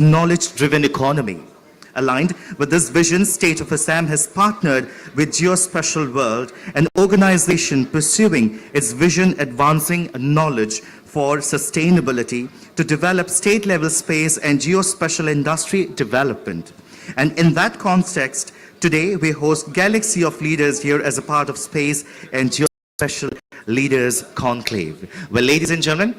knowledge-driven economy. Aligned with this vision, State of Assam has partnered with Geospatial World, an organization pursuing its vision advancing knowledge for sustainability to develop state-level space and geospatial industry development. And in that context, today we host Galaxy of Leaders here as a part of Space and Geospatial Leaders Conclave. Well, ladies and gentlemen,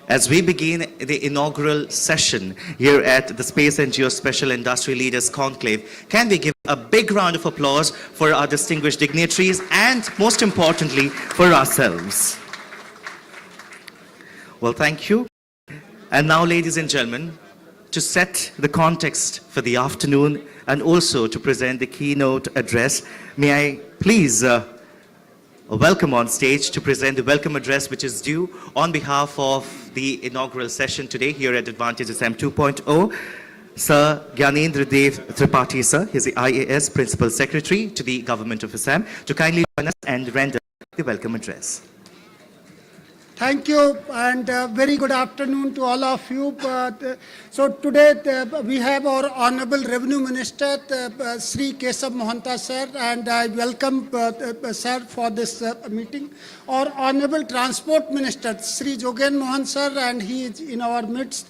as we begin the inaugural session here at the Space and Geospatial Industry Leaders Conclave, can we give a big round of applause for our distinguished dignitaries and, most importantly, for ourselves. Well, thank you. And now, ladies and gentlemen, to set the context for the afternoon and also to present the keynote address, may I please welcome on stage to present the welcome address which is due on behalf of the inaugural session today here at Advantage Assam 2.0. Sir Gyanendra Dev Tripathi, sir, he is the IAS Principal Secretary to the Government of Assam, to kindly join us and render the welcome address. Thank you, and very good afternoon to all of you. So today we have our Honorable Revenue Minister, Sri Keshav Mohanta sir, and I welcome sir for this meeting. Our Honorable Transport Minister, Sri Jogen Mohan sir, and he is in our midst.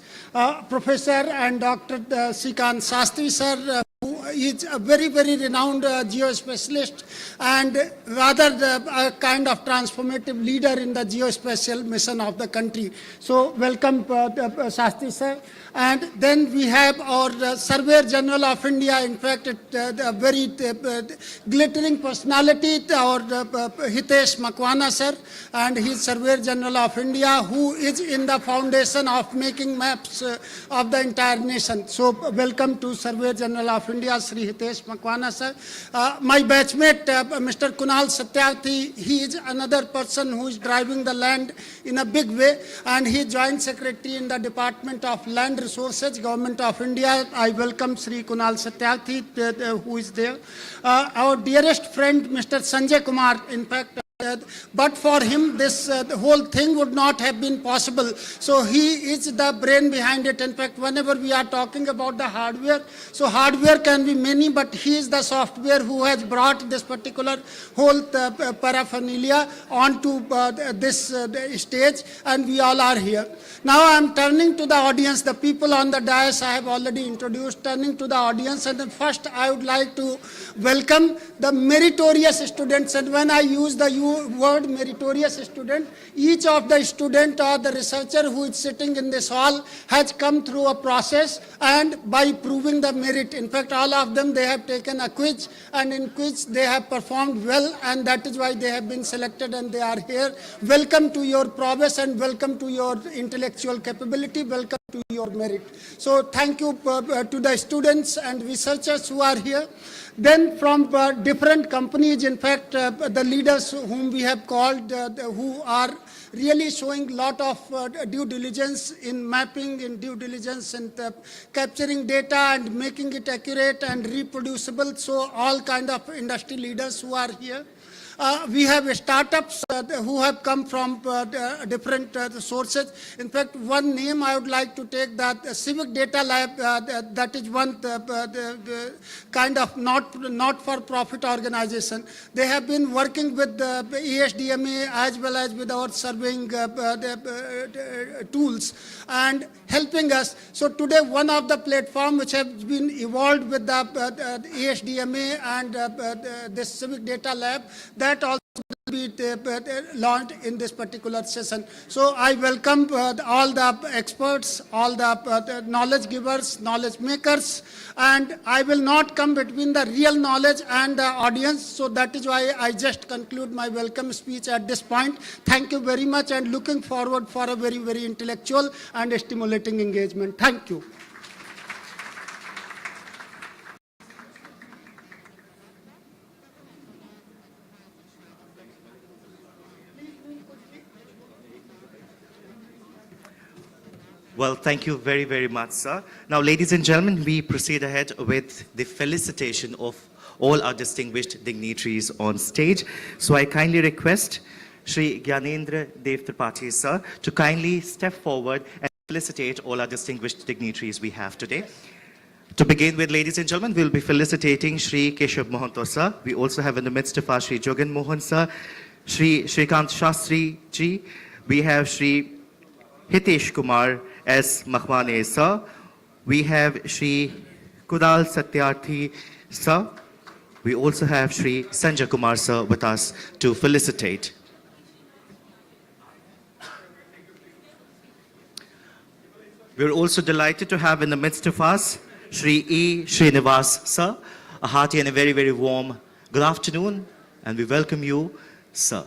Professor and Dr. Srikant Sastry sir, who is a very, very renowned geospecialist and rather a kind of transformative leader in the geospatial mission of the country. So welcome Sastry sir. And then we have our Surveyor General of India, in fact, a very glittering personality, our Hitesh Makwana sir, and he is Surveyor General of India, who is in the foundation of making maps of the entire nation. So welcome to Surveyor General of India, Sri Hitesh Makwana sir. My batchmate, Mr. Kunal Satyarthi, he is another person who is driving the land in a big way, and he is Joint Secretary in the Department of Land Resources, Government of India. I welcome Sri Kunal Satyarthi, who is there. Our dearest friend, Mr. Sanjay Kumar, in fact, but for him, this the whole thing would not have been possible. So he is the brain behind it. In fact, whenever we are talking about the hardware, so hardware can be many, but he is the software who has brought this particular whole paraphernalia onto this stage, and we all are here. Now I am turning to the audience. The people on the dais I have already introduced. Turning to the audience, and then first I would like to welcome the meritorious students. And when I use the word meritorious student, each of the student or the researcher who is sitting in this hall has come through a process, and by proving the merit, in fact all of them, they have taken a quiz, and in quiz they have performed well, and that is why they have been selected and they are here. Welcome to your prowess and welcome to your intellectual capability, welcome to your merit. So thank you to the students and researchers who are here. Then from different companies, in fact, the leaders whom we have called, who are really showing a lot of due diligence in mapping, in due diligence in capturing data and making it accurate and reproducible. So all kind of industry leaders who are here. We have startups who have come from different sources. In fact, one name I would like to take, that Civic Data Lab, that is one kind of not-for-profit organization. They have been working with the IDS-DRR as well as with our surveying tools and helping us. So today, one of the platforms which have been evolved with the IDS-DRR and this Civic Data Lab, that also will be launched in this particular session. So I welcome all the experts, all the knowledge givers, knowledge makers, and I will not come between the real knowledge and the audience. So that is why I just conclude my welcome speech at this point. Thank you very much, and looking forward for a very, very intellectual and stimulating engagement. Thank you. Well, thank you very, very much, sir. Now, ladies and gentlemen, we proceed ahead with the felicitation of all our distinguished dignitaries on stage. So I kindly request Sri Gyanendra Dev Tripathi, sir, to kindly step forward and felicitate all our distinguished dignitaries we have today. To begin with, ladies and gentlemen, we'll be felicitating Shri Keshav Mohanto sir. We also have in the midst of us Shri Jogan Mohan sir, Shri Shrikant Shastri ji. We have Shri Hitesh Kumar S. Makhwane sir. We have Shri Kudal Satyarthi sir. We also have Shri Sanjay Kumar sir with us to felicitate. We're also delighted to have in the midst of us Shri E. Srinivas sir. A hearty and a very, very warm good afternoon, and we welcome you, sir.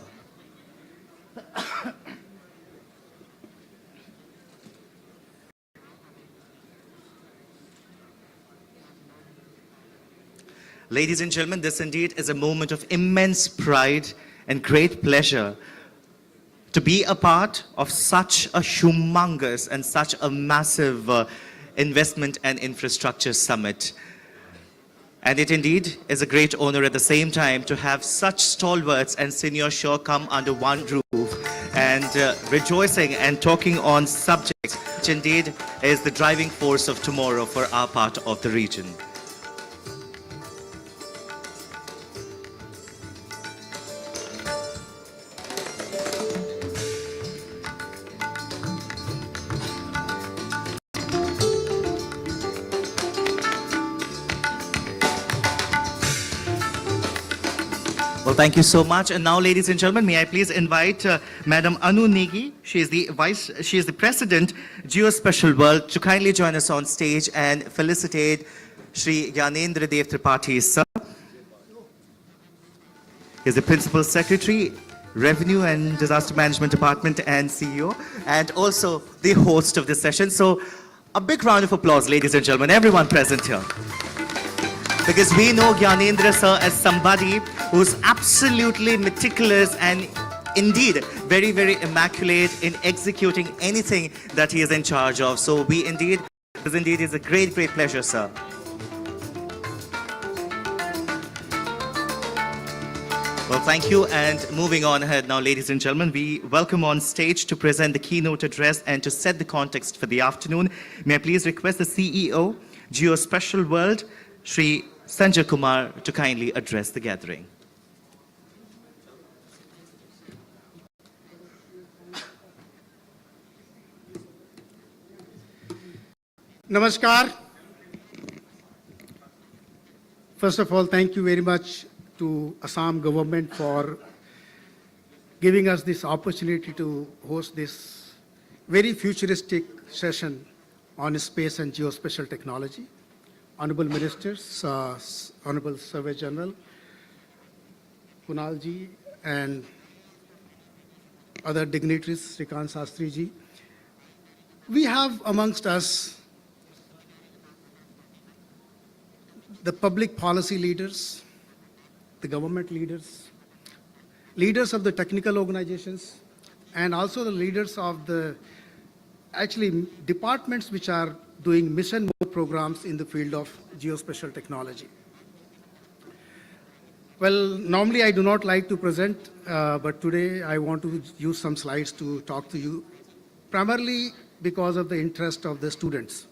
Ladies and gentlemen, this indeed is a moment of immense pride and great pleasure to be a part of such a humongous and such a massive investment and infrastructure summit. And it indeed is a great honor at the same time to have such stalwarts and senior shore come under one roof and rejoicing and talking on subjects which indeed is the driving force of tomorrow for our part of the region. Well, thank you so much. And now, ladies and gentlemen, may I please invite Madam Anu Negi. She is the President, Geospatial World, to kindly join us on stage and felicitate Shri Gyanendra Dev Tripathi, sir. He is the Principal Secretary, Revenue and Disaster Management Department and CEO, and also the host of this session. So, a big round of applause, ladies and gentlemen, everyone present here. Because we know Gyanendra sir as somebody who's absolutely meticulous and indeed very, very immaculate in executing anything that he is in charge of. So this indeed is a great, great pleasure, sir. Well, thank you. And moving on ahead now, ladies and gentlemen, we welcome on stage to present the keynote address and to set the context for the afternoon. May I please request the CEO, Geospatial World, Shri Sanjay Kumar, to kindly address the gathering. Namaskar. First of all, thank you very much to Assam government for giving us this opportunity to host this very futuristic session on space and geospatial technology. Honorable Ministers, Honorable Surveyor General, Kunal ji, and other dignitaries, Shrikant Shastri ji. We have amongst us the public policy leaders, the government leaders, leaders of the technical organizations, and also the leaders of the departments which are doing mission programs in the field of geospatial technology. Well, normally I do not like to present, but today I want to use some slides to talk to you, primarily because of the interest of the students.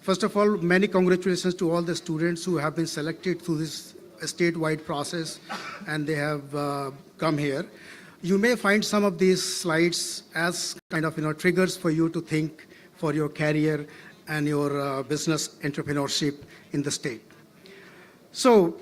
First of all, many congratulations to all the students who have been selected through this statewide process and they have come here. You may find some of these slides as kind of triggers for you to think for your career and your business entrepreneurship in the state. So,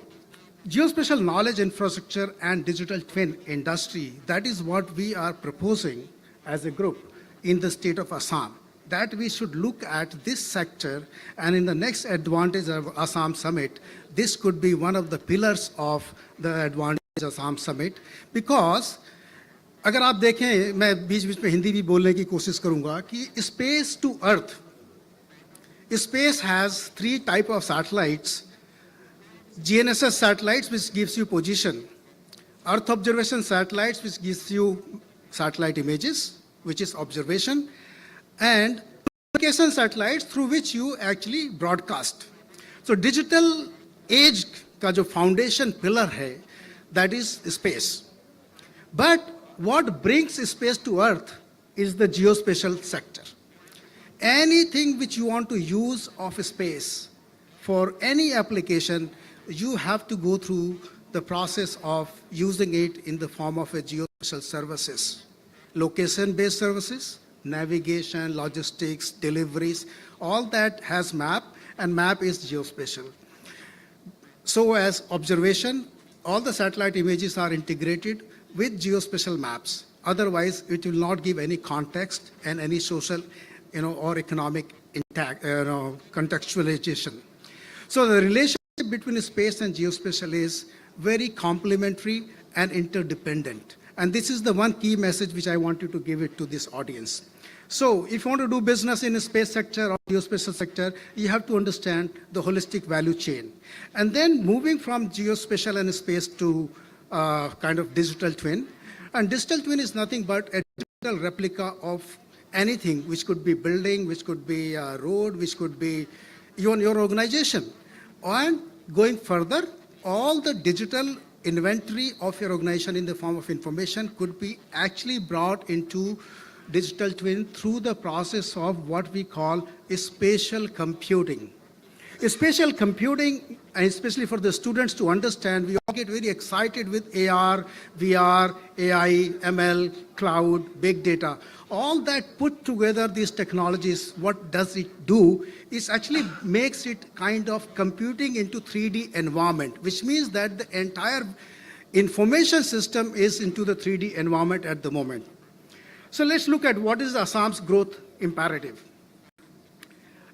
geospatial knowledge infrastructure and digital twin industry, that is what we are proposing as a group in the state of Assam, that we should look at this sector, and in the next Advantage of Assam Summit, this could be one of the pillars of the Advantage Assam Summit, because अगर आप देखें, मैं बीच बीच में हिंदी भी बोलने की कोशिश करूंगा कि space to earth, space has three types of satellites. GNSS satellites, which gives you position, Earth observation satellites, which gives you satellite images, which is observation, and communication satellites through which you actually broadcast. So digital age का जो foundation pillar है, that is space. But what brings space to earth is the geospatial sector. anything which you want to use of space for any application, you have to go through the process of using it in the form of a geospatial services. Location-based services, navigation, logistics, deliveries, all that has map, and map is geospatial. So as observation, all the satellite images are integrated with geospatial maps. Otherwise, it will not give any context and any social, or economic contextualization. So the relationship between space and geospatial is very complementary and interdependent. And this is the one key message which I wanted to give it to this audience. So if you want to do business in a space sector or geospatial sector, you have to understand the holistic value chain. And then moving from geospatial and space to kind of digital twin. And digital twin is nothing but a digital replica of anything, which could be building, which could be a road, which could be even your organization. And going further, all the digital inventory of your organization in the form of information could be actually brought into digital twin through the process of what we call spatial computing. Spatial computing, and especially for the students to understand, we all get very excited with AR, VR, AI, ML, cloud, big data. All that put together, these technologies, what does it do? It actually makes it kind of computing into 3D environment, which means that the entire information system is into the 3D environment at the moment. So let's look at what is Assam's growth imperative.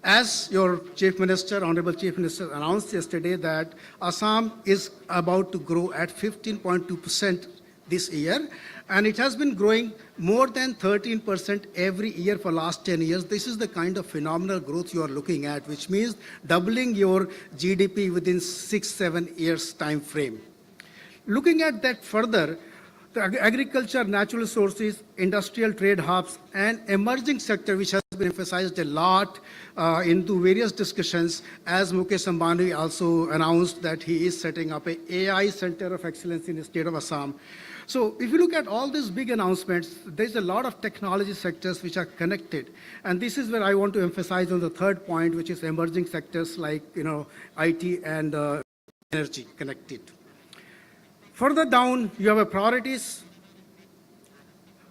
As your Chief Minister, Honorable Chief Minister announced yesterday that Assam is about to grow at 15.2% this year, and it has been growing more than 13% every year for last 10 years. This is the kind of phenomenal growth you are looking at, which means doubling your GDP within 6-7 years time frame. Looking at that further, the agriculture, natural resources, industrial trade hubs, and emerging sector, which has been emphasized a lot into various discussions, as Mukesh Ambani also announced that he is setting up an AI Center of Excellence in the state of Assam. So if you look at all these big announcements, there's a lot of technology sectors which are connected. And this is where I want to emphasize on the third point, which is emerging sectors like IT and energy connected. Further down, you have a priorities,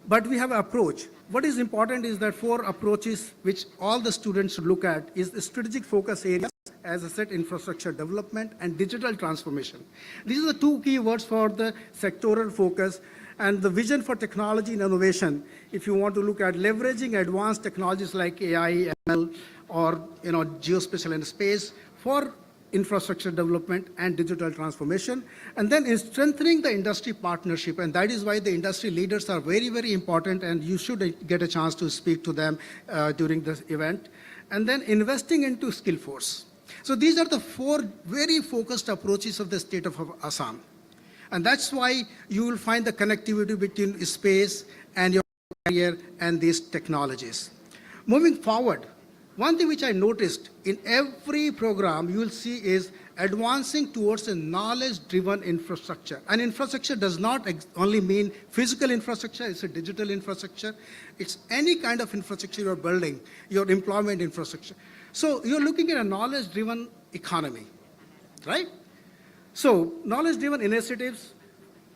but we have an approach. What is important is that 4 approaches which all the students should look at is the strategic focus areas, as I said, infrastructure development and digital transformation. These are the 2 key words for the sectoral focus, and the vision for technology and innovation. If you want to look at leveraging advanced technologies like AI, ML, or geospatial and space for infrastructure development and digital transformation, and then is strengthening the industry partnership, and that is why the industry leaders are very, very important, and you should get a chance to speak to them during this event, and then investing into skill force. So these are the 4 very focused approaches of the state of Assam, and that's why you will find the connectivity between space and your career and these technologies. Moving forward, one thing which I noticed in every program you will see is advancing towards a knowledge-driven infrastructure. And infrastructure does not only mean physical infrastructure, it's a digital infrastructure. It's any kind of infrastructure you're building, your employment infrastructure. So you're looking at a knowledge-driven economy, right? So knowledge-driven initiatives,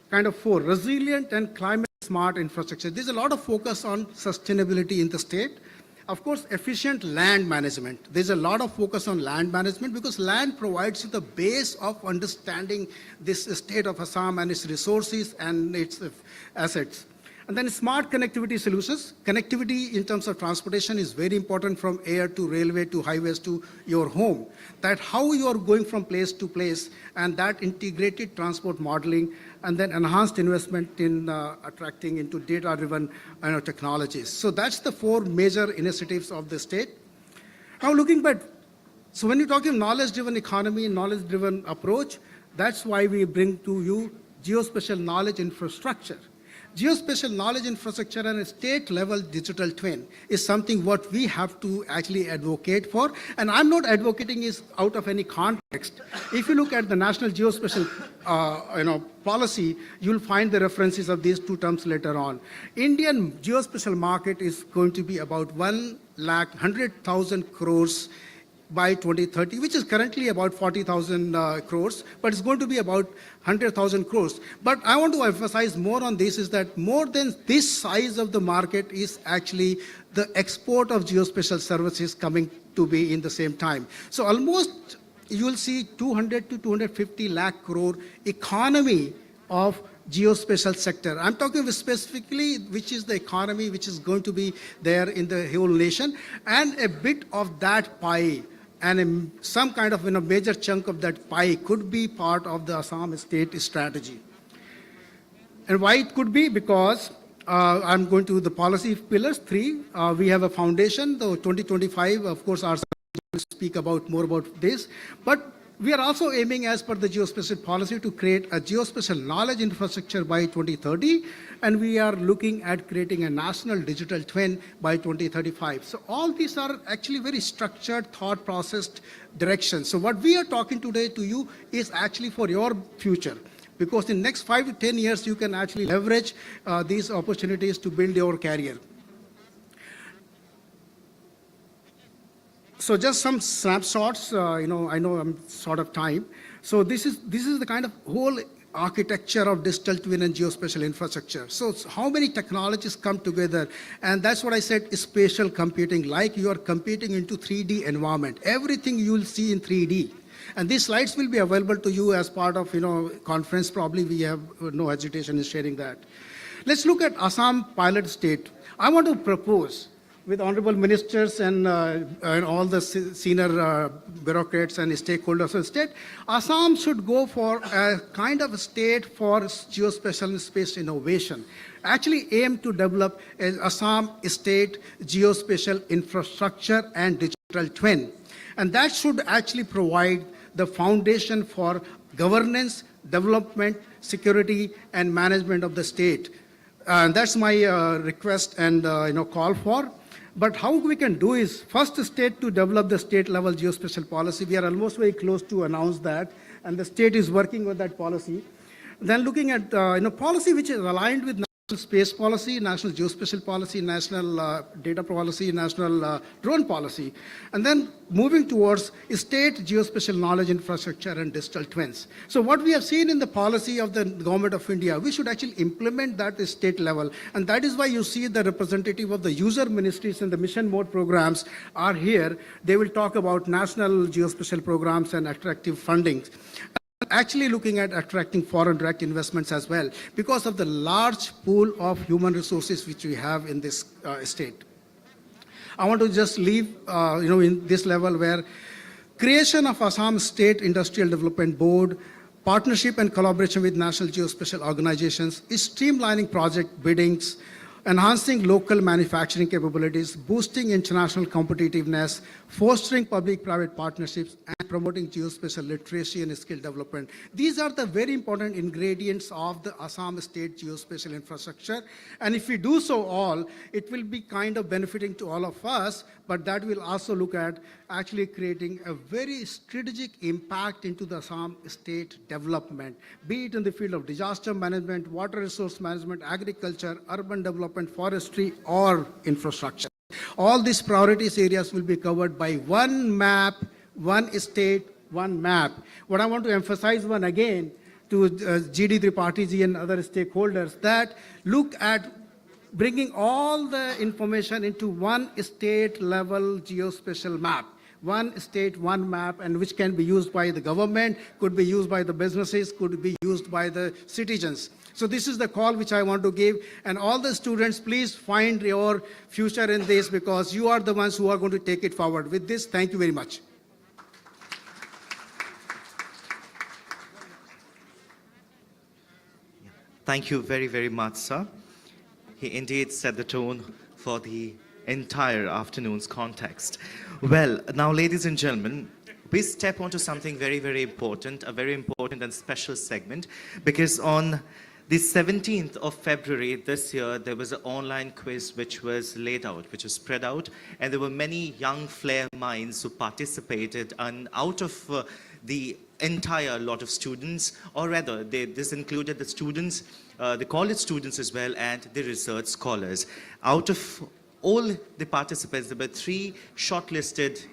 kind of 4, resilient and climate-smart infrastructure. There's a lot of focus on sustainability in the state. Of course, efficient land management. There's a lot of focus on land management because land provides you the base of understanding this state of Assam and its resources and its assets. And then smart connectivity solutions. Connectivity in terms of transportation is very important, from air to railway to highways to your home. That how you are going from place to place, and that integrated transport modeling, and then enhanced investment in attracting into data-driven technologies. So that's the 4 major initiatives of the state. Now looking back, so when you're talking knowledge-driven economy, knowledge-driven approach, that's why we bring to you geospatial knowledge infrastructure. geospatial knowledge infrastructure and a state-level digital twin is something what we have to actually advocate for. And I'm not advocating is out of any context. If you look at the National Geospatial policy, you'll find the references of these two terms later on. Indian geospatial market is going to be about 1,100,000 crores by 2030, which is currently about 40,000 crores, but it's going to be about 100,000 crores. But I want to emphasize more on this is that more than this size of the market is actually the export of geospatial services coming to be in the same time. So almost you will see 200 to 250 lakh crore economy of geospatial sector. I'm talking specifically which is the economy which is going to be there in the whole nation, and a bit of that pie and some kind of major chunk of that pie could be part of the Assam state strategy. And why it could be? Because I'm going to the policy pillars 3. We have a foundation, the 2025, of course, our will speak about more about this, but we are also aiming as per the geospatial policy to create a geospatial knowledge infrastructure by 2030, and we are looking at creating a national digital twin by 2035. So all these are actually very structured, thought processed directions. So what we are talking today to you is actually for your future, because in the next 5 to 10 years, you can actually leverage these opportunities to build your career. So just some snapshots, I know I'm short of time. So this is the kind of whole architecture of digital twin and geospatial infrastructure. So how many technologies come together? And that's what I said, spatial computing, like you are computing into 3D environment. Everything you will see in 3D. And these slides will be available to you as part of, conference. Probably we have no hesitation in sharing that. Let's look at Assam pilot state. I want to propose with honorable ministers and all the senior bureaucrats and stakeholders of the state, Assam should go for a kind of a state for geospatial space innovation. Actually aim to develop an Assam state geospatial infrastructure and digital twin. And that should actually provide the foundation for governance, development, security, and management of the state. And that's my request and call for. But how we can do is, first state to develop the state-level geospatial policy. We are almost very close to announce that, and the state is working with that policy. Then looking at policy which is aligned with national space policy, national geospatial policy, national data policy, national drone policy, and then moving towards state geospatial knowledge infrastructure and digital twins. So what we have seen in the policy of the government of India, we should actually implement that at state level, and that is why you see the representative of the user ministries and the mission mode programs are here. They will talk about national geospatial programs and attractive funding. Actually looking at attracting foreign direct investments as well because of the large pool of human resources which we have in this state. I want to just leave in this level where creation of Assam State Industrial Development Board, partnership and collaboration with national geospatial organizations is streamlining project biddings, enhancing local manufacturing capabilities, boosting international competitiveness, fostering public-private partnerships, and promoting geospatial literacy and skill development. These are the very important ingredients of the Assam state geospatial infrastructure. And if we do so all, it will be kind of benefiting to all of us, but that will also look at actually creating a very strategic impact into the Assam state development, be it in the field of disaster management, water resource management, agriculture, urban development, forestry, or infrastructure. All these priorities areas will be covered by one map, one state, one map. What I want to emphasize one again to GD Tripathi and other stakeholders that look at bringing all the information into one state level geospatial map. One state, one map, and which can be used by the government, could be used by the businesses, could be used by the citizens. So this is the call which I want to give, and all the students, please find your future in this because you are the ones who are going to take it forward. With this, thank you very much. Thank you very, very much, sir. He indeed set the tone for the entire afternoon's context. Well, now, ladies and gentlemen, we step onto something very, very important, a very important and special segment, because on The 17th of February this year, there was an online quiz which was laid out, which was spread out, and there were many young flair minds who participated, and out of the entire lot of students, or rather, this included the students, the college students as well, and the research scholars. Out of all the participants, there were 3 shortlisted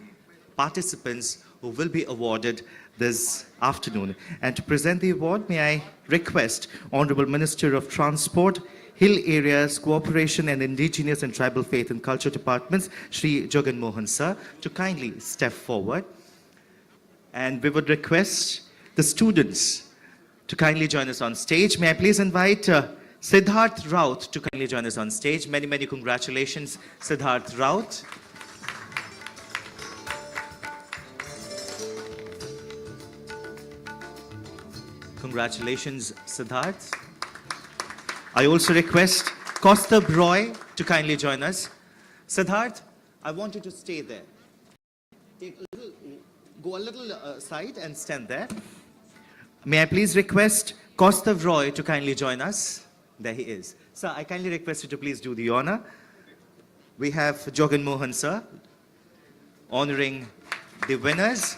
participants who will be awarded this afternoon. And to present the award, may I request Honorable Minister of Transport, Hill Areas, Cooperation and Indigenous and Tribal Faith and Culture Departments, Shri Jogan Mohan Sir, to kindly step forward. And we would request the students to kindly join us on stage. May I please invite Siddharth Raut to kindly join us on stage. Many, many congratulations, Siddharth Raut. Congratulations, Siddharth. I also request Kaustubh Roy to kindly join us. Siddharth, I want you to stay there. Go a little side and stand there. May I please request Kaustubh Roy to kindly join us? There he is. Sir, I kindly request you to please do the honor. We have Jogan Mohan, sir, honoring the winners.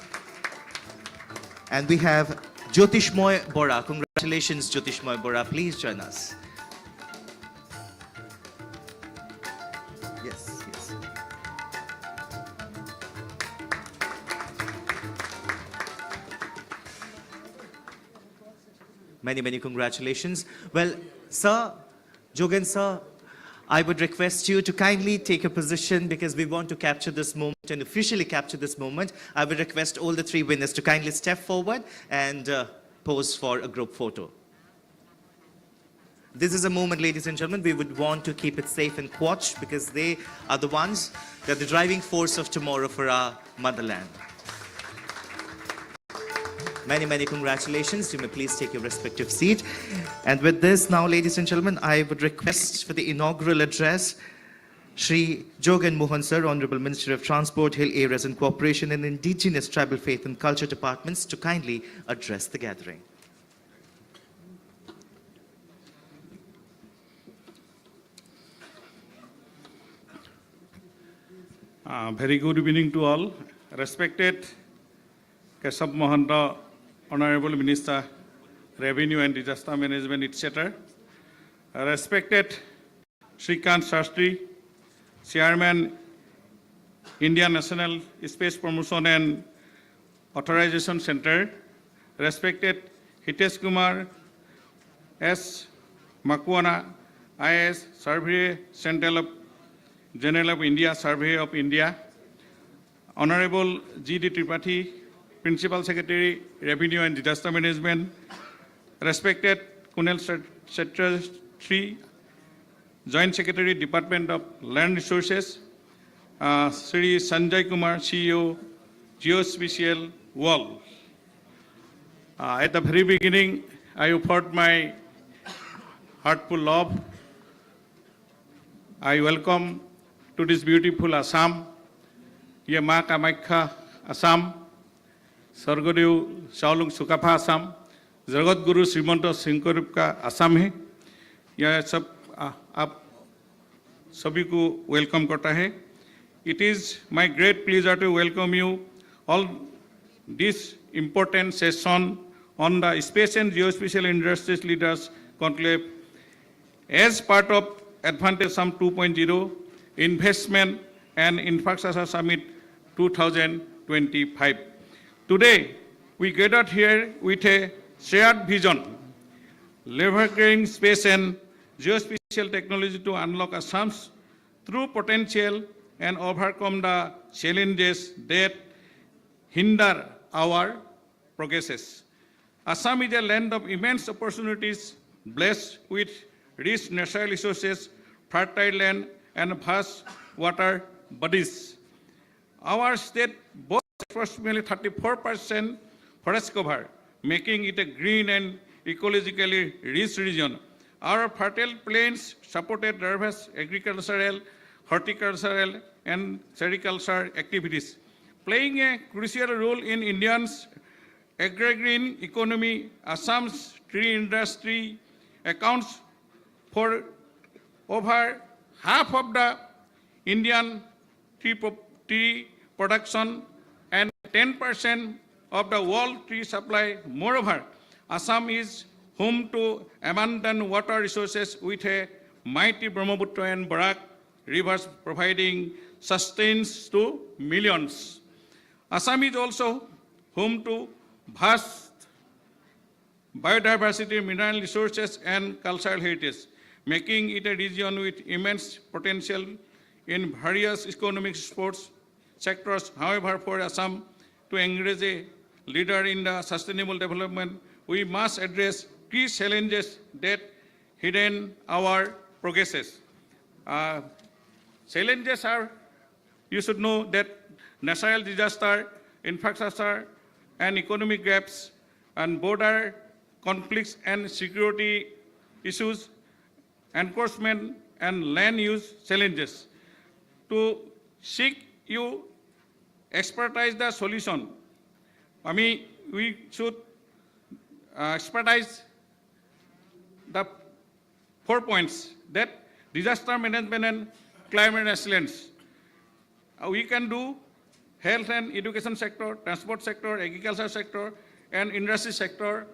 And we have Jyotishmoy Bora. Congratulations, Jyotishmoy Bora. Please join us. Yes, yes. Many, many congratulations. Well, sir, Jogan sir, I would request you to kindly take a position because we want to capture this moment and officially capture this moment. I would request all the 3 winners to kindly step forward and pose for a group photo. This is a moment, ladies and gentlemen, we would want to keep it safe and quiet because they are the ones that are the driving force of tomorrow for our motherland. Many, many congratulations. You may please take your respective seat. And with this, now, ladies and gentlemen, I would request for the inaugural address, Shri Jogan Mohan Sir, Honorable Minister of Transport, Hill Areas and Cooperation and Indigenous Tribal Faith and Culture Departments to kindly address the gathering. Very good evening to all. Respected Kesab Mohanta, Honorable Minister, Revenue and Disaster Management, etc. Respected Shrikant Shastri, Chairman, Indian National Space Promotion and Authorization Center. Respected Hitesh Kumar S. Makwana, IS, Survey General of India, Survey of India. Honorable G.D. Tripathi, Principal Secretary, Revenue and Disaster Management. Respected Kunal Secretary, Joint Secretary, Department of Land Resources. Sri Sanjay Kumar, CEO, Geospatial World. At the very beginning, I offered my heartful love. I welcome to this beautiful Assam, Ye Ma Kamakhya Assam, Sargodev Shaolung Sukapha Assam, Jagat Guru Srimanta Singkorip का असम है, यह सब आप सभी को welcome करता है. It is my great pleasure to welcome you all this important session on the Space and Geospatial Industries Leaders Conclave as part of Advantage Assam 2.0 Investment and Infrastructure Summit 2025. Today, we gathered here with a shared vision, leveraging space and geospatial technology to unlock Assam's true potential and overcome the challenges that hinder our progresses. Assam is a land of immense opportunities, blessed with rich natural resources, fertile land, and vast water bodies. Our state boasts approximately 34% forest cover, making it a green and ecologically rich region. Our fertile plains supported diverse agricultural, horticultural, and sericulture activities, playing a crucial role in India's agrarian economy. Assam's tree industry accounts for over half of the Indian tea production and 10% of the world tea supply. Moreover, Assam is home to abundant water resources with a mighty Brahmaputra and Barak rivers providing sustenance to millions. Assam is also home to vast biodiversity, mineral resources, and cultural heritage, making it a region with immense potential in various economic sports sectors. However, for Assam to engage a leader in the sustainable development, we must address key challenges that hidden our progresses. Challenges are, you should know that natural disaster, infrastructure, and economic gaps, and border conflicts and security issues, enforcement and land use challenges. To seek you expertise the solution, we should expertise the 4 points that disaster management and climate resilience. We can do health and education sector, transport sector, agriculture sector, and industry sector,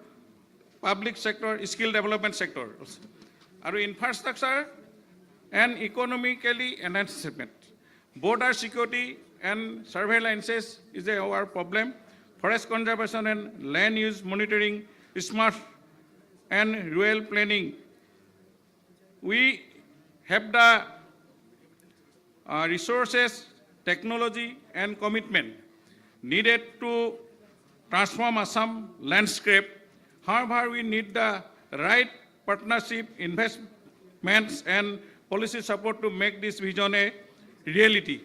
public sector, skill development sector. Our infrastructure and economically enhancement. Border security and surveillances is our problem. Forest conservation and land use monitoring, smart and rural planning. We have the resources, technology, and commitment needed to transform Assam landscape. However, we need the right partnership, investments, and policy support to make this vision a reality.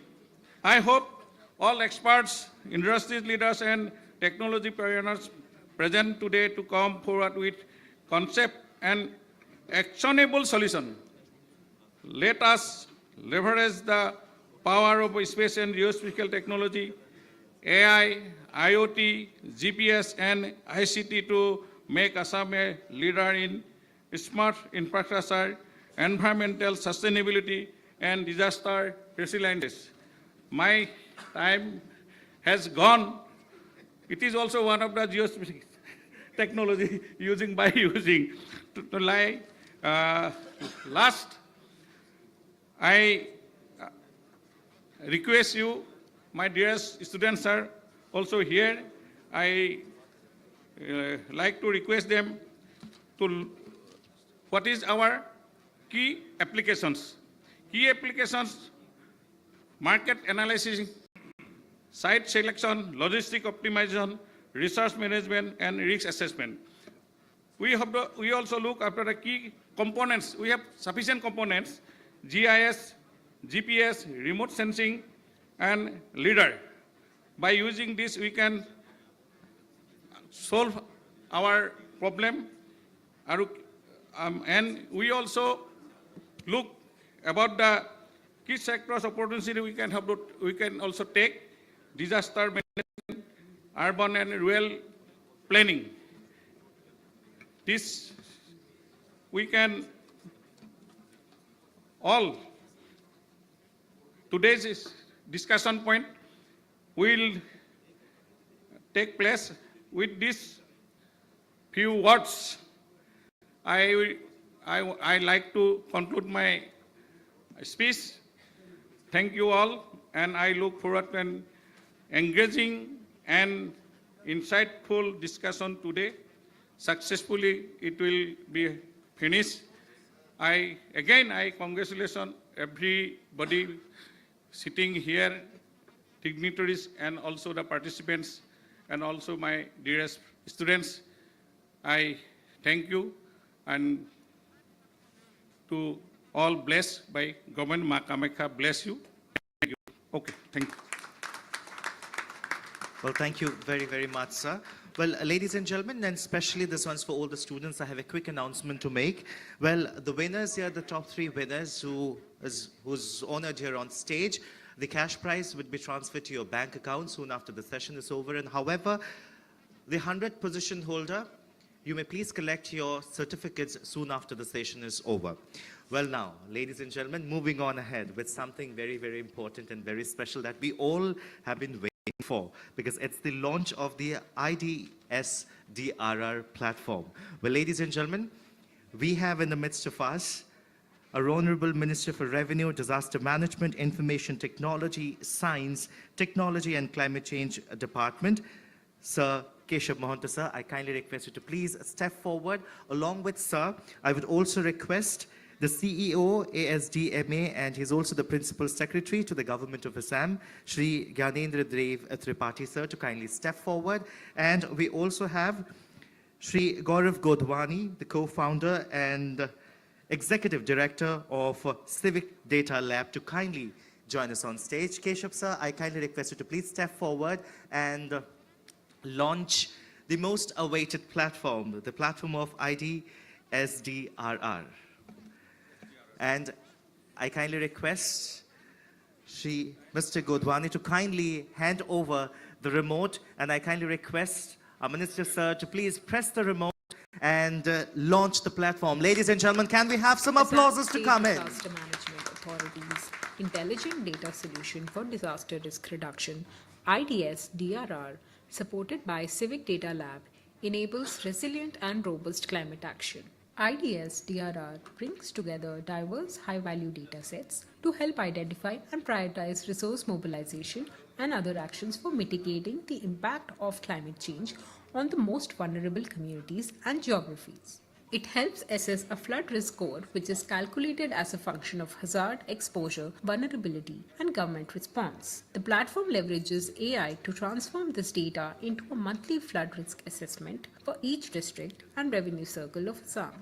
I hope all experts, industry leaders, and technology pioneers present today to come forward with concept and actionable solution. Let us leverage the power of space and geospatial technology, AI, IoT, GPS, and ICT to make Assam a leader in smart infrastructure, environmental sustainability, and disaster resilience. My time has gone. It is also one of the geospatial technology using. Last, I request you, my dearest students are also here. I like to request them to what is our key applications. Key applications: market analysis, site selection, logistic optimization, resource management, and risk assessment. We also look after the key components. We have sufficient components: GIS, GPS, remote sensing, and LIDAR. By using this, we can solve our problem. And we also look about the key sectors opportunity we can also take: disaster management, urban and rural planning. This we can all. Today's discussion point will take place with these few words. I like to conclude my speech. Thank you all, and I look forward to an engaging and insightful discussion today. Successfully, it will be finished. I congratulate everybody sitting here, dignitaries, and also the participants, and also my dearest students. I thank you, and to all blessed by Government Ma Kamakya bless you. Thank you. Okay, thank you. Well, thank you very, very much, sir. Well, ladies and gentlemen, and especially this one's for all the students, I have a quick announcement to make. Well, the winners here, the top 3 winners who's honored here on stage, the cash prize would be transferred to your bank account soon after the session is over. And however, the 100th position holder You may please collect your certificates soon after the session is over. Well now, ladies and gentlemen, moving on ahead with something very, very important and very special that we all have been waiting for, because it's the launch of the IDS-DRR platform. Well, ladies and gentlemen, we have in the midst of us our Honorable Minister for Revenue, Disaster Management, Information Technology, Science, Technology and Climate Change Department, Sir Keshav Mohanta, sir. I kindly request you to please step forward. Along with sir, I would also request the CEO, ASDMA, and he's also the Principal Secretary to the Government of Assam, Shri Gyanendra Dev Tripathi, sir, to kindly step forward. And we also have Shri Gaurav Godwani, the co-founder and Executive Director of Civic Data Lab, to kindly join us on stage. Keshav, sir, I kindly request you to please step forward and launch the most awaited platform, the platform of IDS-DRR. And I kindly request Mr. Godwani to kindly hand over the remote, and I kindly request our Minister, sir, to please press the remote and launch the platform. Ladies and gentlemen, can we have some applauses to come in? Disaster Management Authority's Intelligent Data Solution for Disaster Risk Reduction, IDS-DRR, supported by Civic Data Lab, enables resilient and robust climate action. IDS-DRR brings together diverse high-value data sets to help identify and prioritize resource mobilization and other actions for mitigating the impact of climate change on the most vulnerable communities and geographies. It helps assess a flood risk score, which is calculated as a function of hazard, exposure, vulnerability, and government response. The platform leverages AI to transform this data into a monthly flood risk assessment for each district and revenue circle of Assam.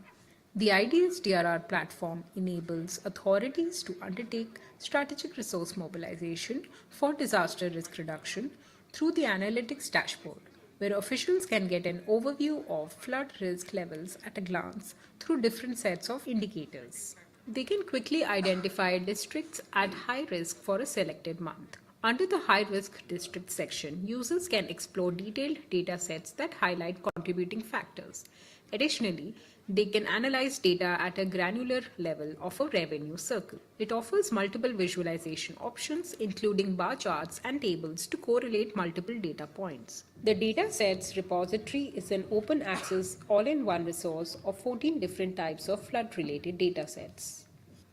The IDS-DRR platform enables authorities to undertake strategic resource mobilization for disaster risk reduction through the analytics dashboard, where officials can get an overview of flood risk levels at a glance through different sets of indicators. They can quickly identify districts at high risk for a selected month. Under the High Risk District section, users can explore detailed data sets that highlight contributing factors. Additionally, they can analyze data at a granular level of a revenue circle. It offers multiple visualization options, including bar charts and tables to correlate multiple data points. The datasets repository is an open access all-in-one resource of 14 different types of flood-related datasets.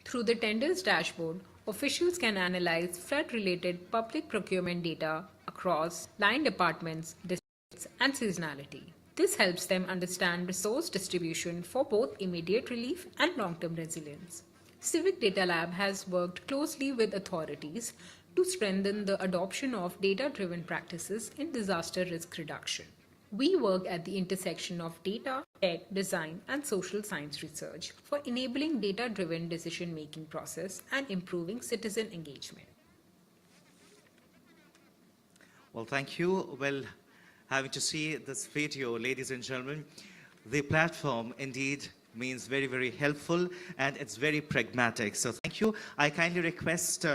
Through the tenders dashboard, officials can analyze flood-related public procurement data across line departments, districts, and seasonality. This helps them understand resource distribution for both immediate relief and long-term resilience. Civic Data Lab has worked closely with authorities to strengthen the adoption of data-driven practices in disaster risk reduction. We work at the intersection of data, tech, design, and social science research for enabling data-driven decision-making process and improving citizen engagement. Well, thank you. Well, having to see this video, ladies and gentlemen, the platform indeed means very, very helpful, and it's very pragmatic. So thank you. I kindly request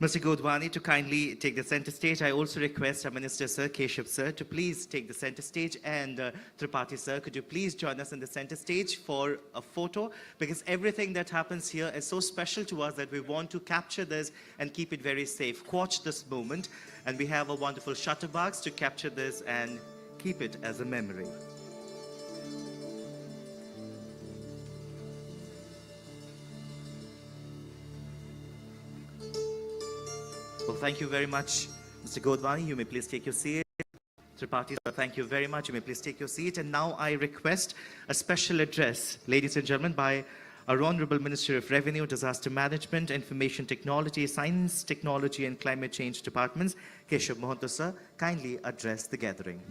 Mr. Godwani to kindly take the center stage. I also request our Minister, Sir Keshav, sir, to please take the center stage. And Tripathi, sir, could you please join us in the center stage for a photo? Because everything that happens here is so special to us that we want to capture this and keep it very safe. Watch this moment. And we have a wonderful shutterbox to capture this and keep it as a memory. Well, thank you very much, Mr. Godwani. You may please take your seat. Tripathi, thank you very much. You may please take your seat. And now I request a special address, ladies and gentlemen, by our Honorable Minister of Revenue, Disaster Management, Information Technology, Science, Technology and Climate Change Departments, Keshav Mohanta, sir, kindly address the gathering.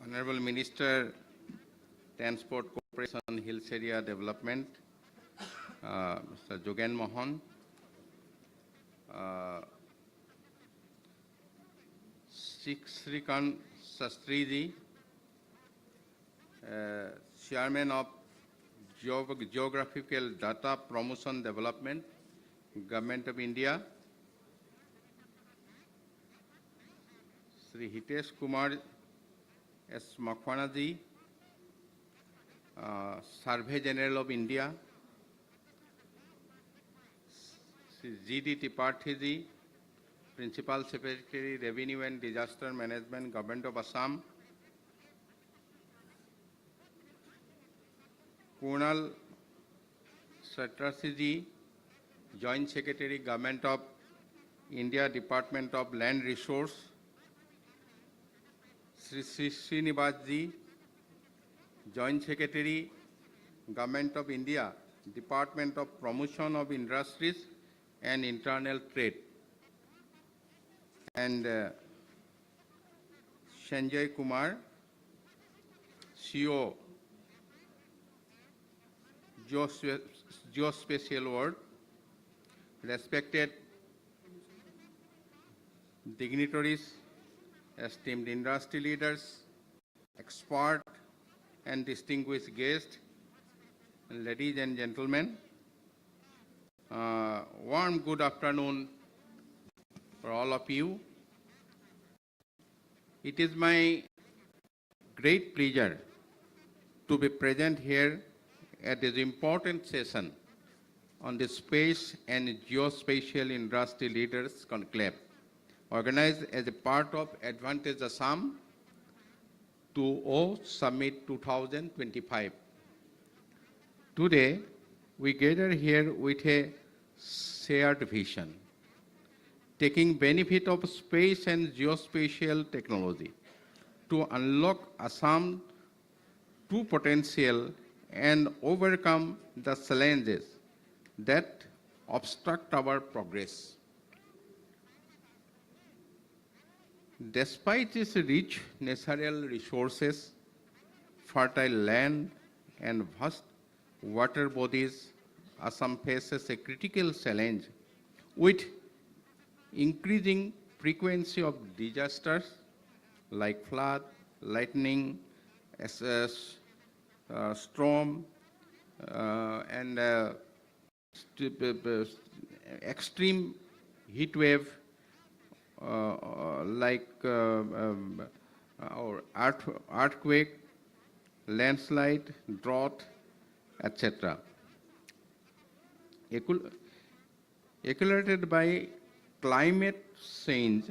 Honorable Minister, Transport Corporation, Hills Area Development, Mr. Jogen Mohan, Shrikant Sastriji, Chairman of Geographical Data Promotion Development, Government of India, Sri Hitesh Kumar S. Makhwana ji, Survey General of India, Sri G.D. Tripathi ji, Principal Secretary, Revenue and Disaster Management, Government of Assam, Kunal Satrasi ji, Joint Secretary, Government of India, Department of Land Resource, Sri Srinivas ji, Joint Secretary, Government of India, Department of Promotion of Industries and Internal Trade, and Sanjay Kumar, CEO, Geospatial World, respected dignitaries, esteemed industry leaders, expert and distinguished guests, ladies and gentlemen, warm good afternoon for all of you. It is my great pleasure to be present here at this important session on the Space and Geospatial Industry Leaders Conclave, organized as a part of Advantage Assam 2.0 Summit 2025. Today, we gather here with a shared vision, taking benefit of space and geospatial technology to unlock Assam's true potential and overcome the challenges that obstruct our progress. Despite its rich natural resources, fertile land, and vast water bodies, Assam faces a critical challenge with increasing frequency of disasters like flood, lightning, storm, and extreme heat wave like or earthquake, landslide, drought, etc. Accelerated by climate change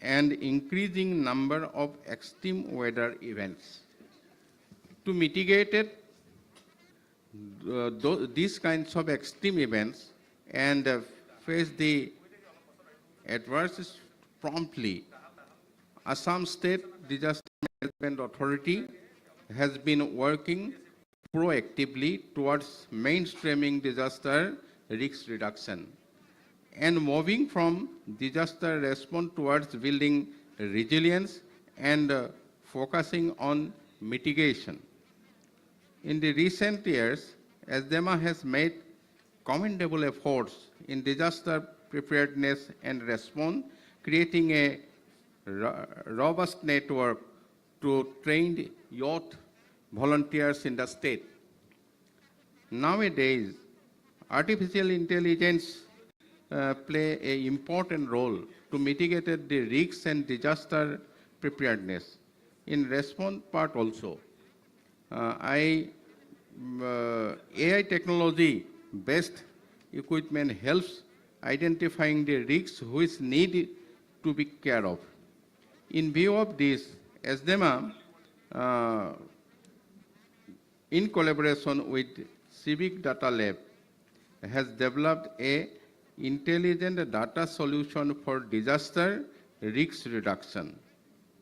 and increasing number of extreme weather events. To mitigate it, these kinds of extreme events and face the adverse promptly, Assam State Disaster Management Authority has been working proactively towards mainstreaming disaster risk reduction and moving from disaster response towards building resilience and focusing on mitigation. In the recent years, SDMA has made commendable efforts in disaster preparedness and response, creating a robust network to trained youth volunteers in the state. Nowadays, artificial intelligence play an important role to mitigate the risks and disaster preparedness. In response part also, AI technology-based equipment helps identifying the risks which need to be cared of. In view of this, SDMA, in collaboration with Civic Data Lab, has developed a intelligent data solution for disaster risk reduction.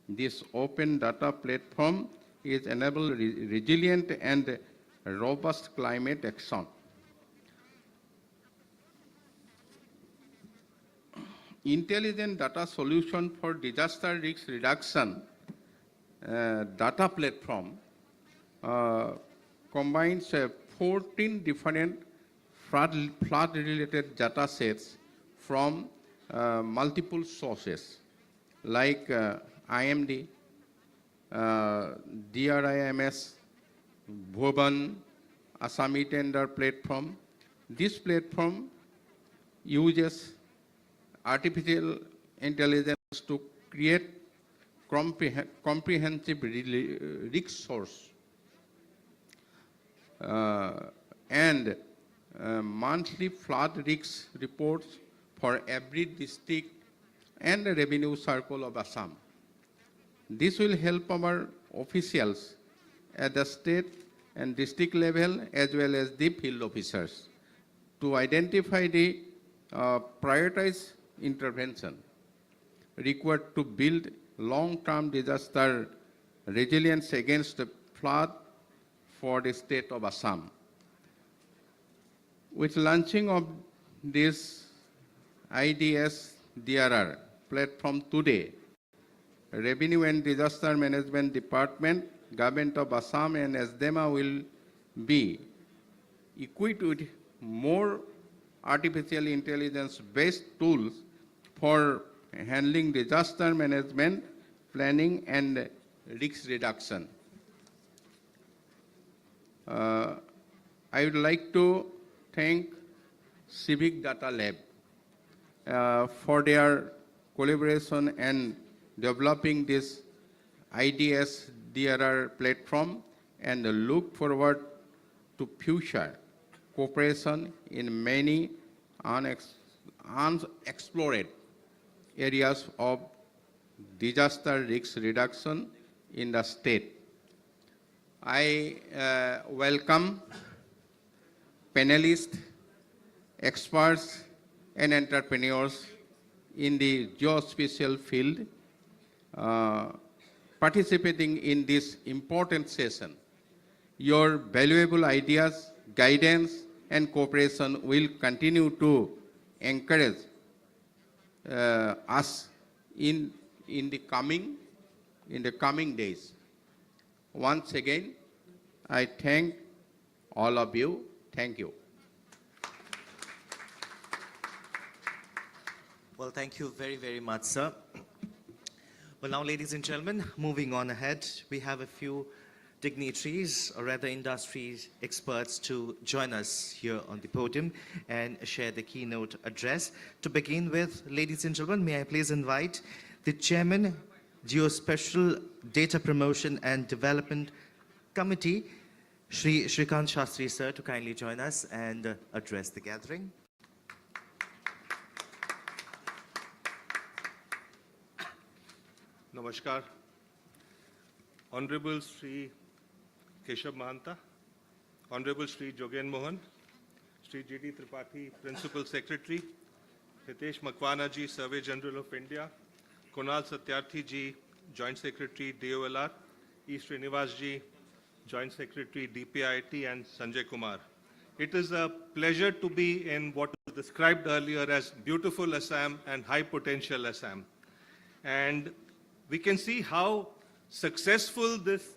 This open data platform is enable resilient and robust climate action. Intelligent data solution for disaster risk reduction data platform combines 14 different flood-related data sets from multiple sources like IMD, DRIMS, Bhuvan Assami tender platform. This platform uses artificial intelligence to create comprehensive risk source and monthly flood risk reports for every district and revenue circle of Assam. This will help our officials at the state and district level as well as the field officers to identify the prioritized intervention required to build long-term disaster resilience against the flood for the state of Assam. With launching of this IDS-DRR platform today, Revenue and Disaster Management Department, Government of Assam and SDEMA will be equipped with more artificial intelligence-based tools for handling disaster management, planning, and risk reduction. I would like to thank Civic Data Lab for their collaboration and developing this IDS-DRR platform and look forward to future cooperation in many unexplored areas of disaster risk reduction in the state. I welcome panelists, experts, and entrepreneurs in the geospatial field participating in this important session. Your valuable ideas, guidance, and cooperation will continue to encourage us in the coming days. Once again, I thank all of you. Thank you. Well, thank you very, very much, sir. Well, now, ladies and gentlemen, moving on ahead, we have a few dignitaries, or rather industry experts, to join us here on the podium and share the keynote address. To begin with, ladies and gentlemen, may I please invite the Chairman, Geospatial Data Promotion and Development Committee, Shri Shrikant Shastri, sir, to kindly join us and address the gathering. Namaskar. Honorable Sri Keshav Mahanta, Honorable Sri Jogen Mohan, Sri G.D. Tripathi, Principal Secretary, Hitesh Makwana ji, Survey General of India, Kunal Satyarthi ji, Joint Secretary, DOLR, E. Srinivas ji, Joint Secretary, DPIIT, and Sanjay Kumar. It is a pleasure to be in what was described earlier as beautiful Assam and high potential Assam. And we can see how successful this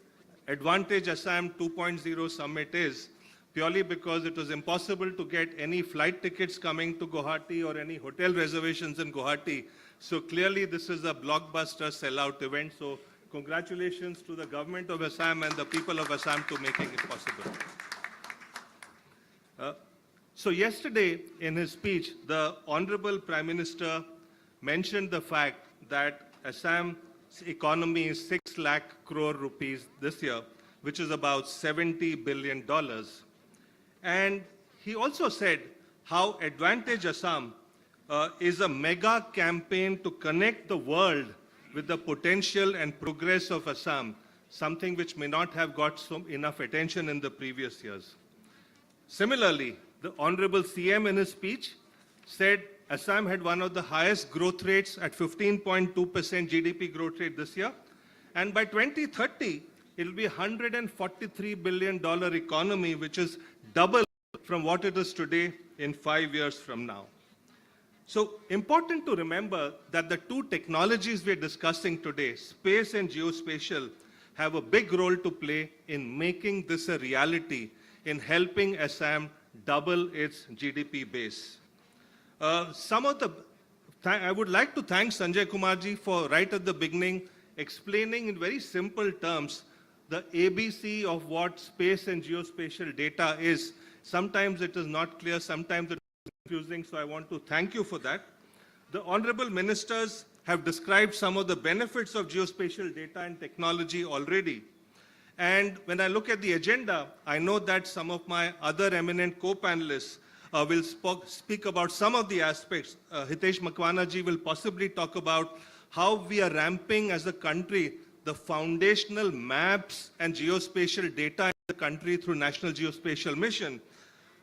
Advantage Assam 2.0 summit is purely because it was impossible to get any flight tickets coming to Guwahati or any hotel reservations in Guwahati. So clearly this is a blockbuster sellout event. So congratulations to the government of Assam and the people of Assam to making it possible. So yesterday in his speech, the Honorable Prime Minister mentioned the fact that Assam's economy is 6 lakh crore rupees this year, which is about $70 billion. And he also said how Advantage Assam is a mega campaign to connect the world with the potential and progress of Assam, something which may not have got enough attention in the previous years. Similarly, the Honorable CM in his speech said Assam had one of the highest growth rates at 15.2% GDP growth rate this year. And by 2030, it will be a $143 billion economy, which is double from what it is today in 5 years from now. So important to remember that the two technologies we're discussing today, space and geospatial, have a big role to play in making this a reality, in helping Assam double its GDP base. I would like to thank Sanjay Kumar ji for right at the beginning explaining in very simple terms the ABC of what space and geospatial data is. Sometimes it is not clear, sometimes it is confusing, so I want to thank you for that. The honorable ministers have described some of the benefits of geospatial data and technology already. And when I look at the agenda, I know that some of my other eminent co-panelists will speak about some of the aspects. Hitesh Makwana ji will possibly talk about how we are ramping as a country the foundational maps and geospatial data in the country through National Geospatial Mission.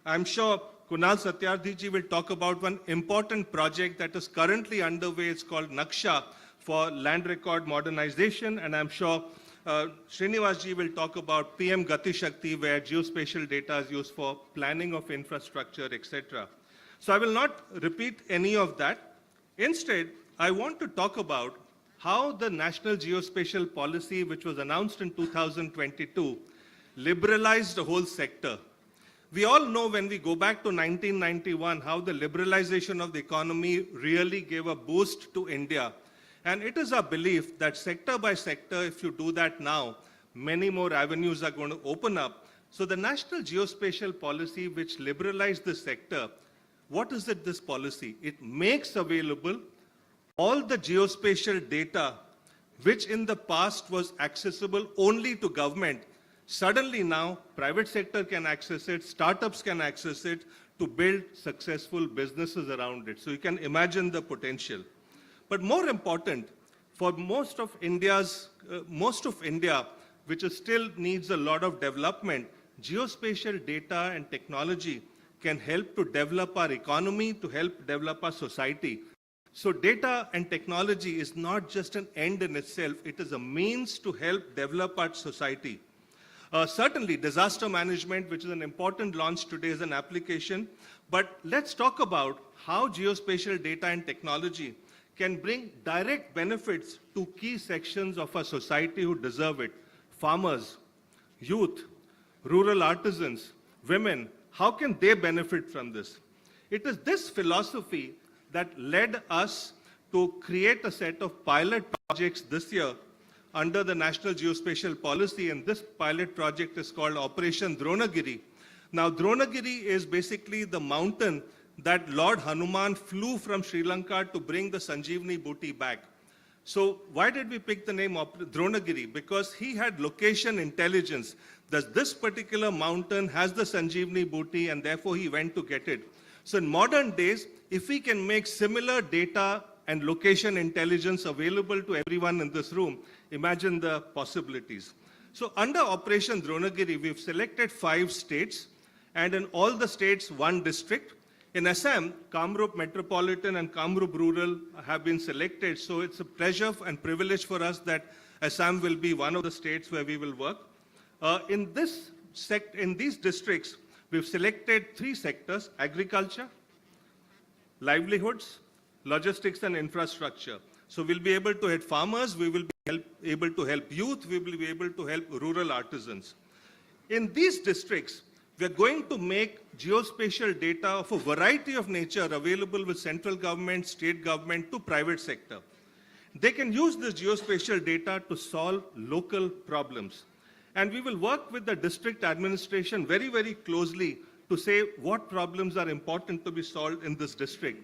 I'm sure Kunal Satyarthi ji will talk about one important project that is currently underway. It's called Naksha for land record modernization, and I'm sure Srinivas ji will talk about PM Gati Shakti, where geospatial data is used for planning of infrastructure, etc. So I will not repeat any of that. Instead, I want to talk about how the National Geospatial Policy, which was announced in 2022, liberalized the whole sector. We all know when we go back to 1991, how the liberalization of the economy really gave a boost to India. And it is our belief that sector by sector, if you do that now, many more avenues are going to open up. So the National Geospatial Policy, which liberalized the sector, what is it, this policy? It makes available all the geospatial data, which in the past was accessible only to government. Suddenly now, private sector can access it, startups can access it to build successful businesses around it. So you can imagine the potential. But more important, for most of India, which is still needs a lot of development, geospatial data and technology can help to develop our economy, to help develop our society. So data and technology is not just an end in itself, it is a means to help develop our society. Certainly, disaster management, which is an important launch today, is an application. But let's talk about how geospatial data and technology can bring direct benefits to key sections of our society who deserve it. Farmers, youth, rural artisans, women, how can they benefit from this? It is this philosophy that led us to create a set of pilot projects this year under the National Geospatial Policy, and this pilot project is called Operation Dronagiri. Now, Dronagiri is basically the mountain that Lord Hanuman flew from Sri Lanka to bring the Sanjeevani booty back. So why did we pick the name Dronagiri? Because he had location intelligence. That this particular mountain has the Sanjeevani booty, and therefore he went to get it. So in modern days, if we can make similar data and location intelligence available to everyone in this room, imagine the possibilities. So under Operation Dronagiri, we've selected 5 states, and in all the states, 1 district. In Assam, Kamrup Metropolitan and Kamrup Rural have been selected, so it's a pleasure and privilege for us that Assam will be one of the states where we will work. In these districts, we've selected 3 sectors: agriculture, livelihoods, logistics and infrastructure. So we'll be able to help farmers, we will be able to help youth, we will be able to help rural artisans. In these districts, we're going to make geospatial data of a variety of nature available with central government, state government to private sector. They can use this geospatial data to solve local problems. And we will work with the district administration very, very closely to say what problems are important to be solved in this district.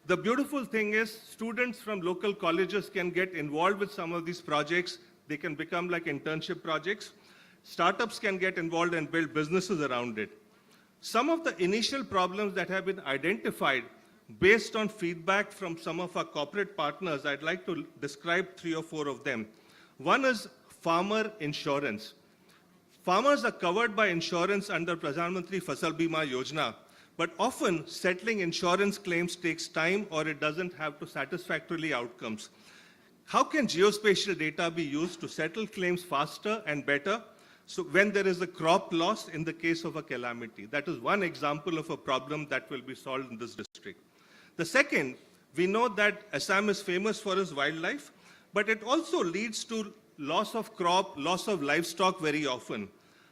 The beautiful thing is students from local colleges can get involved with some of these projects. They can become like internship projects. Startups can get involved and build businesses around it. Some of the initial problems that have been identified based on feedback from some of our corporate partners, I'd like to describe 3 or 4 of them. One is farmer insurance. Farmers are covered by insurance under Pradhan Mantri Fasal Bima Yojana, but often settling insurance claims takes time or it doesn't have to satisfactorily outcomes. How can geospatial data be used to settle claims faster and better? So when there is a crop loss in the case of a calamity, that is one example of a problem that will be solved in this district. The second, we know that Assam is famous for its wildlife, but it also leads to loss of crop, loss of livestock very often.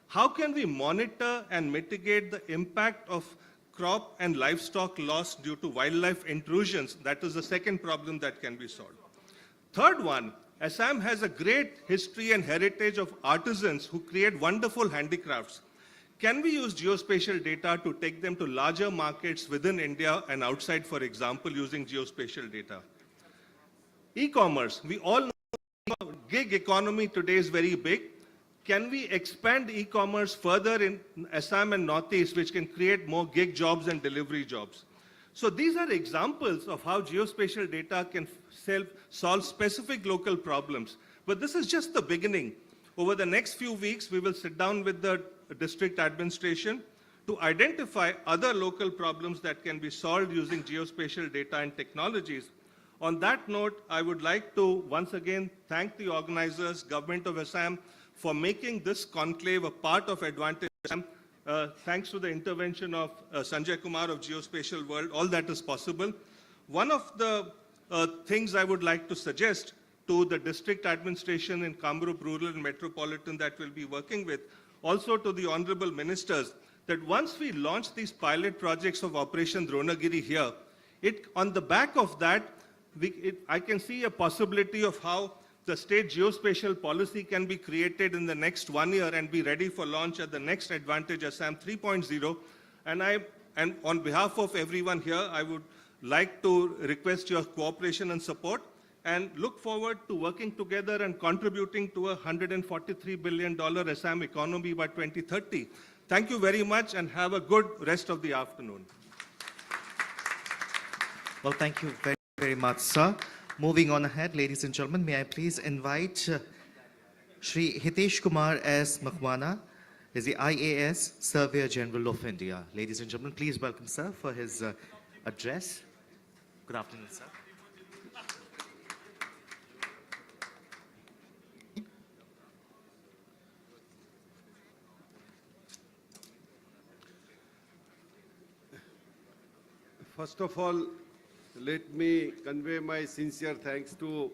How can we monitor and mitigate the impact of crop and livestock loss due to wildlife intrusions? That is the second problem that can be solved. Third one, Assam has a great history and heritage of artisans who create wonderful handicrafts. Can we use geospatial data to take them to larger markets within India and outside, for example, using geospatial data? E-commerce, we all know gig economy today is very big. Can we expand e-commerce further in Assam and Northeast, which can create more gig jobs and delivery jobs? So these are examples of how geospatial data can solve specific local problems. But this is just the beginning. Over the next few weeks, we will sit down with the district administration to identify other local problems that can be solved using geospatial data and technologies. On that note, I would like to once again thank the organizers, Government of Assam, for making this conclave a part of Advantage Assam. Thanks to the intervention of Sanjay Kumar of Geospatial World, all that is possible. One of the things I would like to suggest to the district administration in Kamrup Rural and Metropolitan that we'll be working with, also to the honorable ministers, that once we launch these pilot projects of Operation Dronagiri here, on the back of that, I can see a possibility of how the state geospatial policy can be created in the next 1 year and be ready for launch at the next Advantage Assam 3.0. And on behalf of everyone here, I would like to request your cooperation and support and look forward to working together and contributing to a $143 billion Assam economy by 2030. Thank you very much and have a good rest of the afternoon. Well, thank you very, very much, sir. Moving on ahead, ladies and gentlemen, may I please invite Shri Hitesh Kumar S. Makhwana, is the IAS Surveyor General of India. Ladies and gentlemen, please welcome sir for his address. Good afternoon, sir. First of all, let me convey my sincere thanks to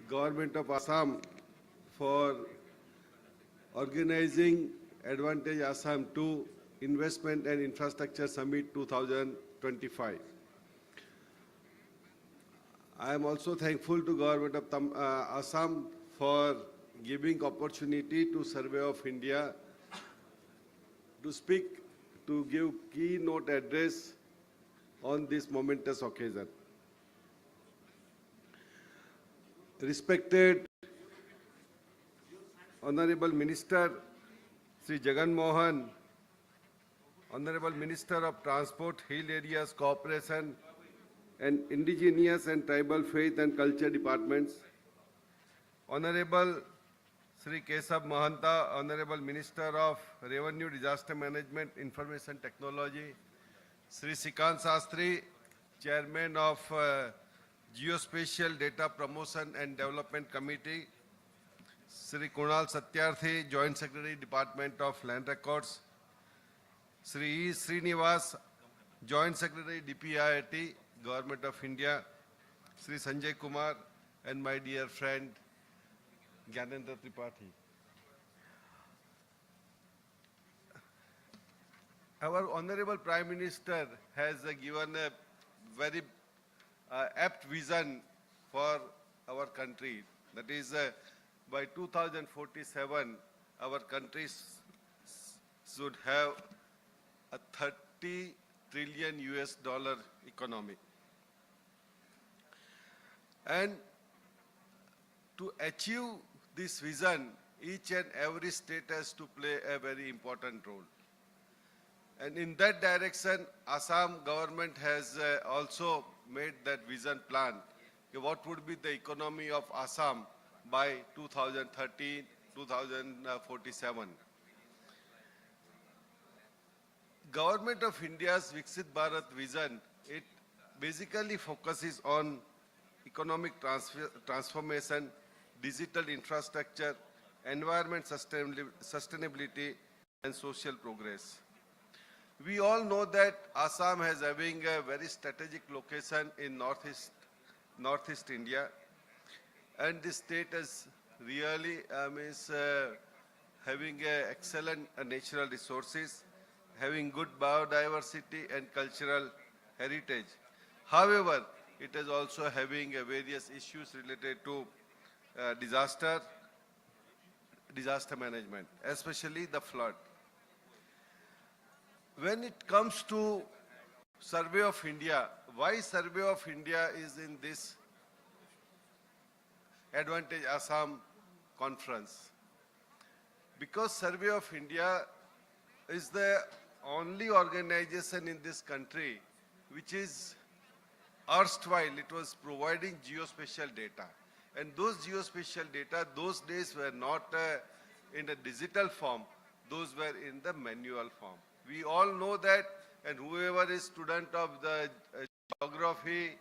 Government of Assam for organizing Advantage Assam 2 Investment and Infrastructure Summit 2025. I am also thankful to Government of Assam for giving opportunity to Survey of India to speak, to give keynote address on this momentous occasion. Respected Honorable Minister Sri Jagan Mohan, Honorable Minister of Transport, Hill Areas Cooperation and Indigenous and Tribal Faith and Culture Departments, Honorable Sri Kesab Mahanta, Honorable Minister of Revenue, Disaster Management, Information Technology, Sri Sikant Sastri, Chairman of Geospatial Data Promotion and Development Committee, Sri Kunal Satyarthi, Joint Secretary, Department of Land Records, Sri E. Srinivas, Joint Secretary, DPIIT, Government of India, Sri Sanjay Kumar, and my dear friend, Gyanendra Tripathi. Our Honorable Prime Minister has given a very apt vision for our country. That is, by 2047, our country should have a $30 trillion economy. And to achieve this vision, each and every state has to play a very important role. And in that direction, Assam government has also made that vision plan. What would be the economy of Assam by 2013, 2047? Government of India's Viksit Bharat vision, it basically focuses on economic transformation, digital infrastructure, environment sustainability, and social progress. We all know that Assam has having a very strategic location in Northeast India, and this state is really having excellent natural resources, having good biodiversity and cultural heritage. However, it is also having various issues related to disaster management, especially the flood. When it comes to Survey of India, why Survey of India is in this Advantage Assam conference? Because Survey of India is the only organization in this country which is erstwhile, it was providing geospatial data. And those geospatial data, those days were not in a digital form, those were in the manual form. We all know that, and whoever is student of the geography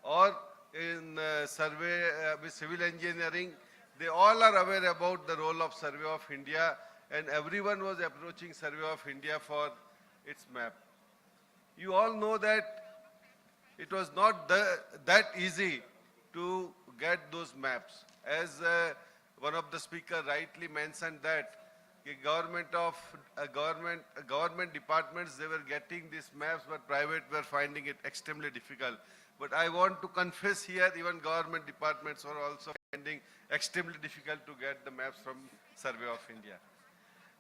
or in survey with civil engineering, they all are aware about the role of Survey of India, and everyone was approaching Survey of India for its map. You all know that it was not that easy to get those maps. As one of the speakers rightly mentioned that the government departments, they were getting these maps, but private were finding it extremely difficult. But I want to confess here, even government departments are also finding extremely difficult to get the maps from Survey of India.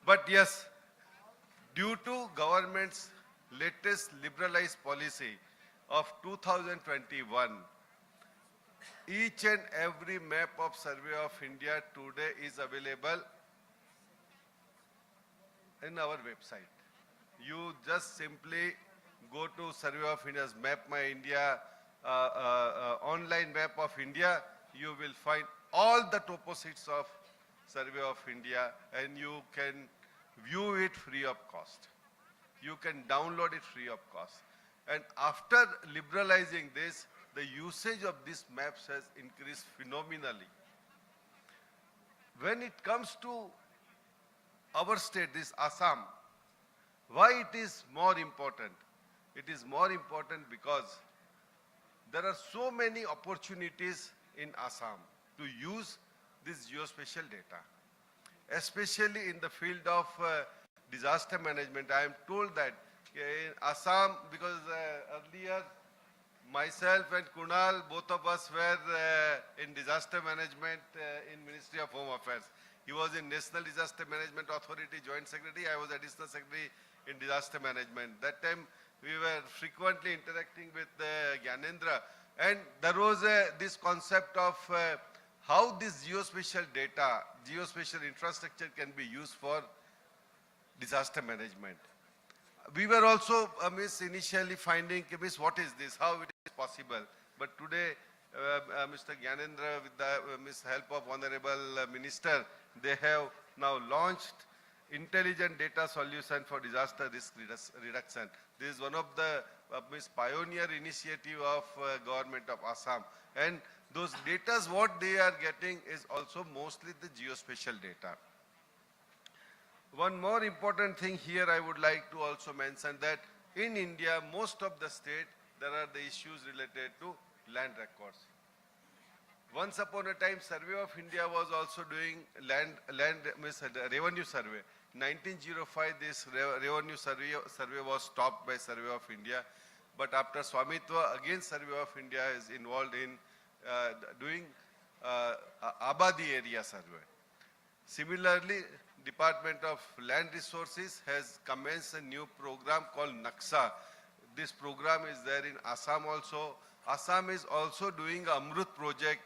But yes, due to government's latest liberalized policy of 2021, each and every map of Survey of India today is available in our website. You just simply go to Survey of India's Map My India, online map of India, you will find all the topo sheets of Survey of India, and you can view it free of cost. You can download it free of cost. And after liberalizing this, the usage of these maps has increased phenomenally. When it comes to our state, this Assam, why it is more important? It is more important because there are so many opportunities in Assam to use this geospatial data, especially in the field of disaster management. I am told that in Assam, because earlier myself and Kunal, both of us were in disaster management in Ministry of Home Affairs. He was in National Disaster Management Authority Joint Secretary. I was Additional Secretary in Disaster Management. That time we were frequently interacting with Gyanendra, and there was this concept of how this geospatial data, geospatial infrastructure can be used for disaster management. We were also initially finding, what is this, how it is possible. But today, Mr. Gyanendra, with the help of Honorable Minister, they have now launched intelligent data solution for disaster risk reduction. This is one of the pioneer initiative of government of Assam. And those data, what they are getting is also mostly the geospatial data. One more important thing here I would like to also mention that in India, most of the state, there are the issues related to land records. Once upon a time, Survey of India was also doing revenue survey. 1905, this revenue survey was stopped by Survey of India. But after Swamitwa, again Survey of India is involved in doing Abadi area survey. Similarly, Department of Land Resources has commenced a new program called Naksha. This program is there in Assam also. Assam is also doing a Amrut project.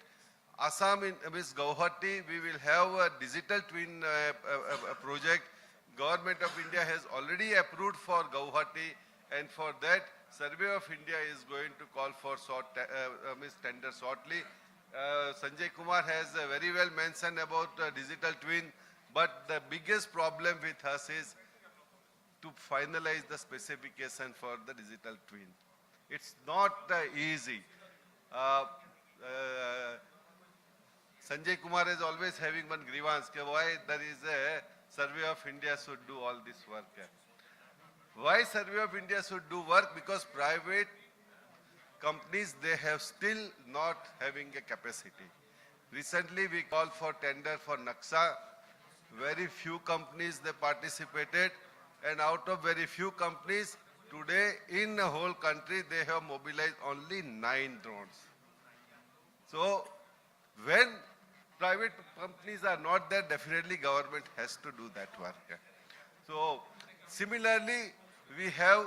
Assam in Guwahati, we will have a digital twin project. Government of India has already approved for Guwahati, and for that, Survey of India is going to call for tender shortly. Sanjay Kumar has very well mentioned about digital twin, but the biggest problem with us is to finalize the specification for the digital twin. It's not easy. Sanjay Kumar is always having one grievance, why there is a Survey of India should do all this work. Why Survey of India should do work? Because private companies, they have still not having a capacity. Recently, we called for tender for Naksha. Very few companies, they participated. And out of very few companies, today in the whole country, they have mobilized only 9 drones. So, when private companies are not there, definitely government has to do that work. So similarly, we have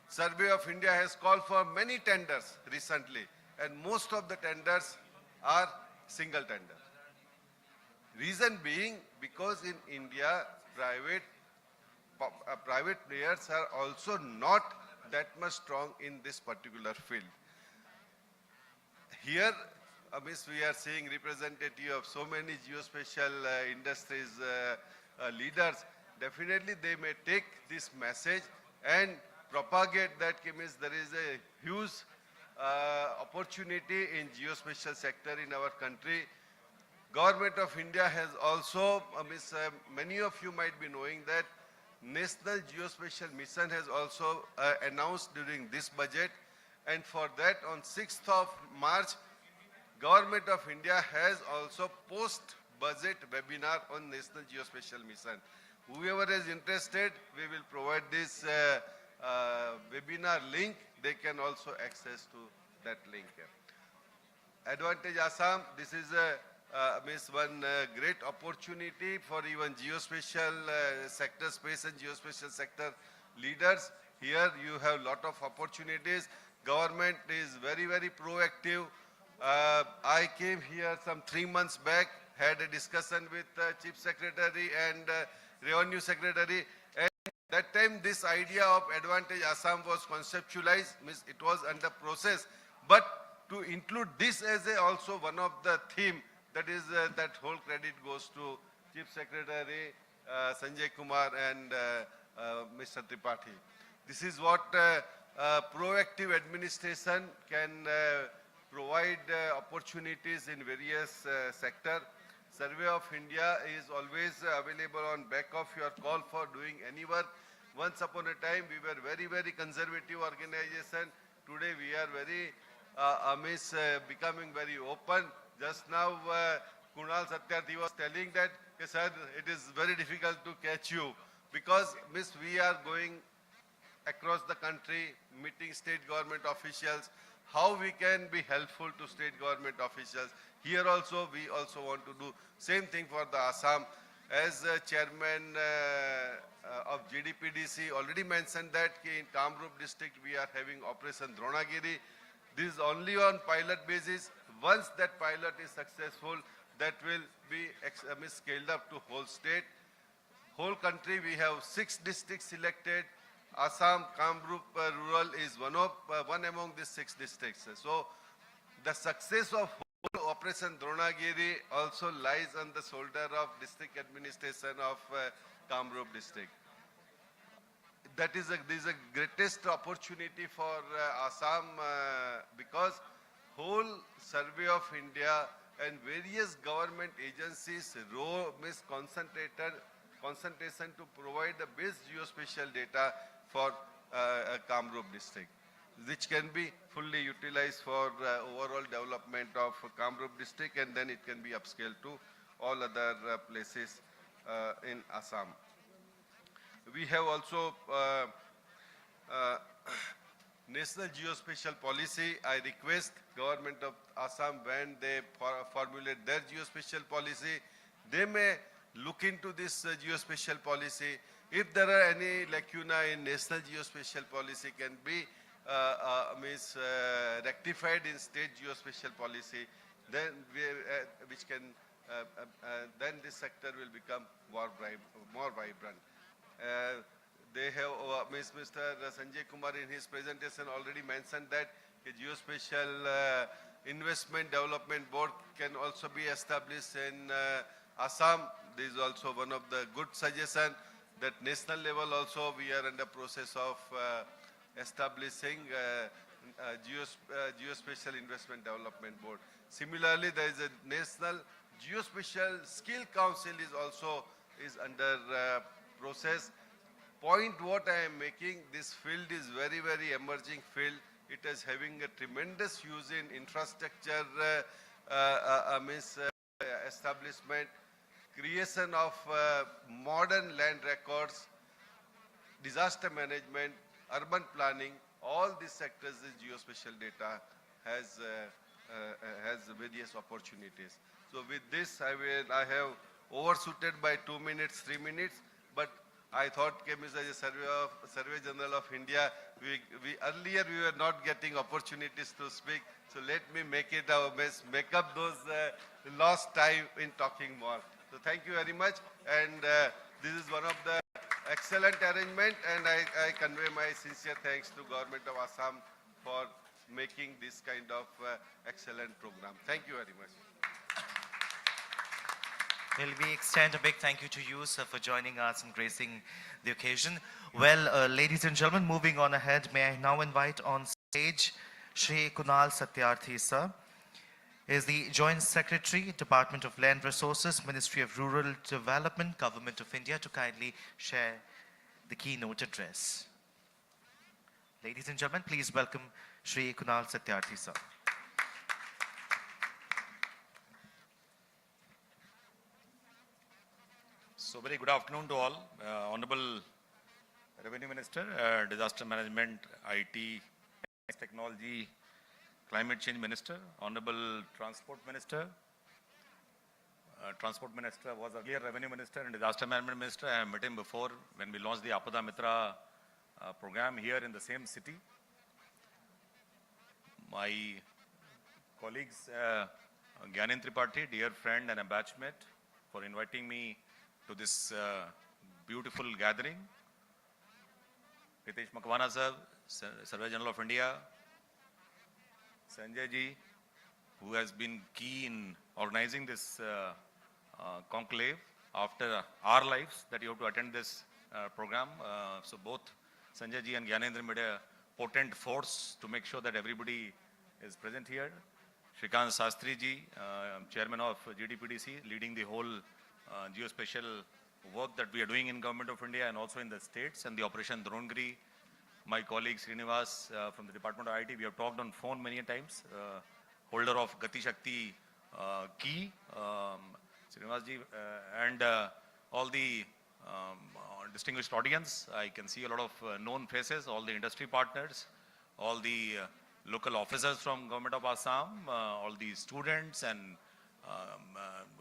Survey of India has called for many tenders recently, and most of the tenders are single tender. Reason being, because in India, private players are also not that much strong in this particular field. Here, we are seeing representative of so many geospatial industries leaders. Definitely, they may take this message and propagate that there is a huge opportunity in geospatial sector in our country. Government of India has also, many of you might be knowing that National Geospatial Mission has also announced during this budget, and for that on 6th of March, Government of India has also post-budget webinar on National Geospatial Mission. Whoever is interested, we will provide this webinar link. They can also access to that link. Advantage Assam, this is one great opportunity for even geospatial sector, space and geospatial sector leaders. Here you have lot of opportunities. Government is very, very proactive. I came here some 3 months back, had a discussion with Chief Secretary and Revenue Secretary. And that time this idea of Advantage Assam was conceptualized, means it was under process. But to include this as also one of the theme, that is that whole credit goes to Chief Secretary Sanjay Kumar and Mr. Tripathi. This is what proactive administration can provide opportunities in various sectors. Survey of India is always available on back of your call for doing any work. Once upon a time, we were very, very conservative organization. Today, we are very, becoming very open. Just now, Kunal Satyarthi was telling that, sir, it is very difficult to catch you because, we are going across the country, meeting state government officials, how we can be helpful to state government officials. Here also, we also want to do same thing for the Assam. As chairman of GDPDC already mentioned that in Kamrup district, we are having Operation Dronagiri. This is only on pilot basis. Once that pilot is successful, that will be scaled up to whole state. Whole country, we have 6 districts selected. Assam, Kamrup rural is one among these 6 districts. So the success of whole Operation Dronagiri also lies on the shoulder of district administration of Kamrup district. That is this is a greatest opportunity for Assam because whole Survey of India and various government agencies concentration to provide the best geospatial data for Kamrup district, which can be fully utilized for overall development of Kamrup district, and then it can be upscaled to all other places in Assam. We have also National Geospatial Policy. I request Government of Assam, when they formulate their geospatial policy, they may look into this geospatial policy. If there are any lacuna in National Geospatial Policy, can be rectified in state geospatial policy, then then this sector will become more vibrant. They have, Mr. Sanjay Kumar in his presentation already mentioned that a geospatial investment development board can also be established in Assam. This is also one of the good suggestions. That national level also we are in the process of establishing Geospatial Investment Development Board. Similarly, there is a National Geospatial Skill Council is under process. Point what I am making, this field is very, very emerging field. It is having a tremendous use in infrastructure establishment, creation of modern land records, disaster management, urban planning. All these sectors, the geospatial data has various opportunities. So with this, I have overshooted by 2 minutes, 3 minutes, but I thought, Mr. Survey General of India, earlier we were not getting opportunities to speak, so let me make it our best, make up those lost time in talking more. So thank you very much, and this is one of the excellent arrangement, and I convey my sincere thanks to Government of Assam for making this kind of excellent program. Thank you very much. Well, we extend a big thank you to you, sir, for joining us and gracing the occasion. Well, ladies and gentlemen, moving on ahead, may I now invite on stage Shri Kunal Satyarthi, sir. He is the Joint Secretary, Department of Land Resources, Ministry of Rural Development, Government of India, to kindly share the keynote address. Ladies and gentlemen, please welcome Shri Kunal Satyarthi, sir. So very good afternoon to all. Honorable Revenue Minister, Disaster Management, IT, Technology, Climate Change Minister, Honorable Transport Minister. Transport Minister was earlier Revenue Minister and Disaster Management Minister. I have met him before when we launched the Apada Mitra program here in the same city. My colleagues, Gyanin Tripathi, dear friend and a batchmate, for inviting me to this beautiful gathering. Ritesh Makwana sir, Survey General of India, Sanjay ji, who has been key in organizing this conclave after our lives that you have to attend this program. So both Sanjay ji and Gyanendra made a potent force to make sure that everybody is present here. Shrikant Sastri ji, Chairman of GDPDC, leading the whole geospatial work that we are doing in Government of India and also in the states, and the Operation Dronegiri. My colleague Srinivas from the Department of IT, we have talked on phone many times, holder of Gati Shakti key, Srinivas ji, and all the distinguished audience. I can see a lot of known faces, all the industry partners, all the local officers from Government of Assam, all the students and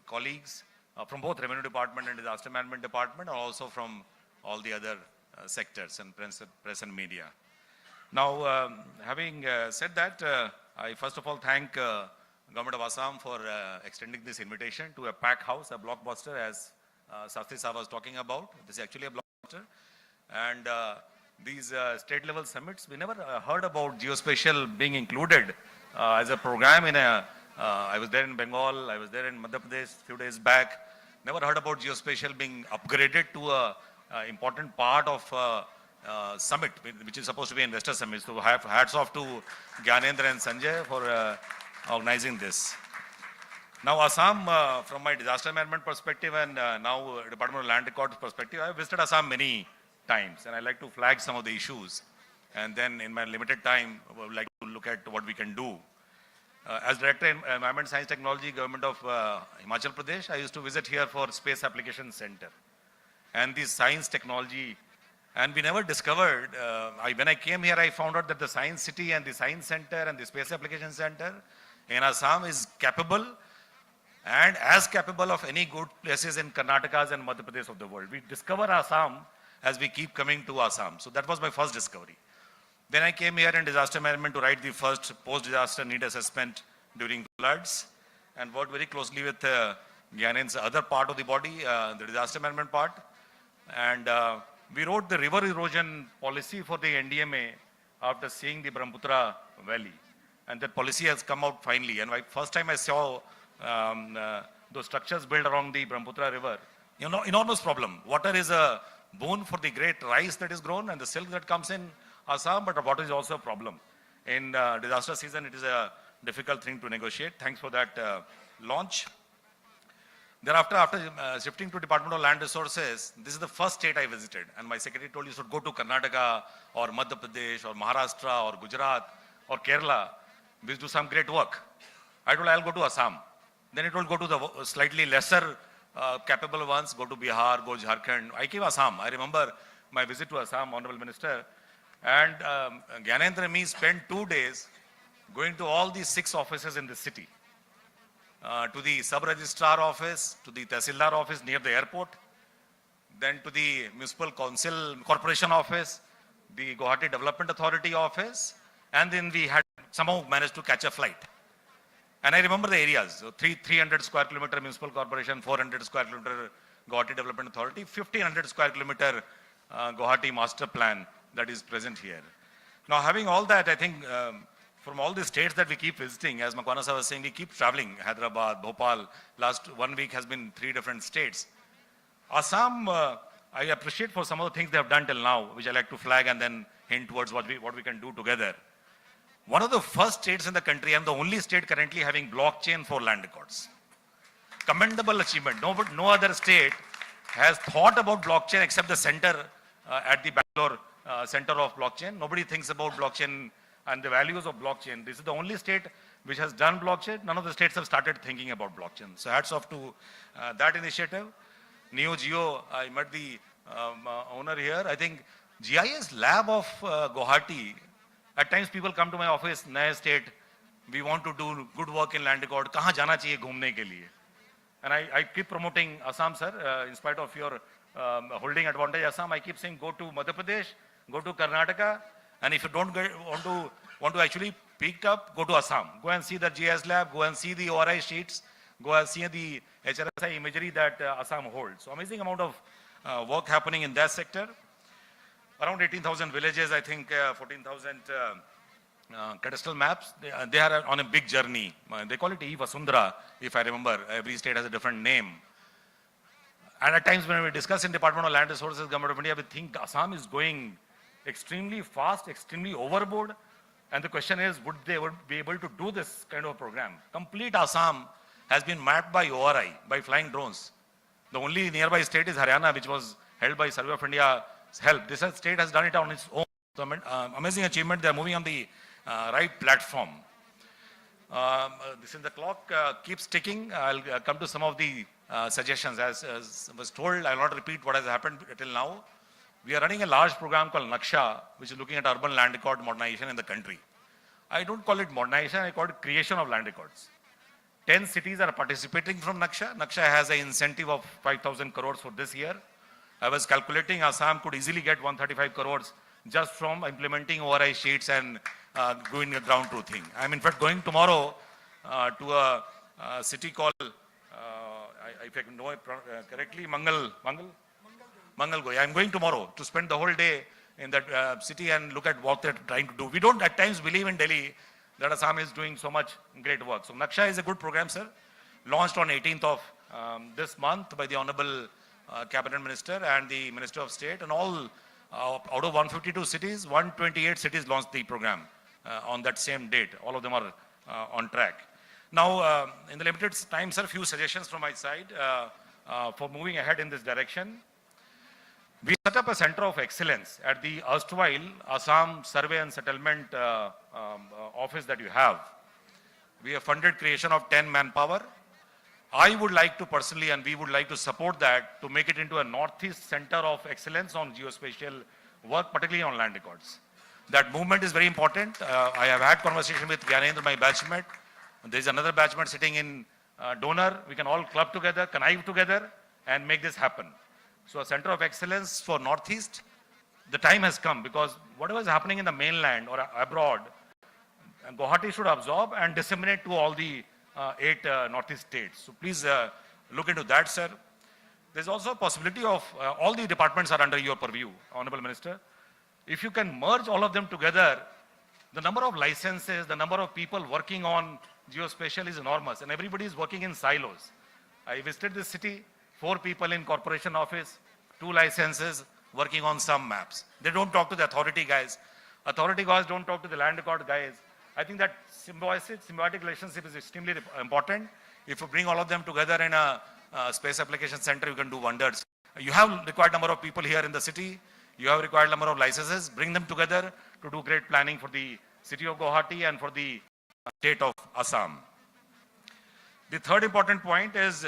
colleagues from both Revenue Department and Disaster Management Department, and also from all the other sectors and press and media. Now, having said that, I first of all thank Government of Assam for extending this invitation to a pack house, a blockbuster, as Sastri Saab was talking about. This is actually a blockbuster. And these state level summits, we never heard about geospatial being included as a program in a, I was there in Bengal, I was there in Madhya Pradesh a few days back. Never heard about geospatial being upgraded to a important part of summit, which is supposed to be investor summit. So hats off to Gyanendra and Sanjay for organizing this. Now Assam, from my disaster management perspective and now Department of Land Records perspective, I have visited Assam many times, and I like to flag some of the issues. And then in my limited time, I would like to look at what we can do. As Director in Environment Science Technology, Government of Himachal Pradesh, I used to visit here for Space Application Center. And the science technology, and we never discovered, when I came here, I found out that the Science City and the Science Center and the Space Application Center in Assam is capable and as capable of any good places in Karnataka and Madhya Pradesh of the world. We discover Assam as we keep coming to Assam. So that was my first discovery. Then I came here in disaster management to write the first post-disaster need assessment during floods, and worked very closely with Gyanen's other part of the body, the disaster management part. And we wrote the river erosion policy for the NDMA after seeing the Brahmaputra Valley. And that policy has come out finally. And first time I saw those structures built along the Brahmaputra River, you know, enormous problem. Water is a boon for the great rice that is grown and the silk that comes in Assam, but water is also a problem. In disaster season, it is a difficult thing to negotiate. Thanks for that launch. Thereafter, after shifting to Department of Land Resources, this is the first state I visited. And my secretary told you should go to Karnataka or Madhya Pradesh or Maharashtra or Gujarat or Kerala. We do some great work. I told I'll go to Assam. Then it will go to the slightly lesser capable ones, go to Bihar, go Jharkhand. I came Assam. I remember my visit to Assam, Honorable Minister. And Gyanendra and me spent 2 days going to all these 6 offices in the city. to the sub-registrar office, to the Tehsildar office near the airport, then to the Municipal Council Corporation office, the Guwahati Development Authority office, and then we had somehow managed to catch a flight. And I remember the areas, so 300 square kilometer Municipal Corporation, 400 square kilometer Guwahati Development Authority, 1500 square kilometer Guwahati Master Plan that is present here. Now having all that, I think from all the states that we keep visiting, as Makwana Sir was saying, we keep traveling, Hyderabad, Bhopal, last 1 week has been 3 different states. Assam, I appreciate for some of the things they have done till now, which I like to flag and then hint towards what we can do together. One of the first states in the country and the only state currently having blockchain for land records. Commendable achievement. No other state has thought about blockchain except the center at the Bangalore Center of Blockchain. Nobody thinks about blockchain and the values of blockchain. This is the only state which has done blockchain. None of the states have started thinking about blockchain. So hats off to that initiative. Neo Geo, I met the owner here. I think GIS lab of Guwahati, at times people come to my office, Naya state, we want to do good work in land record, kahan jana chahiye ghumne ke liye? And I keep promoting Assam, sir, in spite of your holding advantage Assam, I keep saying go to Madhya Pradesh, go to Karnataka, and if you don't want to actually pick up, go to Assam. Go and see the GIS lab, go and see the ORI sheets, go and see the HRSI imagery that Assam holds. So amazing amount of work happening in that sector. Around 18,000 villages, I think 14,000 cadastral maps. They are on a big journey. They call it E-Vasundhara, if I remember. Every state has a different name. And at times when we discuss in Department of Land Resources, Government of India, we think Assam is going extremely fast, extremely overboard. And the question is, would they be able to do this kind of program? Complete Assam has been mapped by ORI, by flying drones. The only nearby state is Haryana, which was held by Survey of India's help. This state has done it on its own. So, amazing achievement. They are moving on the right platform. Since the clock keeps ticking, I'll come to some of the suggestions. As was told, I will not repeat what has happened till now. We are running a large program called Naksha, which is looking at urban land record modernization in the country. I don't call it modernization, I call it creation of land records. 10 cities are participating from Naksha. Naksha has an incentive of 5,000 crores for this year. I was calculating Assam could easily get 135 crores just from implementing ORI sheets and doing a ground truthing. I'm in fact going tomorrow to a city called, if I can know it correctly, Mangalgoy. I'm going tomorrow to spend the whole day in that city and look at what they're trying to do. We don't at times believe in Delhi that Assam is doing so much great work. So Naksha is a good program, sir. Launched on 18th of this month by the Honorable Cabinet Minister and the Minister of State, and all out of 152 cities, 128 cities launched the program on that same date. All of them are on track. Now, in the limited time, sir, a few suggestions from my side for moving ahead in this direction. We set up a center of excellence at the erstwhile Assam Survey and Settlement office that you have. We have funded creation of 10 manpower. I would like to personally, and we would like to support that, to make it into a Northeast Center of Excellence on geospatial work, particularly on land records. That movement is very important. I have had conversation with Gyanendra, my batchmate. There is another batchmate sitting in Donor. We can all club together, connive together, and make this happen. So a Center of Excellence for Northeast, the time has come, because whatever is happening in the mainland or abroad, Guwahati should absorb and disseminate to all the 8 Northeast states. So please look into that, sir. There's also a possibility of all the departments are under your purview, Honorable Minister. If you can merge all of them together, the number of licenses, the number of people working on geospatial is enormous, and everybody is working in silos. I visited this city, 4 people in corporation office, 2 licenses, working on some maps. They don't talk to the authority guys. Authority guys don't talk to the land record guys. I think that symbiotic relationship is extremely important. If you bring all of them together in a space application center, you can do wonders. You have required number of people here in the city. You have required number of licenses. Bring them together to do great planning for the city of Guwahati and for the state of Assam. The third important point is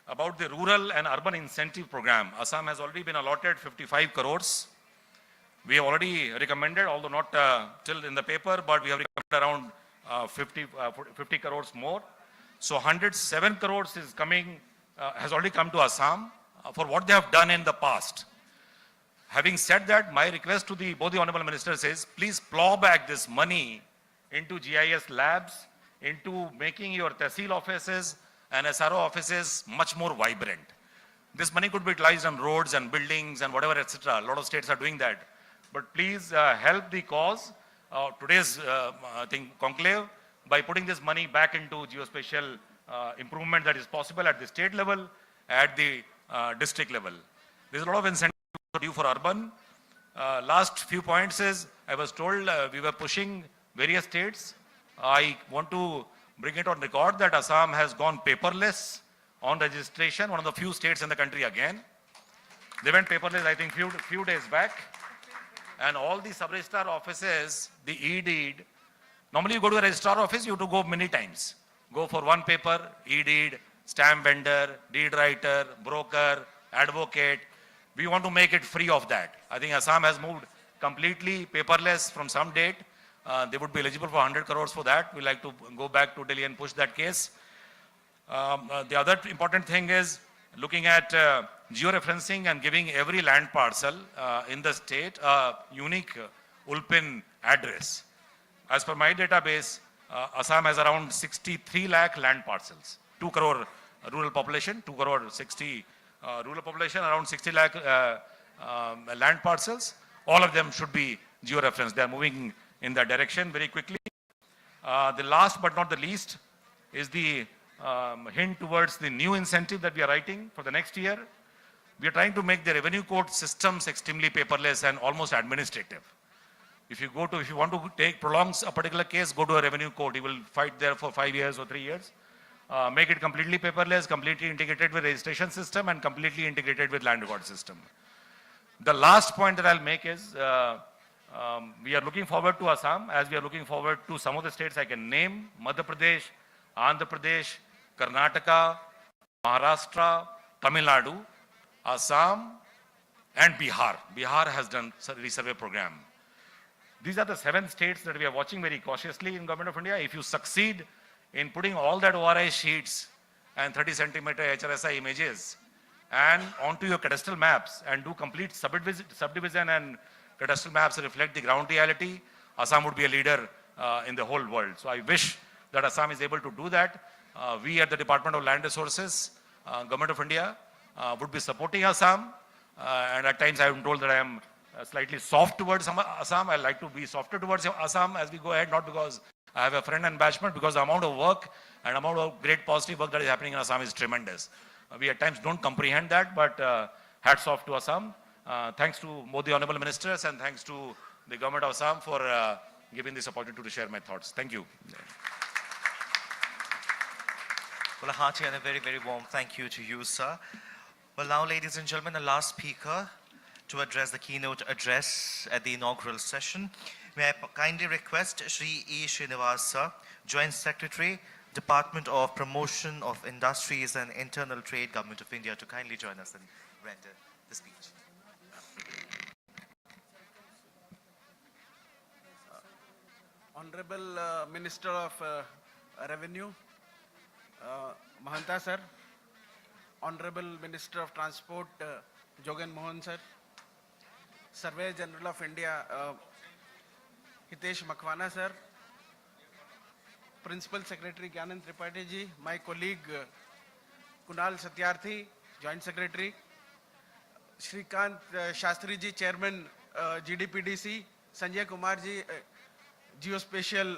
about the rural and urban incentive program. Assam has already been allotted 55 crores. We have already recommended, although not till in the paper, but we have recommended around 50 crores more. So 107 crores is coming, has already come to Assam for what they have done in the past. Having said that, my request to both the Honorable Ministers is, please plow back this money into GIS labs, into making your Tehsil offices and SRO offices much more vibrant. This money could be utilized on roads and buildings and whatever, etc. A lot of states are doing that. But please help the cause, today's conclave, by putting this money back into geospatial improvement that is possible at the state level, at the district level. There's a lot of incentive due for urban. Last few points is, I was told we were pushing various states. I want to bring it on record that Assam has gone paperless on registration, one of the few states in the country again. They went paperless, I think, few days back. And all the sub-registrar offices, the e-deed, normally you go to the registrar office, you have to go many times. Go for one paper, e-deed, stamp vendor, deed writer, broker, advocate. We want to make it free of that. I think Assam has moved completely paperless from some date. They would be eligible for 100 crores for that. We like to go back to Delhi and push that case. The other important thing is looking at georeferencing and giving every land parcel in the state a unique ULPIN address. As per my database, Assam has around 63 lakh land parcels, 2 crore rural population, 2 crore 60 rural population, around 60 lakh land parcels. All of them should be georeferenced. They are moving in that direction very quickly. The last but not the least is the hint towards the new incentive that we are writing for the next year. We are trying to make the revenue code systems extremely paperless and almost administrative. If you want to prolong a particular case, go to a revenue court. You will fight there for 5 years or 3 years. Make it completely paperless, completely integrated with registration system and completely integrated with land record system. The last point that I'll make is, we are looking forward to Assam as we are looking forward to some of the states I can name: Madhya Pradesh, Andhra Pradesh, Karnataka, Maharashtra, Tamil Nadu, Assam, and Bihar. Bihar has done a resurvey program. These are the 7 states that we are watching very cautiously in Government of India. If you succeed in putting all that ORI sheets and 30 centimeter HRSI images and onto your cadastral maps and do complete subdivision and cadastral maps that reflect the ground reality, Assam would be a leader in the whole world. So I wish that Assam is able to do that. We at the Department of Land Resources, Government of India, would be supporting Assam. And at times I am told that I am slightly soft towards Assam. I like to be softer towards Assam as we go ahead, not because I have a friend and batchman, because the amount of work and amount of great positive work that is happening in Assam is tremendous. We at times don't comprehend that, but hats off to Assam. Thanks to both the Honorable Ministers and thanks to the Government of Assam for giving this opportunity to share my thoughts. Thank you. Well, a hearty and a very, very warm thank you to you, sir. Well, now, ladies and gentlemen, the last speaker to address the keynote address at the inaugural session. May I kindly request Shri E. Srinivas, sir, Joint Secretary, Department of Promotion of Industries and Internal Trade, Government of India, to kindly join us and render the speech. Honorable Minister of Revenue, Mahanta sir, Honorable Minister of Transport, Jogan Mohan sir, Surveyor General of India, Hitesh Makhwana sir, Principal Secretary Gyanan Tripathi ji, my colleague Kunal Satyarthi, Joint Secretary, Shrikant Shastri ji, Chairman GDPDC, Sanjay Kumar ji, Geospatial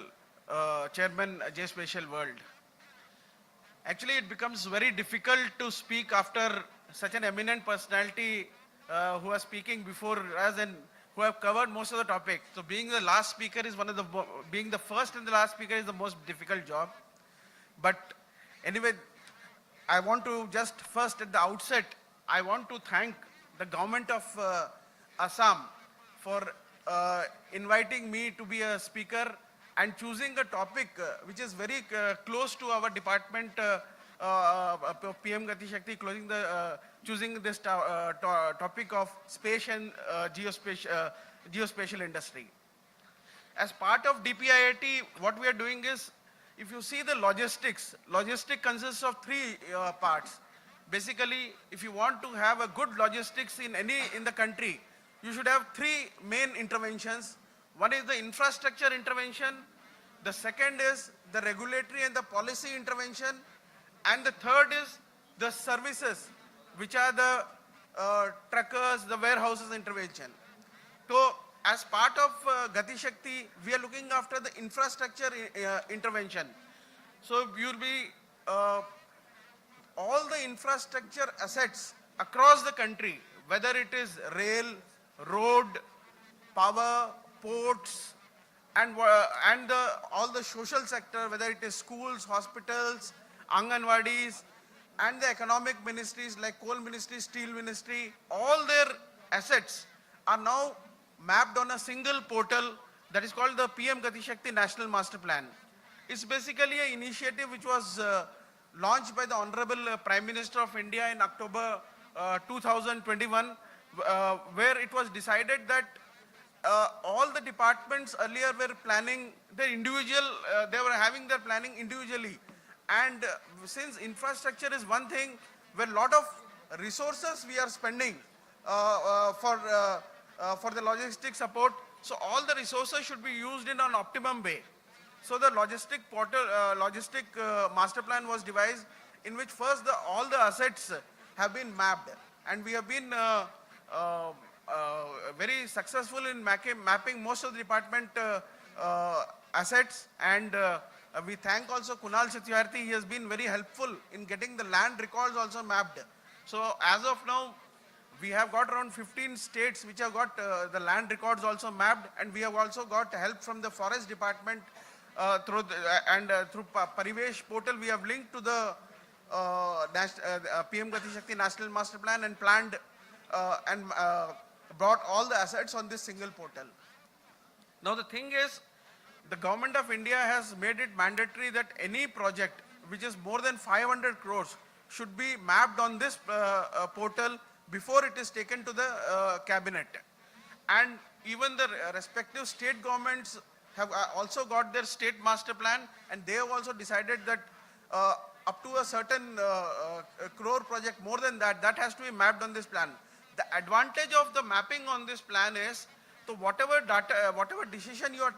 Chairman Geospatial World. Actually, it becomes very difficult to speak after such an eminent personality who are speaking before us and who have covered most of the topic. So being the last speaker is being the first and the last speaker is the most difficult job. But anyway, I want to just first at the outset, I want to thank the government of Assam for inviting me to be a speaker and choosing a topic which is very close to our department, PM Gati Shakti, choosing this topic of space and geospatial industry. As part of DPIIT, what we are doing is, if you see the logistics consists of three parts. Basically, if you want to have a good logistics in the country, you should have three main interventions. One is the infrastructure intervention, the second is the regulatory and the policy intervention, and the third is the services, which are the truckers, the warehouses intervention. So, as part of Gati Shakti, we are looking after the infrastructure intervention. So, you will be all the infrastructure assets across the country, whether it is rail, road, power, ports, and all the social sector, whether it is schools, hospitals, Anganwadis, and the economic ministries like coal ministry, steel ministry, all their assets are now mapped on a single portal that is called the PM Gati Shakti National Master Plan. It's basically an initiative which was launched by the Honorable Prime Minister of India in October 2021, where it was decided that all the departments earlier were planning their individual, they were having their planning individually. And since infrastructure is one thing where a lot of resources we are spending for the logistic support, so all the resources should be used in an optimum way. So the logistic master plan was devised, in which first all the assets have been mapped, and we have been very successful in mapping most of the department assets, and we thank also Kunal Satyarthi. He has been very helpful in getting the land records also mapped. So as of now, we have got around 15 states which have got the land records also mapped, and we have also got help from the forest department through Parivesh portal. We have linked to the PM Gati Shakti National Master Plan and planned and brought all the assets on this single portal. Now the thing is, the government of India has made it mandatory that any project which is more than 500 crores should be mapped on this portal before it is taken to the cabinet. And even the respective state governments have also got their state master plan, and they have also decided that up to a certain crore project, more than that, that has to be mapped on this plan. The advantage of the mapping on this plan is, so whatever decision you are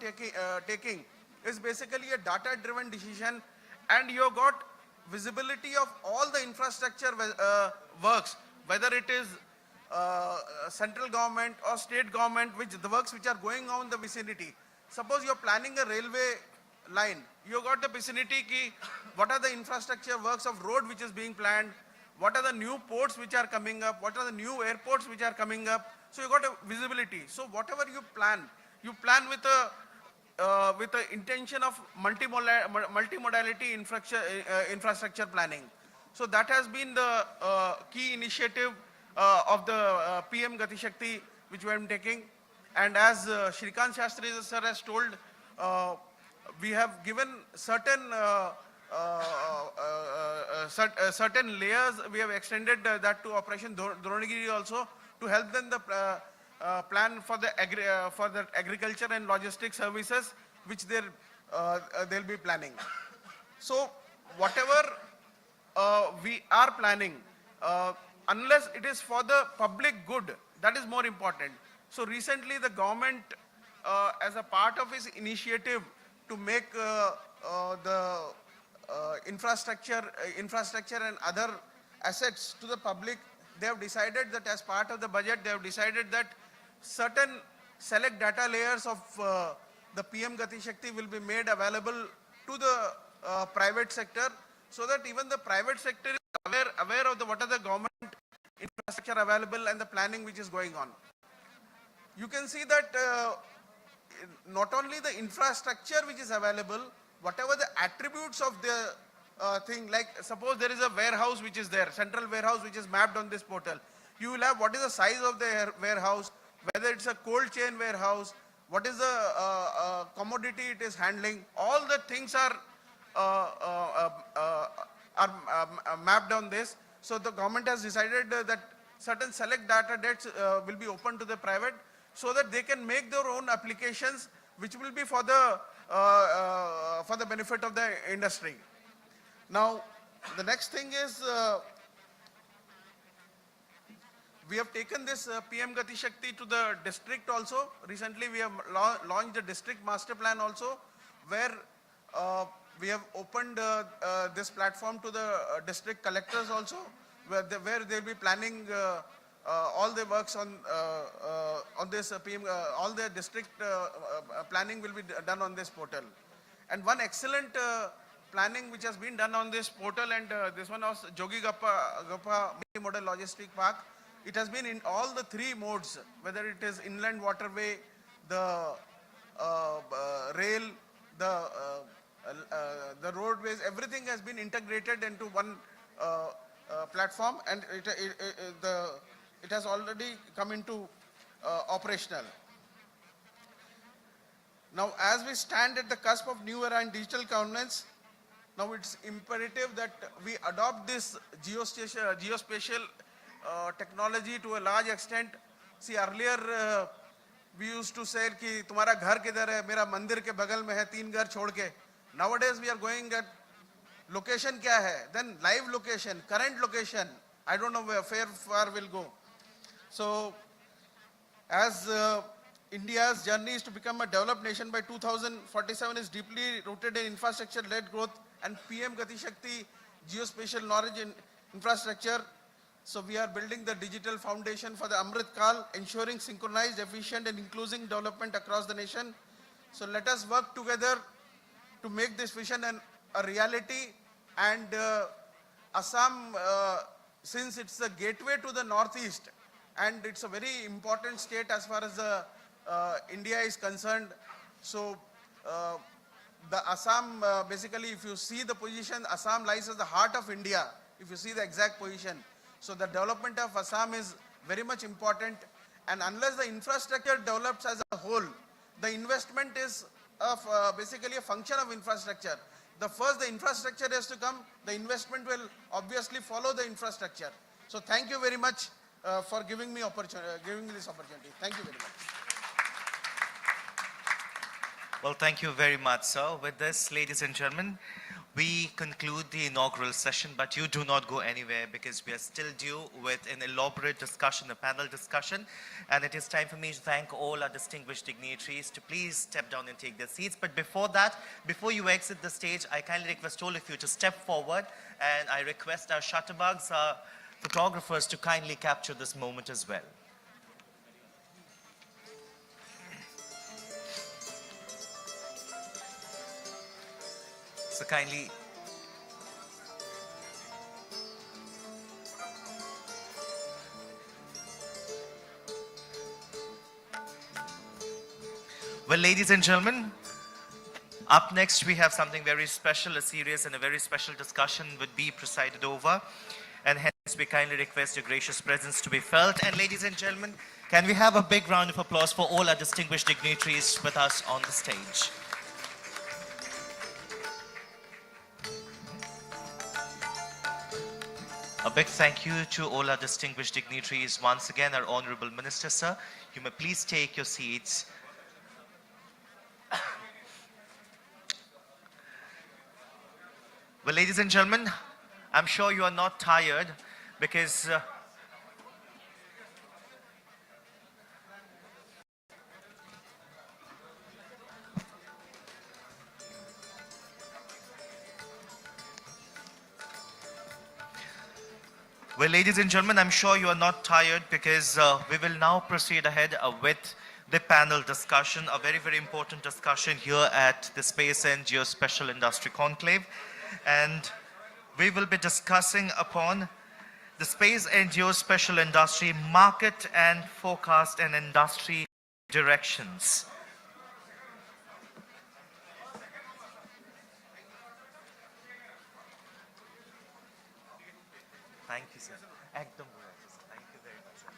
taking is basically a data-driven decision, and you have got visibility of all the infrastructure works, whether it is central government or state government, the works which are going on in the vicinity. Suppose you are planning a railway line, you have got the vicinity key, what are the infrastructure works of road which is being planned, what are the new ports which are coming up, what are the new airports which are coming up. So you got a visibility. So whatever you plan with the intention of multimodality infrastructure planning. So that has been the key initiative of the PM Gati Shakti which we are taking. And as Shrikant Shastri sir has told, we have given certain certain layers. We have extended that to Operation Dronagiri also, to help them the plan for the agriculture and logistic services which they'll be planning. So whatever we are planning, unless it is for the public good, that is more important. So recently the government, as a part of its initiative to make the infrastructure and other assets to the public, they have decided that as part of the budget, they have decided that certain select data layers of the PM Gati Shakti will be made available to the private sector, so that even the private sector is aware of what are the government infrastructure available and the planning which is going on. You can see that not only the infrastructure which is available, whatever the attributes of the thing, like suppose there is a warehouse which is there, central warehouse which is mapped on this portal. You will have what is the size of the warehouse, whether it's a cold chain warehouse, what is the commodity it is handling. All the things are mapped on this. So the government has decided that certain select data dates will be open to the private, so that they can make their own applications which will be for the benefit of the industry. Now, the next thing is, we have taken this PM Gati Shakti to the district also. Recently, we have launched the district master plan also, where we have opened this platform to the district collectors also, where they'll be planning all the works on this PM, all the district planning will be done on this portal. And one excellent planning which has been done on this portal, and this one was Jogi Gappa Model Logistic Park. It has been in all the three modes, whether it is inland waterway, the rail, the roadways, everything has been integrated into one platform, and it has already come into operational. Now, as we stand at the cusp of new era in digital governance, now it's imperative that we adopt this geospatial technology to a large extent. See, earlier we used to say कि तुम्हारा घर किधर है, मेरा मंदिर के बगल में है, 3 घर छोड़ के. Nowadays we are going at location क्या है, then live location, current location. I don't know where far will go. So, as India's journey is to become a developed nation by 2047 is deeply rooted in infrastructure-led growth and PM Gati Shakti geospatial knowledge in infrastructure. So we are building the digital foundation for the Amrit Kal, ensuring synchronized, efficient and inclusive development across the nation. So let us work together to make this vision a reality. And Assam, since it's the gateway to the northeast, and it's a very important state as far as India is concerned. So the Assam, basically, if you see the position, Assam lies as the heart of India, if you see the exact position. So the development of Assam is very much important, and unless the infrastructure develops as a whole, the investment is basically a function of infrastructure. The infrastructure has to come, the investment will obviously follow the infrastructure. So thank you very much for giving me this opportunity. Thank you very much. Well, thank you very much, sir. With this, ladies and gentlemen, we conclude the inaugural session, but you do not go anywhere because we are still due with an elaborate discussion, a panel discussion. And it is time for me to thank all our distinguished dignitaries to please step down and take their seats. But before that, before you exit the stage, I kindly request all of you to step forward, and I request our shutterbugs, our photographers, to kindly capture this moment as well. So kindly. Well, ladies and gentlemen, up next we have something very special, a serious and a very special discussion would be presided over. And hence we kindly request your gracious presence to be felt. And ladies and gentlemen, can we have a big round of applause for all our distinguished dignitaries with us on the stage. A big thank you to all our distinguished dignitaries. Once again, our Honorable Minister, sir, you may please take your seats. Well, ladies and gentlemen, I'm sure you are not tired because well, ladies and gentlemen, I'm sure you are not tired because we will now proceed ahead with the panel discussion, a very, very important discussion here at the Space and Geospatial Industry Conclave. And we will be discussing upon the space and geospatial industry market and forecast and industry directions. Thank you, sir. Ekdam right, sir. Thank you very much, sir.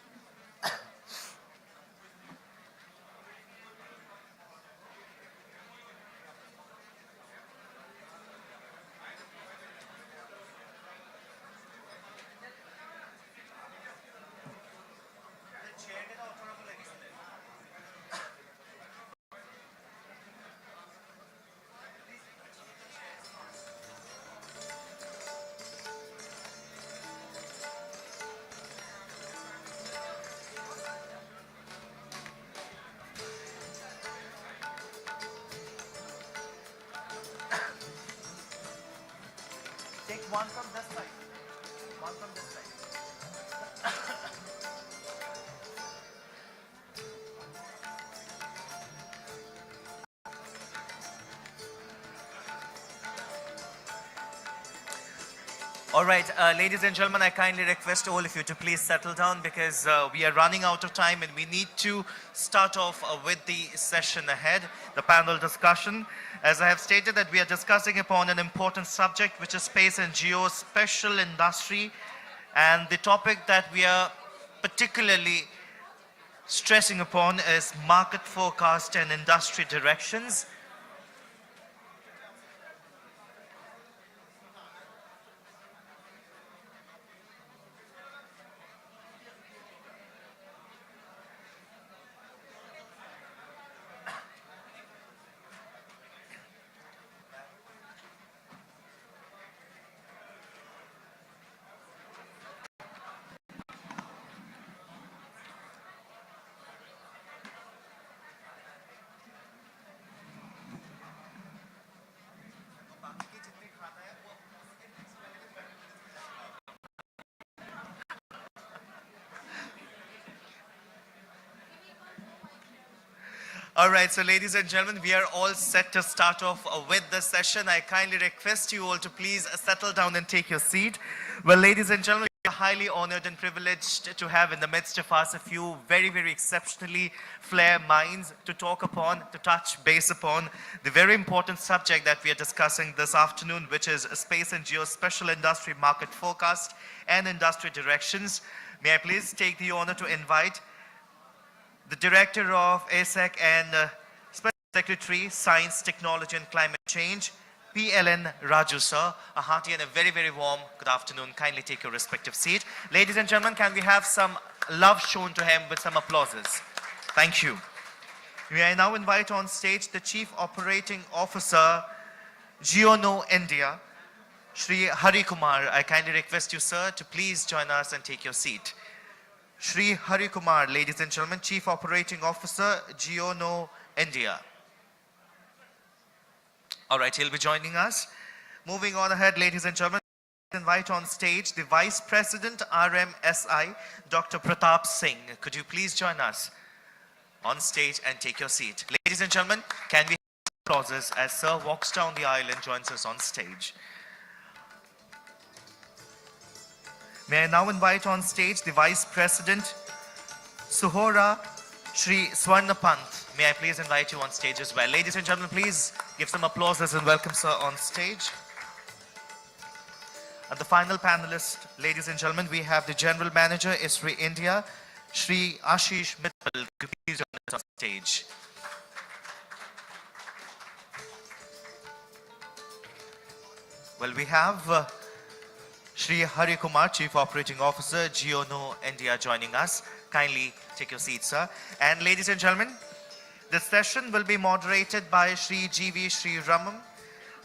one from this side. One from this side. All right, ladies and gentlemen, I kindly request all of you to please settle down because we are running out of time and we need to start off with the session ahead, the panel discussion. As I have stated that we are discussing upon an important subject which is space and geospatial industry, and the topic that we are particularly stressing upon is market forecast and industry directions. All right, so ladies and gentlemen, we are all set to start off with the session. I kindly request you all to please settle down and take your seat. Well, ladies and gentlemen, we are highly honored and privileged to have in the midst of us a few very, very exceptionally flair minds to talk upon, to touch base upon the very important subject that we are discussing this afternoon, which is space and geospatial industry market forecast and industry directions. May I please take the honor to invite the Director of ASEC and Special Secretary, Science, Technology and Climate Change, PLN Raju sir. A hearty and a very, very warm good afternoon. Kindly take your respective seat. Ladies and gentlemen, can we have some love shown to him with some applauses? Thank you. May I now invite on stage the Chief Operating Officer, Geono India, Shri Hari Kumar. I kindly request you, sir, to please join us and take your seat. Shri Hari Kumar, ladies and gentlemen, Chief Operating Officer, Geono India. All right, he'll be joining us. Moving on ahead, ladies and gentlemen, I invite on stage the Vice President, RMSI, Dr. Pratap Singh. Could you please join us on stage and take your seat? Ladies and gentlemen, can we have applauses as Sir walks down the aisle and joins us on stage? May I now invite on stage the Vice President, Suhora Shri Swarnapant. May I please invite you on stage as well. Ladies and gentlemen, please give some applauses and welcome sir on stage. And the final panelist, ladies and gentlemen, we have the General Manager, ISRI India, Shri Ashish Mittal. Could you please join us on stage? Well, we have Shri Hari Kumar, Chief Operating Officer, Geono India, joining us. Kindly take your seat, sir. And ladies and gentlemen, the session will be moderated by Shri G.V. Shri Ramam,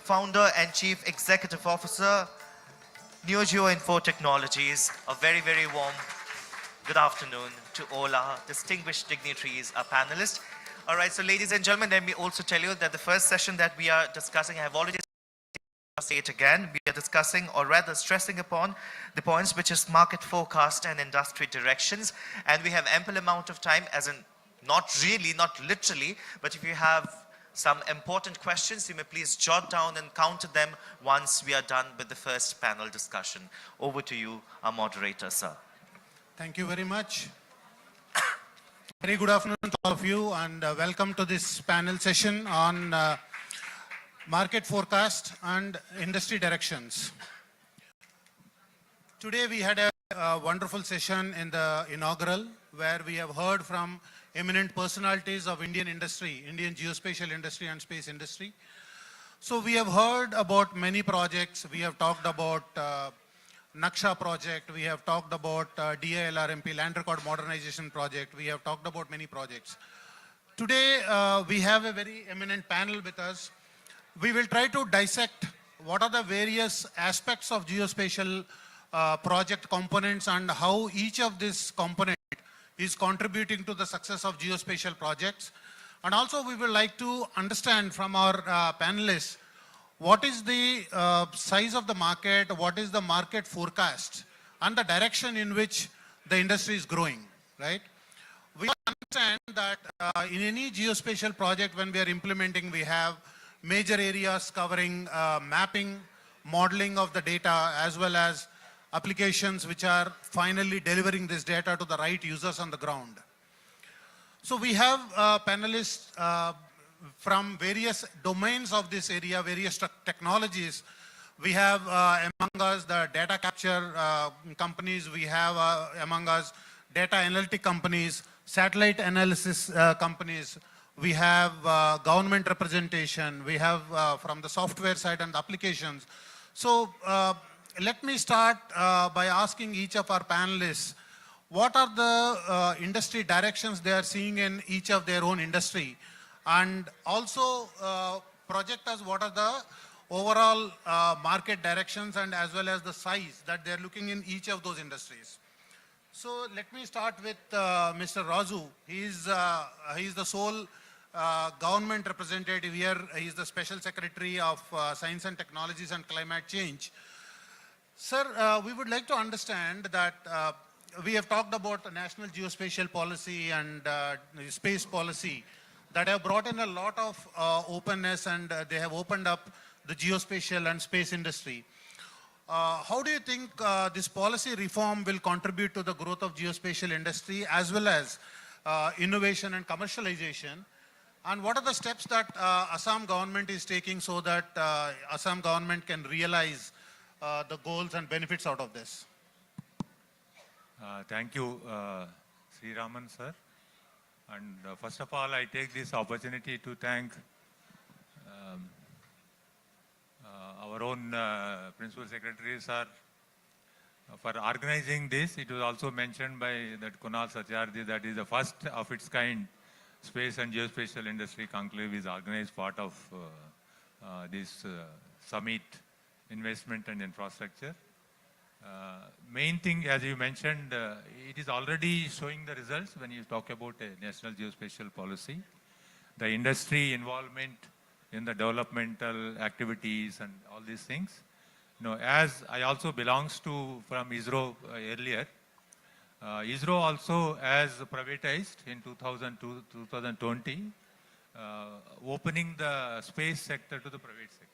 Founder and Chief Executive Officer, Neogeo Info Technologies. A very, very warm good afternoon to all our distinguished dignitaries, our panelists. All right, so ladies and gentlemen, let me also tell you that the first session that we are discussing, I have already say it again, we are discussing or rather stressing upon the points which is market forecast and industry directions, and we have ample amount of time, as in not really, not literally, but if you have some important questions, you may please jot down and counter them once we are done with the first panel discussion. Over to you, our moderator, sir. Thank you very much. Very good afternoon to all of you, and welcome to this panel session on market forecast and industry directions. Today we had a wonderful session in the inaugural where we have heard from eminent personalities of Indian industry, Indian geospatial industry and space industry. So we have heard about many projects. We have talked about Naksha project. We have talked about DILRMP, Land Record Modernization project. We have talked about many projects. Today we have a very eminent panel with us. We will try to dissect what are the various aspects of geospatial project components and how each of these components is contributing to the success of geospatial projects. And also we would like to understand from our panelists what is the size of the market, what is the market forecast, and the direction in which the industry is growing, right? We understand that in any geospatial project, when we are implementing, we have major areas covering mapping, modeling of the data, as well as applications which are finally delivering this data to the right users on the ground. So we have panelists from various domains of this area, various technologies. We have among us the data capture companies, we have among us data analytic companies, satellite analysis companies, we have government representation, we have from the software side and the applications. So let me start by asking each of our panelists, what are the industry directions they are seeing in each of their own industry? And also project us what are the overall market directions and as well as the size that they're looking in each of those industries. So let me start with Mr. Razu. He's the sole government representative here. He's the Special Secretary of Science and Technologies and Climate Change. Sir, we would like to understand that we have talked about the National Geospatial Policy and Space Policy that have brought in a lot of openness, and they have opened up the geospatial and space industry. How do you think this policy reform will contribute to the growth of geospatial industry as well as innovation and commercialization? And what are the steps that Assam government is taking so that Assam government can realize the goals and benefits out of this? Thank you, Sri Raman sir. And first of all, I take this opportunity to thank our own Principal Secretary sir for organizing this. It was also mentioned by that Kunal Satyarthi that is the first of its kind space and geospatial industry conclave is organized part of this summit investment and infrastructure. Main thing, as you mentioned, it is already showing the results when you talk about a national geospatial policy. The industry involvement in the developmental activities and all these things. You know, as I also belongs to from ISRO earlier, ISRO also has privatized in 2020, opening the space sector to the private sector.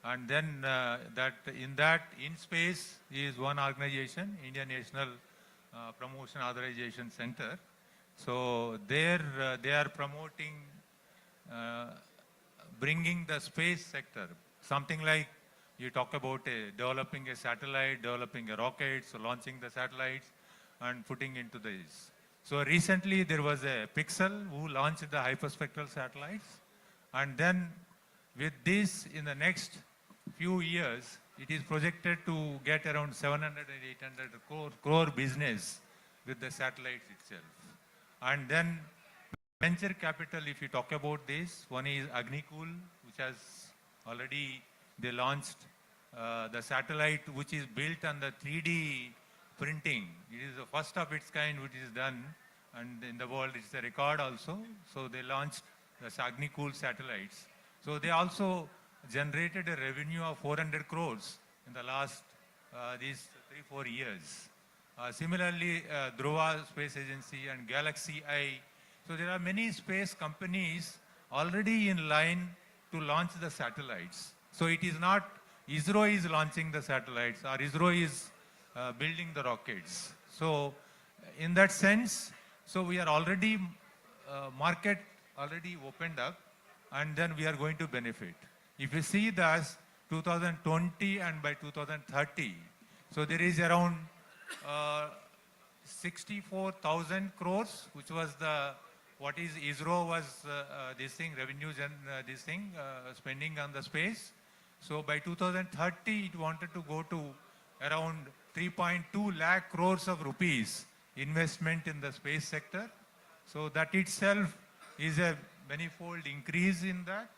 And then in space is one organization, Indian National Promotion Authorization Center. So there they are promoting, bringing the space sector, something like you talk about developing a satellite, developing a rocket, so launching the satellites and putting into this. So recently there was a Pixel who launched the hyperspectral satellites, and then with this in the next few years, it is projected to get around 700 and 800 crore business with the satellites itself. And then venture capital, if you talk about this, one is Agnikul, which has already, they launched the satellite which is built on the 3D printing. It is the first of its kind which is done, and in the world it's a record also. So they launched the Agnikul satellites. So they also generated a revenue of 400 crores in the last these 3-4 years. Similarly, Dhruva Space Agency and Galaxy Eye. So there are many space companies already in line to launch the satellites. So it is not ISRO is launching the satellites or ISRO is building the rockets. So in that sense, so we are already, market already opened up, and then we are going to benefit. If you see that 2020 and by 2030, so there is around 64,000 crores, which was the, what is ISRO was this thing, revenues and this thing, spending on the space. So by 2030, it wanted to go to around 3.2 lakh crores of rupees investment in the space sector. So that itself is a manifold increase in that.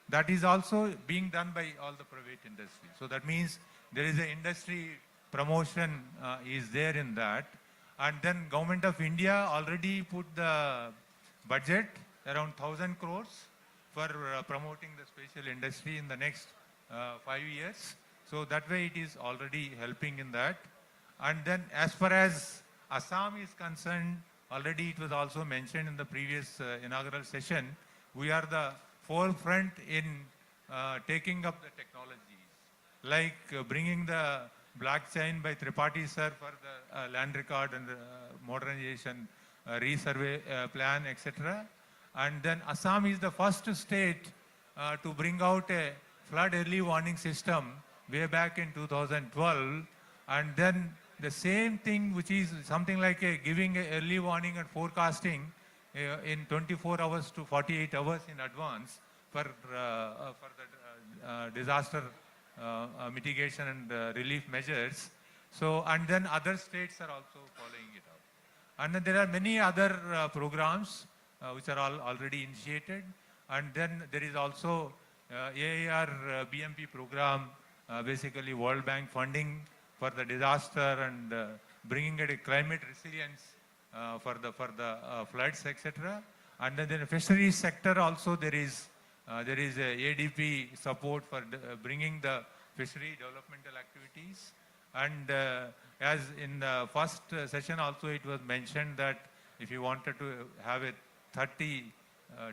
That is also being done by all the private industry. So that means there is an industry promotion is there in that. And then Government of India already put the budget around 1,000 crores for promoting the spatial industry in the next 5 years. So that way it is already helping in that. And then as far as Assam is concerned, already it was also mentioned in the previous inaugural session, we are the forefront in taking up the technologies, like bringing the blockchain by Tripathi sir for the land record and modernization, resurvey plan, etc. And then Assam is the first state to bring out a flood early warning system way back in 2012. And then the same thing, which is something like giving a early warning and forecasting in 24 hours to 48 hours in advance for the disaster mitigation and relief measures. So, and then other states are also following it up. And then there are many other programs which are already initiated. And then there is also AAR BMP program, basically World Bank funding for the disaster and bringing it a climate resilience for the floods, etc. And then in the fisheries sector also there is a ADP support for bringing the fishery developmental activities. And as in the first session also it was mentioned that if you wanted to have a 30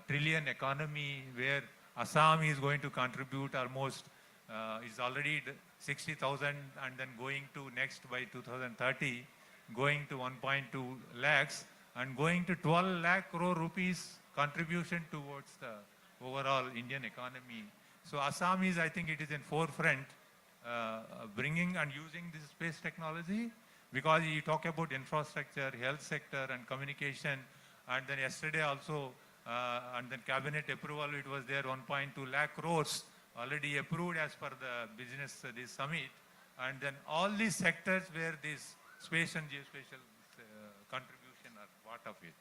trillion economy where Assam is going to contribute almost, is already 60,000 and then going to next by 2030, going to 1.2 lakhs and going to 12 lakh crore rupees contribution towards the overall Indian economy. So Assam is, I think it is in forefront bringing and using this space technology, because you talk about infrastructure, health sector and communication, and then yesterday also and then cabinet approval, it was there 1.2 lakh crores already approved as per the business this summit. And then all these sectors where this space and geospatial contribution are part of it.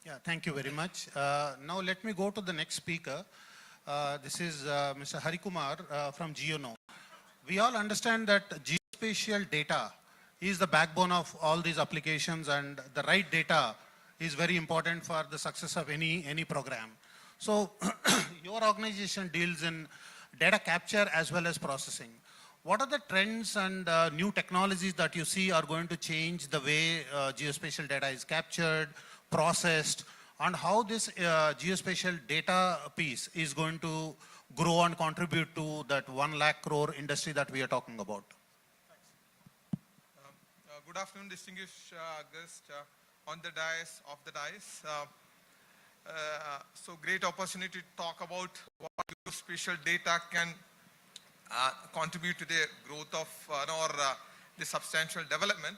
Yeah, thank you very much. Now let me go to the next speaker. This is Mr. Harikumar from GeoNo. We all understand that geospatial data is the backbone of all these applications, and the right data is very important for the success of any program. So your organization deals in data capture as well as processing. What are the trends and new technologies that you see are going to change the way geospatial data is captured, processed, and how this geospatial data piece is going to grow and contribute to that 1 lakh crore industry that we are talking about? Good afternoon, distinguished guests on the dais, off the dais. So great opportunity to talk about what geospatial data can contribute to the growth of the substantial development.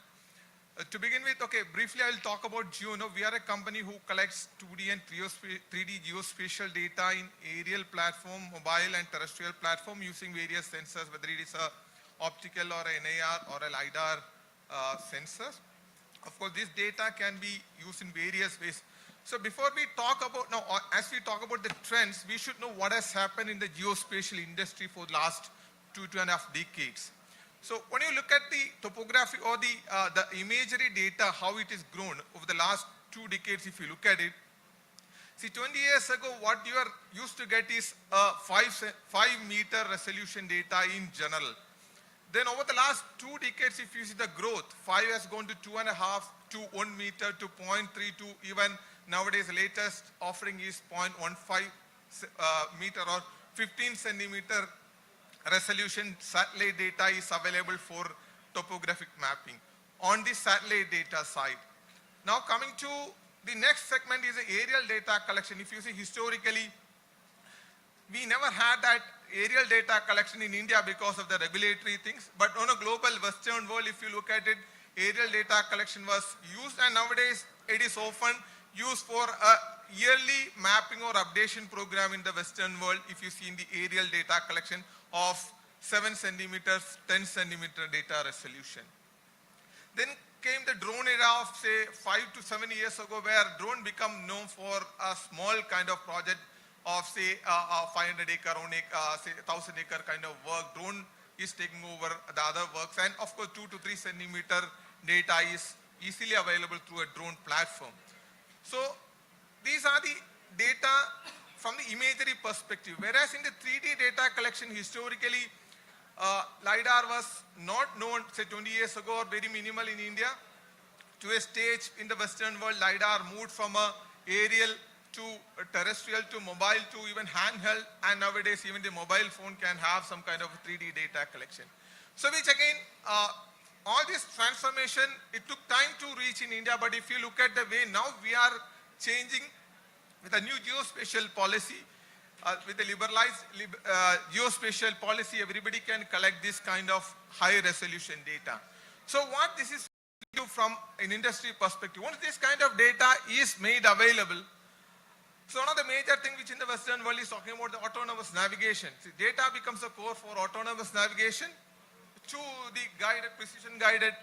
To begin with, okay, briefly I'll talk about GeoNo. We are a company who collects 2D and 3D geospatial data in aerial platform, mobile and terrestrial platform using various sensors, whether it is a optical or a NAR or a LiDAR sensors. Of course, this data can be used in various ways. So before we talk about, now as we talk about the trends, we should know what has happened in the geospatial industry for the last 2.5 decades. So when you look at the topography or the imagery data, how it is grown over the last 2 decades, if you look at it, see 20 years ago, what you are used to get is 5 meter resolution data in general. Then over the last 2 decades, if you see the growth, 5 has gone to 2.5 to 1 meter to 0.3 to even nowadays the latest offering is 0.15 meter or 15 centimeter resolution satellite data is available for topographic mapping on the satellite data side. Now coming to the next segment is the aerial data collection. If you see historically, we never had that aerial data collection in India because of the regulatory things, but on a global Western world, if you look at it, aerial data collection was used, and nowadays it is often used for a yearly mapping or updation program in the Western world. If you see in the aerial data collection of 7 centimeters, 10 centimeter data resolution. Then came the drone era of say 5 to 7 years ago, where drone become known for a small kind of project of say 500 acre, say 1,000 acre kind of work. Drone is taking over the other works, and of course 2 to 3 centimeter data is easily available through a drone platform. So these are the data from the imagery perspective. Whereas in the 3D data collection, historically, LiDAR was not known, say 20 years ago, or very minimal in India. To a stage in the Western world, LiDAR moved from a aerial to terrestrial to mobile to even handheld, and nowadays even the mobile phone can have some kind of 3D data collection. So which again, all this transformation, it took time to reach in India, but if you look at the way now we are changing with a new geospatial policy, with the liberalized geospatial policy, everybody can collect this kind of high resolution data. So what this is from an industry perspective, once this kind of data is made available, so one of the major things which in the Western world is talking about the autonomous navigation. See, data becomes a core for autonomous navigation to the guided, precision guided,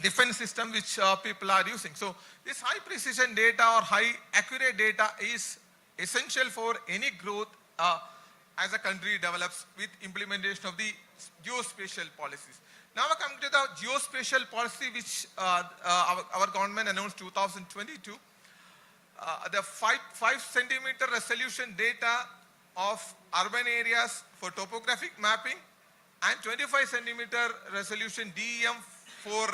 defense system which people are using. So this high precision data or high accurate data is essential for any growth as a country develops with implementation of the geospatial policies. Now we come to the geospatial policy which our government announced 2022. The 5 centimeter resolution data of urban areas for topographic mapping and 25 centimeter resolution DEM for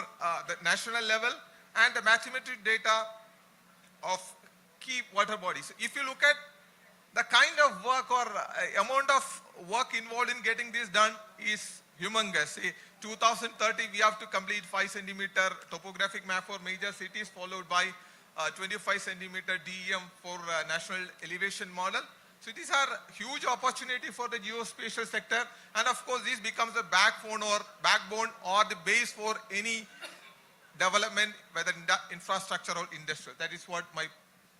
the national level, and the bathymetric data of key water bodies. If you look at the kind of work or amount of work involved in getting this done is humongous. 2030 we have to complete 5 centimeter topographic map for major cities, followed by 25 centimeter DEM for national elevation model. So these are huge opportunity for the geospatial sector, and of course this becomes the backbone or the base for any development, whether in infrastructure or industrial. That is what my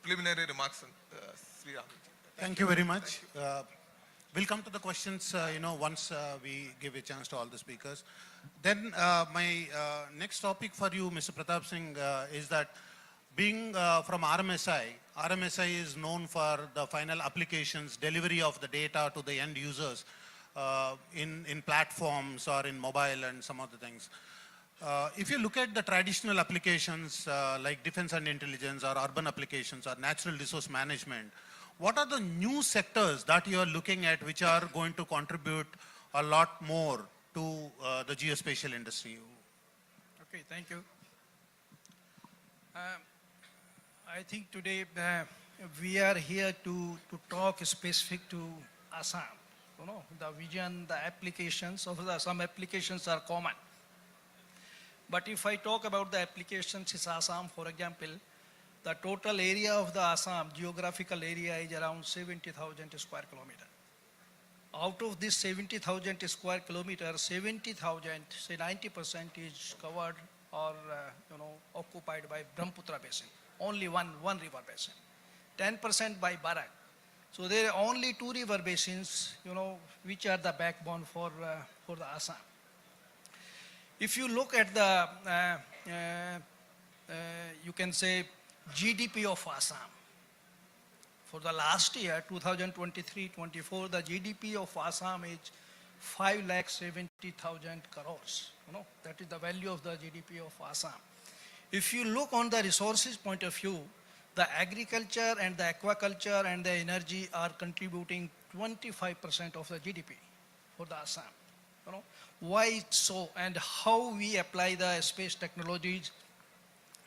preliminary remarks on Sri Ram. Thank you very much. We'll come to the questions, once we give a chance to all the speakers. Then my next topic for you, Mr. Pratap Singh, is that being from RMSI is known for the final applications, delivery of the data to the end users in platforms or in mobile and some other things. If you look at the traditional applications like defense and intelligence or urban applications or natural resource management, what are the new sectors that you are looking at which are going to contribute a lot more to the geospatial industry? Okay, thank you. I think today we are here to talk specific to Assam. The vision, the applications of some applications are common. But if I talk about the applications in Assam, for example, the total area of the Assam, geographical area, is around 70,000 square kilometers. Out of this 70,000 square kilometers, 70,000, say 90% is covered or occupied by Brahmaputra basin. Only one river basin. 10% by Barak. So there are only 2 river basins, which are the backbone for the Assam. If you look at the, you can say, GDP of Assam, for the last year, 2023-24, the GDP of Assam is 5,70,000 crores. That is the value of the GDP of Assam. If you look on the resources point of view, the agriculture and the aquaculture and the energy are contributing 25% of the GDP for the Assam. Why so, and how we apply the space technologies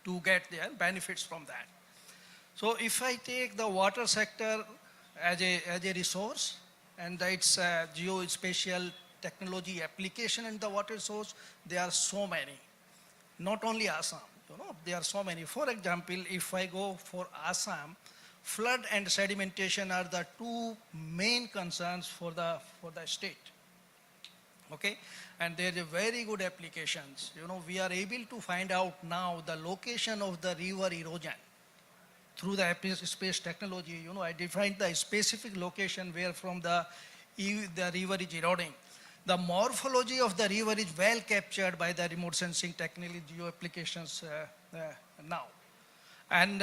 to get their benefits from that. So if I take the water sector as a resource, and its geospatial technology application in the water source, there are so many. Not only Assam, there are so many. For example, if I go for Assam, flood and sedimentation are the 2 main concerns for the state. Okay, and there are very good applications. We are able to find out now the location of the river erosion through the space technology. I defined the specific location where from the river is eroding. The morphology of the river is well captured by the remote sensing technology applications now. And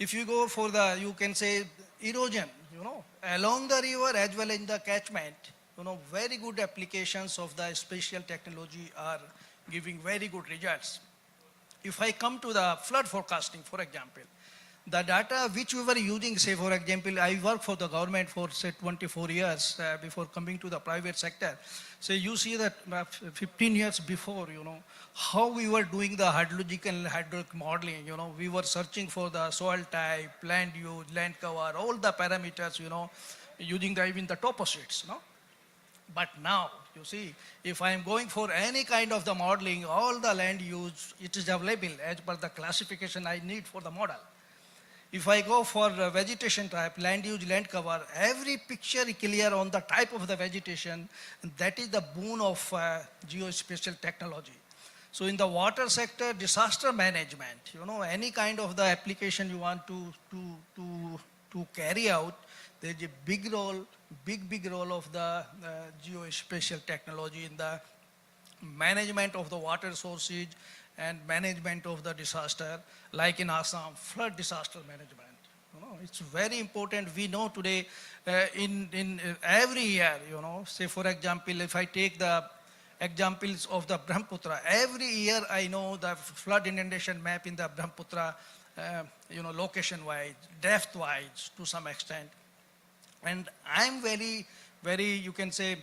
if you go for the, you can say, erosion, along the river as well in the catchment, very good applications of the spatial technology are giving very good results. If I come to the flood forecasting, for example, the data which we were using, say for example, I worked for the government for say 24 years before coming to the private sector. So you see that 15 years before, how we were doing the hydrological and hydraulic modeling, we were searching for the soil type, land use, land cover, all the parameters, using even the topo sheets, But now, you see, if I am going for any kind of the modeling, all the land use, it is available as per the classification I need for the model. If I go for vegetation type, land use, land cover, every picture is clear on the type of the vegetation. And that is the boon of geospatial technology. So in the water sector, disaster management, any kind of the application you want to carry out, there is a big role, big role of the geospatial technology in the management of the water sources and management of the disaster, like in Assam, flood disaster management. It's very important. We know today in every year, say for example, if I take the examples of the Brahmaputra, every year I know the flood inundation map in the Brahmaputra, location-wise, depth-wise to some extent. And I'm very, you can say,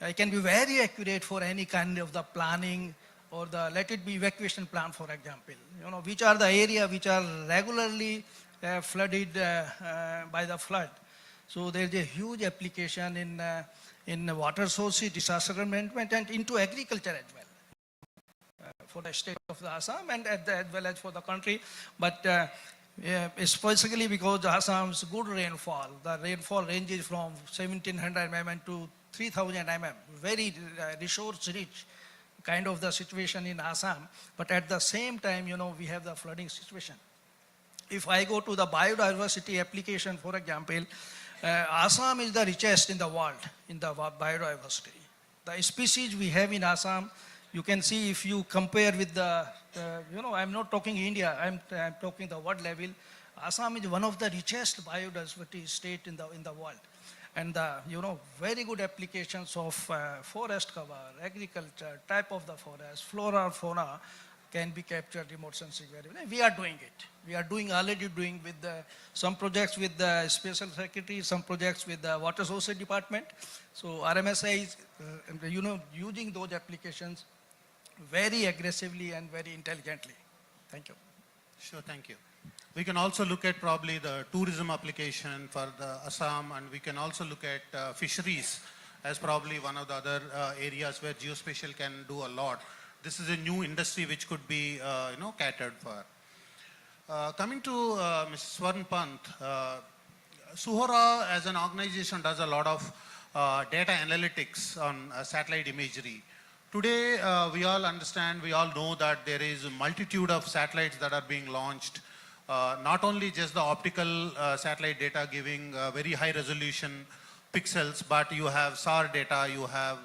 I can be very accurate for any kind of the planning or the, let it be evacuation plan, for example, which are the area which are regularly flooded by the flood. So there's a huge application in water sources, disaster management, and into agriculture as well, for the state of the Assam and as well as for the country. But especially because Assam's good rainfall, the rainfall ranges from 1700 mm to 3000 mm, very resource rich kind of the situation in Assam, but at the same time, we have the flooding situation. If I go to the biodiversity application, for example, Assam is the richest in the world in the biodiversity. The species we have in Assam, you can see if you compare with the, I'm not talking India, I'm talking the world level. Assam is one of the richest biodiversity state in the world. And the, very good applications of forest cover, agriculture, type of the forest, flora, fauna can be captured remote sensing variable. We are doing it. We are already doing with some projects with the Special Secretary, some projects with the Water Sources Department. So RMSI is, using those applications very aggressively and very intelligently. Thank you. Sure, thank you. We can also look at probably the tourism application for the Assam, and we can also look at fisheries as probably one of the other areas where geospatial can do a lot. This is a new industry which could be, catered for. Coming to Mrs. Swarn Pant, Suhora as an organization does a lot of data analytics on satellite imagery. Today, we all understand, we all know that there is a multitude of satellites that are being launched. Not only just the optical satellite data giving very high resolution pixels, but you have SAR data, you have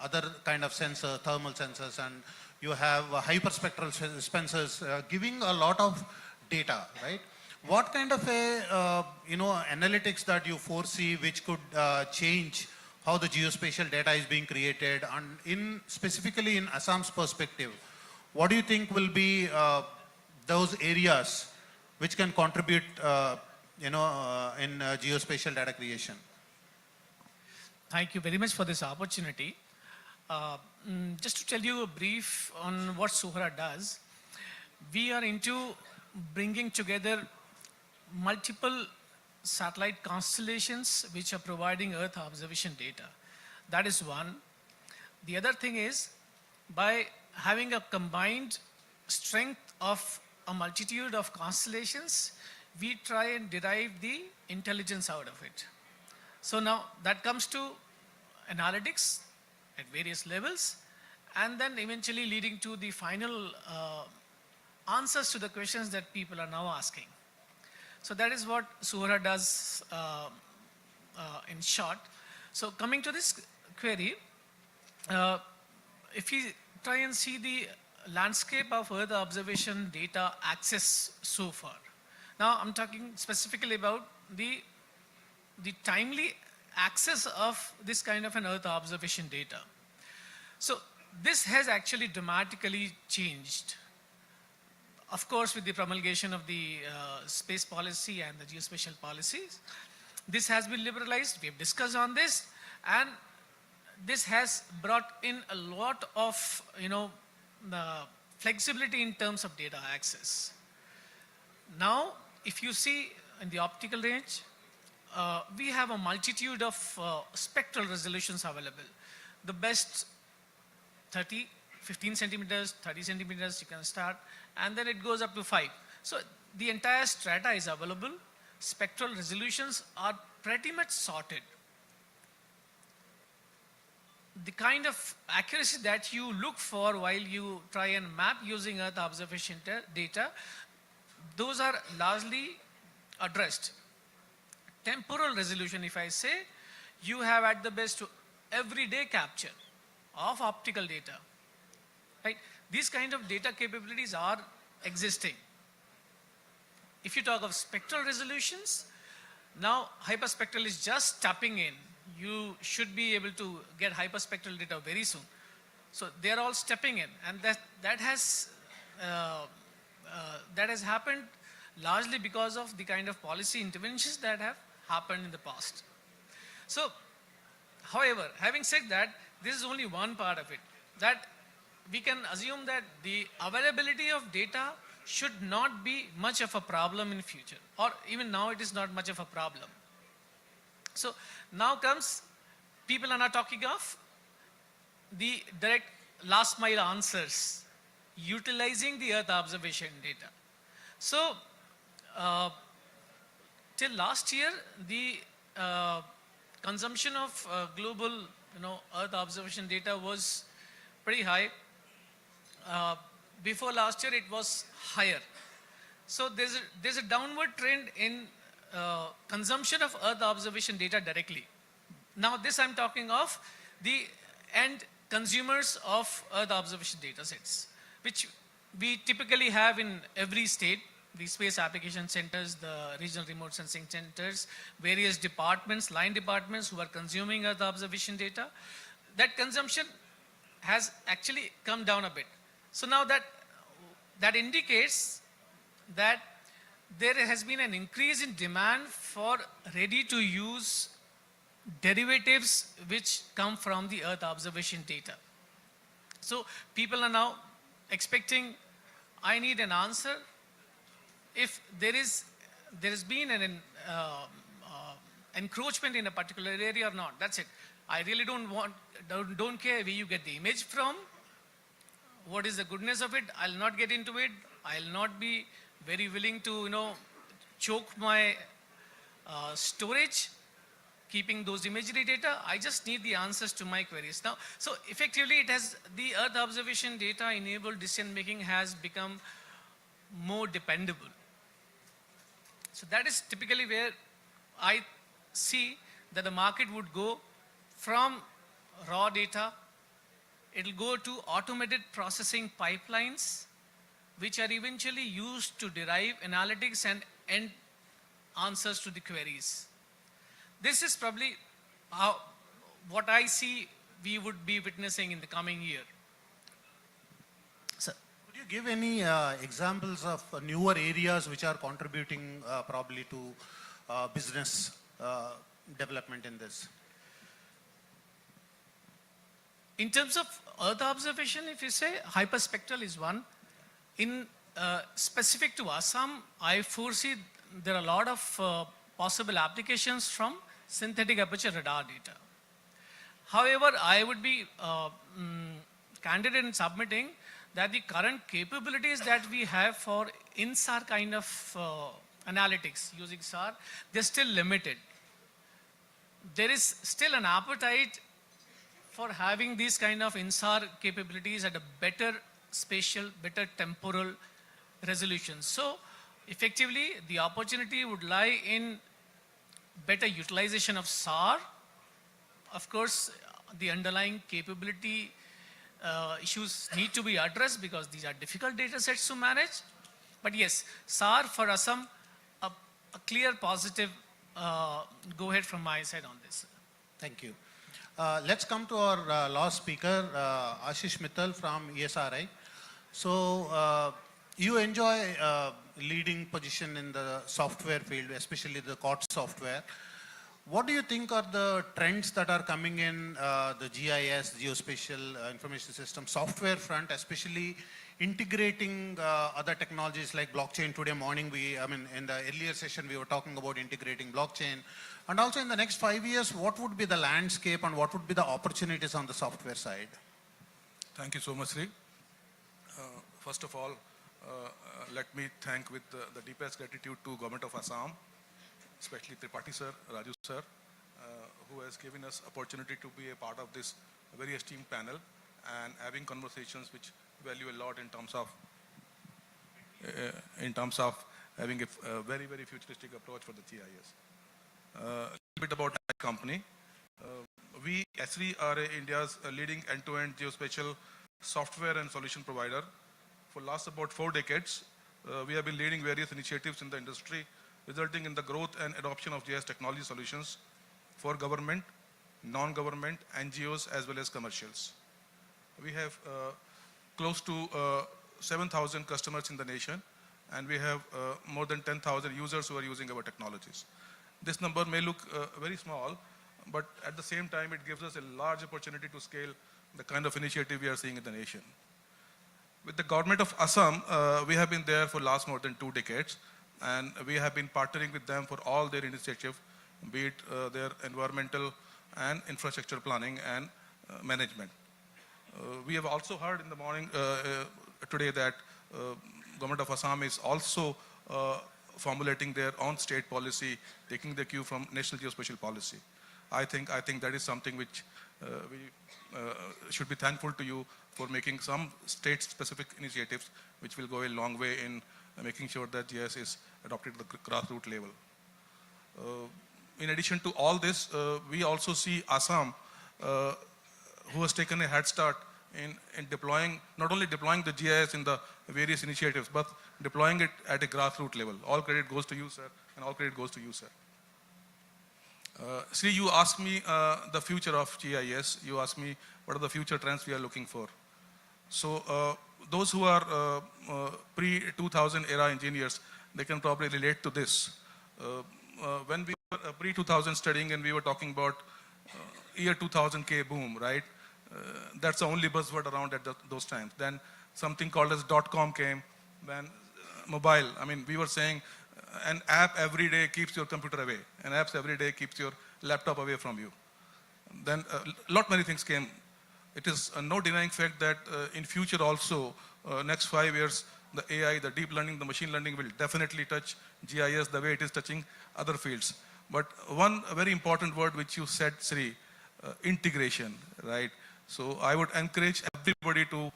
other kind of sensors, thermal sensors, and you have hyperspectral sensors giving a lot of data, right? What kind of a, analytics that you foresee which could change how the geospatial data is being created, and specifically in Assam's perspective, what do you think will be those areas which can contribute, in geospatial data creation? Thank you very much for this opportunity. Just to tell you a brief on what Suhara does, we are into bringing together multiple satellite constellations which are providing Earth observation data. That is one. The other thing is, by having a combined strength of a multitude of constellations, we try and derive the intelligence out of it. So now that comes to analytics at various levels, and then eventually leading to the final answers to the questions that people are now asking. So that is what Suhara does in short. So coming to this query, if we try and see the landscape of Earth observation data access so far. Now I'm talking specifically about the timely access of this kind of an Earth observation data. So this has actually dramatically changed. of course, with the promulgation of the space policy and the geospatial policies, this has been liberalized. We have discussed on this, and this has brought in a lot of, the flexibility in terms of data access. Now, if you see in the optical range, we have a multitude of spectral resolutions available. The best 15 centimeters, 30 centimeters you can start, and then it goes up to 5. So the entire strata is available. Spectral resolutions are pretty much sorted. The kind of accuracy that you look for while you try and map using Earth observation data, those are largely addressed. Temporal resolution, if I say, you have at the best everyday capture of optical data. Right? These kind of data capabilities are existing. If you talk of spectral resolutions, now hyperspectral is just tapping in. You should be able to get hyperspectral data very soon. So they're all stepping in, and that has happened largely because of the kind of policy interventions that have happened in the past. So, however, having said that, this is only one part of it. That we can assume that the availability of data should not be much of a problem in future, or even now it is not much of a problem. So now comes, people are now talking of the direct last mile answers utilizing the Earth observation data. So till last year, the consumption of global Earth observation data was pretty high. Before last year, it was higher. So there's a downward trend in consumption of Earth observation data directly. Now this I'm talking of the end consumers of Earth observation data sets, which we typically have in every state, the space application centers, the regional remote sensing centers, various departments, line departments who are consuming Earth observation data. That consumption has actually come down a bit. So now that indicates that there has been an increase in demand for ready-to-use derivatives which come from the Earth observation data. So people are now expecting, I need an answer if there has been an encroachment in a particular area or not. That's it. I really don't care where you get the image from. What is the goodness of it? I'll not get into it. I'll not be very willing to, choke my storage, keeping those imagery data. I just need the answers to my queries. Now, so effectively, the Earth observation data enabled decision making has become more dependable. So that is typically where I see that the market would go from raw data. It'll go to automated processing pipelines, which are eventually used to derive analytics and end answers to the queries. This is probably what I see we would be witnessing in the coming year. Could you give any examples of newer areas which are contributing probably to business development in this? In terms of Earth observation, if you say, hyperspectral is one. In specific to Assam, I foresee there are a lot of possible applications from synthetic aperture radar data. However, I would be candid in submitting that the current capabilities that we have for in-SAR kind of analytics using SAR, they're still limited. There is still an appetite for having these kind of in-SAR capabilities at a better spatial, better temporal resolution. So effectively, the opportunity would lie in better utilization of SAR. Of course, the underlying capability issues need to be addressed because these are difficult data sets to manage. But yes, SAR for Assam, a clear positive go ahead from my side on this. Thank you. Let's come to our last speaker, Ashish Mittal from ESRI. So you enjoy leading position in the software field, especially the COT software. What do you think are the trends that are coming in the GIS, Geospatial Information System software front, especially integrating other technologies like blockchain? Today morning, in the earlier session, we were talking about integrating blockchain. And also in the next 5 years, what would be the landscape and what would be the opportunities on the software side? Thank you so much, Sri. First of all, let me thank with the deepest gratitude to Government of Assam, especially Tripathi sir, Raju sir, who has given us opportunity to be a part of this very esteemed panel and having conversations which value a lot in terms of having a very, very futuristic approach for the GIS. A little bit about our company. We, SRI, are India's leading end-to-end geospatial software and solution provider. For last about 4 decades, we have been leading various initiatives in the industry, resulting in the growth and adoption of GIS technology solutions for government, non-government, NGOs, as well as commercials. We have close to 7,000 customers in the nation, and we have more than 10,000 users who are using our technologies. This number may look very small, but at the same time, it gives us a large opportunity to scale the kind of initiative we are seeing in the nation. With the government of Assam, we have been there for last more than 2 decades, and we have been partnering with them for all their initiatives, be it their environmental and infrastructure planning and management. We have also heard in the morning today that government of Assam is also formulating their own state policy, taking the cue from national geospatial policy. I think that is something which we should be thankful to you for making some state-specific initiatives which will go a long way in making sure that GIS is adopted at the grassroots level. In addition to all this, we also see Assam, who has taken a head start in deploying, not only deploying the GIS in the various initiatives, but deploying it at a grassroots level. All credit goes to you, sir, and all credit goes to you, sir. Sri, you asked me the future of GIS. You asked me what are the future trends we are looking for. So those who are pre-2000 era engineers, they can probably relate to this. When we were pre-2000 studying and we were talking about year 2000K boom, right? That's the only buzzword around at those times. Then something called as .com came, then mobile. I mean, we were saying an app every day keeps your computer away. An app every day keeps your laptop away from you. Then many things came. It is no denying fact that in future also, next 5 years, the AI, the deep learning, the machine learning will definitely touch GIS the way it is touching other fields. But one very important word which you said, Sri, integration, right? So I would encourage everybody to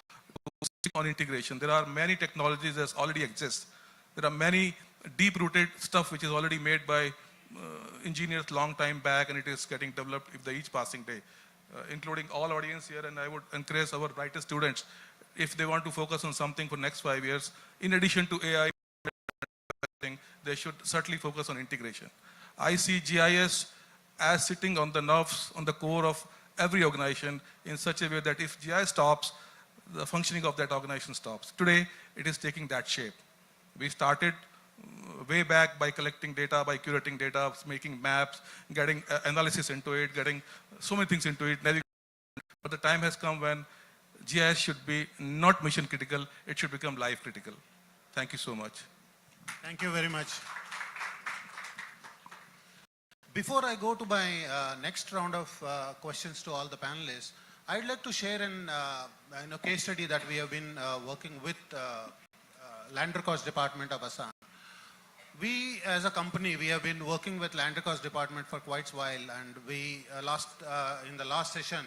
stick on integration. There are many technologies that already exist. There are many deep-rooted stuff which is already made by engineers long time back, and it is getting developed with each passing day, including all audience here. And I would encourage our brightest students, if they want to focus on something for next 5 years, in addition to AI, they should certainly focus on integration. I see GIS as sitting on the nerves, on the core of every organization in such a way that if GIS stops, the functioning of that organization stops. Today, it is taking that shape. We started way back by collecting data, by curating data, making maps, getting analysis into it, getting so many things into it. But the time has come when GIS should be not mission critical, it should become life critical. Thank you so much. Thank you very much. Before I go to my next round of questions to all the panelists, I'd like to share a case study that we have been working with Land Records Department of Assam. We, as a company, we have been working with Land Records Department for quite a while, and we in the last session,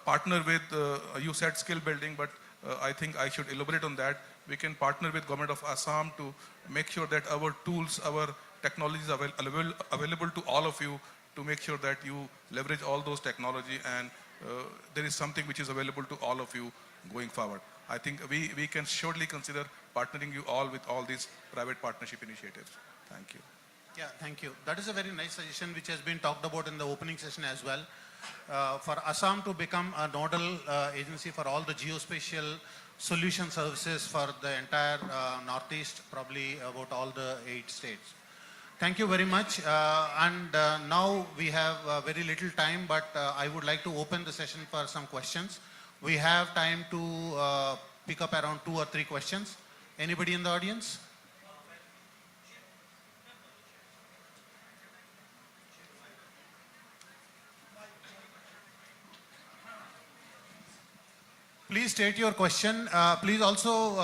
partner with, you said skill building, but I think I should elaborate on that. We can partner with Government of Assam to make sure that our tools, our technologies are available to all of you, to make sure that you leverage all those technology and there is something which is available to all of you going forward. I think we can surely consider partnering you all with all these private partnership initiatives. Thank you. Yeah, thank you. That is a very nice suggestion which has been talked about in the opening session as well. For Assam to become a nodal agency for all the geospatial solution services for the entire Northeast, probably about all the 8 states. Thank you very much. Now we have very little time, but I would like to open the session for some questions. We have time to pick up around 2 or 3 questions. Anybody in the audience? Please state your question. Please also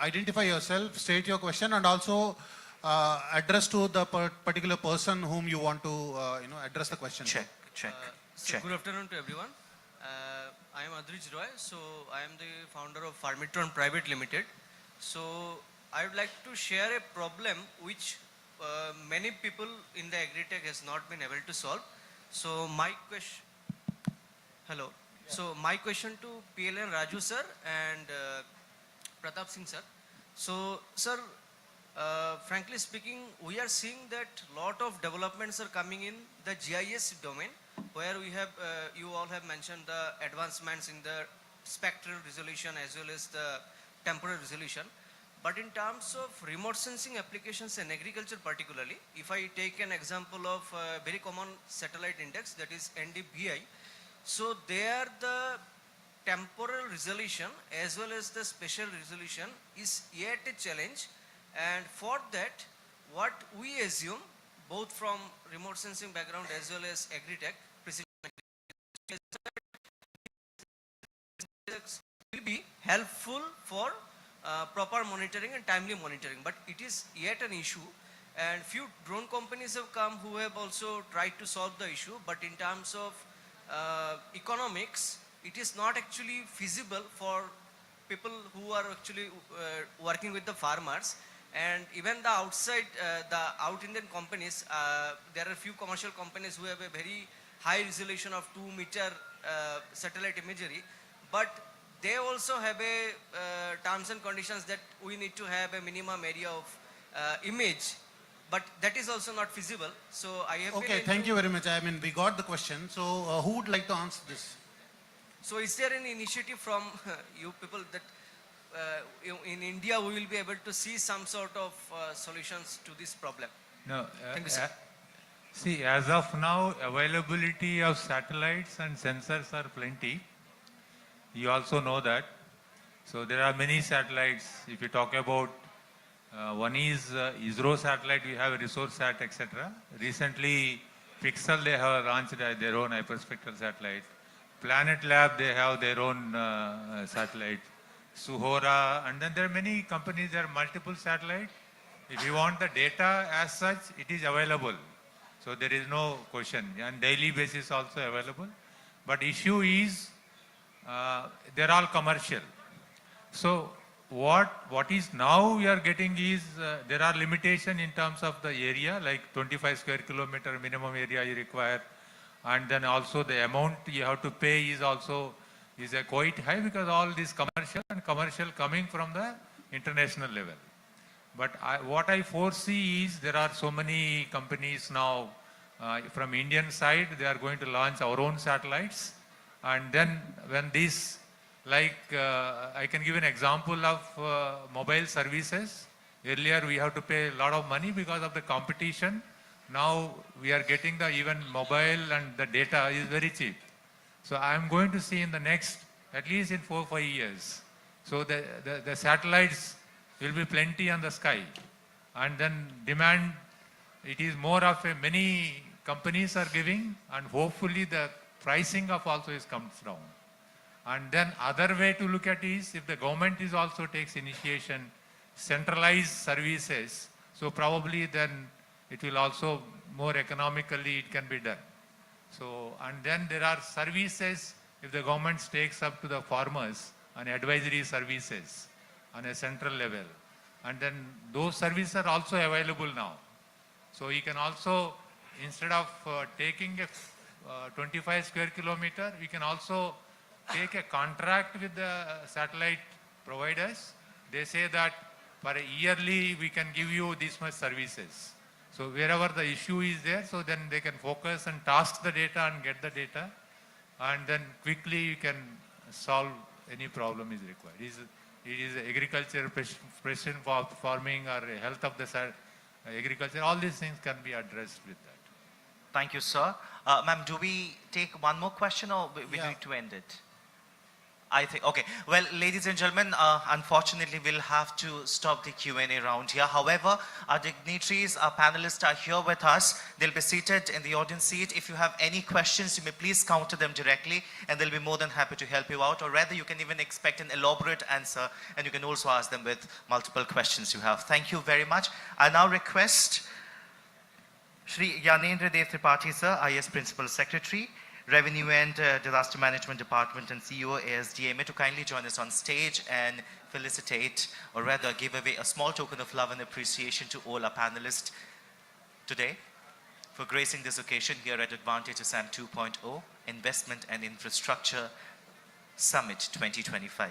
identify yourself, state your question, and also address to the particular person whom you want to address the question. Check. Good afternoon to everyone. I am Adrij Roy. So I am the founder of Farmitron Private Limited. So I would like to share a problem which many people in the agri-tech has not been able to solve. So my question, hello. So my question to PLN Raju sir and Pratap Singh sir. So sir, frankly speaking, we are seeing that lot of developments are coming in the GIS domain, where we have, you all have mentioned the advancements in the spectral resolution as well as the temporal resolution. But in terms of remote sensing applications in agriculture particularly, if I take an example of a very common satellite index, that is NDVI, so there the temporal resolution as well as the spatial resolution is yet a challenge, and for that what we assume both from remote sensing background as well as agri-tech will be helpful for proper monitoring and timely monitoring, but it is yet an issue, and few drone companies have come who have also tried to solve the issue, but in terms of economics, it is not actually feasible for people who are actually working with the farmers. And even the outside, the out Indian companies, there are a few commercial companies who have a very high resolution of 2-meter satellite imagery, but they also have a terms and conditions that we need to have a minimum area of image. But that is also not feasible. So I have Okay, thank you very much. I mean, we got the question. So who would like to answer this? So is there any initiative from you people that in India we will be able to see some sort of solutions to this problem? No. Thank you, sir. See, as of now, availability of satellites and sensors are plenty. You also know that. So there are many satellites. If you talk about one is ISRO satellite, we have a ResourceSat, etc. Recently, Pixel, they have launched their own hyperspectral satellite. Planet Lab, they have their own satellite. Suhora, and then there are many companies, there are multiple satellites. If you want the data as such, it is available. So there is no question. And daily basis also available. But issue is, they're all commercial. So what is now we are getting is, there are limitations in terms of the area, like 25 square kilometer minimum area you require. And then also the amount you have to pay is also quite high, because all this commercial coming from the international level. But what I foresee is there are so many companies now from Indian side, they are going to launch our own satellites. And then when these, like I can give an example of mobile services. Earlier we have to pay a lot of money because of the competition. Now we are getting the even mobile and the data is very cheap. So I am going to see in the next, at least in 4 or 5 years. So the satellites will be plenty on the sky. And then demand, it is more of a many companies are giving, and hopefully the pricing of also comes down. And then other way to look at is, if the government is also takes initiation, centralized services, so probably then it will also more economically it can be done. So, and then there are services if the government takes up to the farmers on advisory services on a central level, and then those services are also available now. So you can also, instead of taking a 25 square kilometer, we can also take a contract with the satellite providers. They say that for a yearly we can give you this much services. So wherever the issue is there, so then they can focus and task the data and get the data, and then quickly you can solve any problem is required. It is agriculture, precision farming, or health of the agriculture. All these things can be addressed with that. Thank you, sir. Ma'am, do we take one more question or we need to end it? I think, okay. Well, ladies and gentlemen, unfortunately, we'll have to stop the Q&A round here. However, our dignitaries, our panelists are here with us. They'll be seated in the audience seat. If you have any questions, you may please counter them directly, and they'll be more than happy to help you out. Or rather, you can even expect an elaborate answer, and you can also ask them with multiple questions you have. Thank you very much. I now request Shri Yanendra Dev Tripathi, sir, IS Principal Secretary, Revenue and Disaster Management Department and CEO ASDMA, to kindly join us on stage and felicitate, or rather give away a small token of love and appreciation to all our panelists today for gracing this occasion here at Advantage Assam 2.0 Investment and Infrastructure Summit 2025.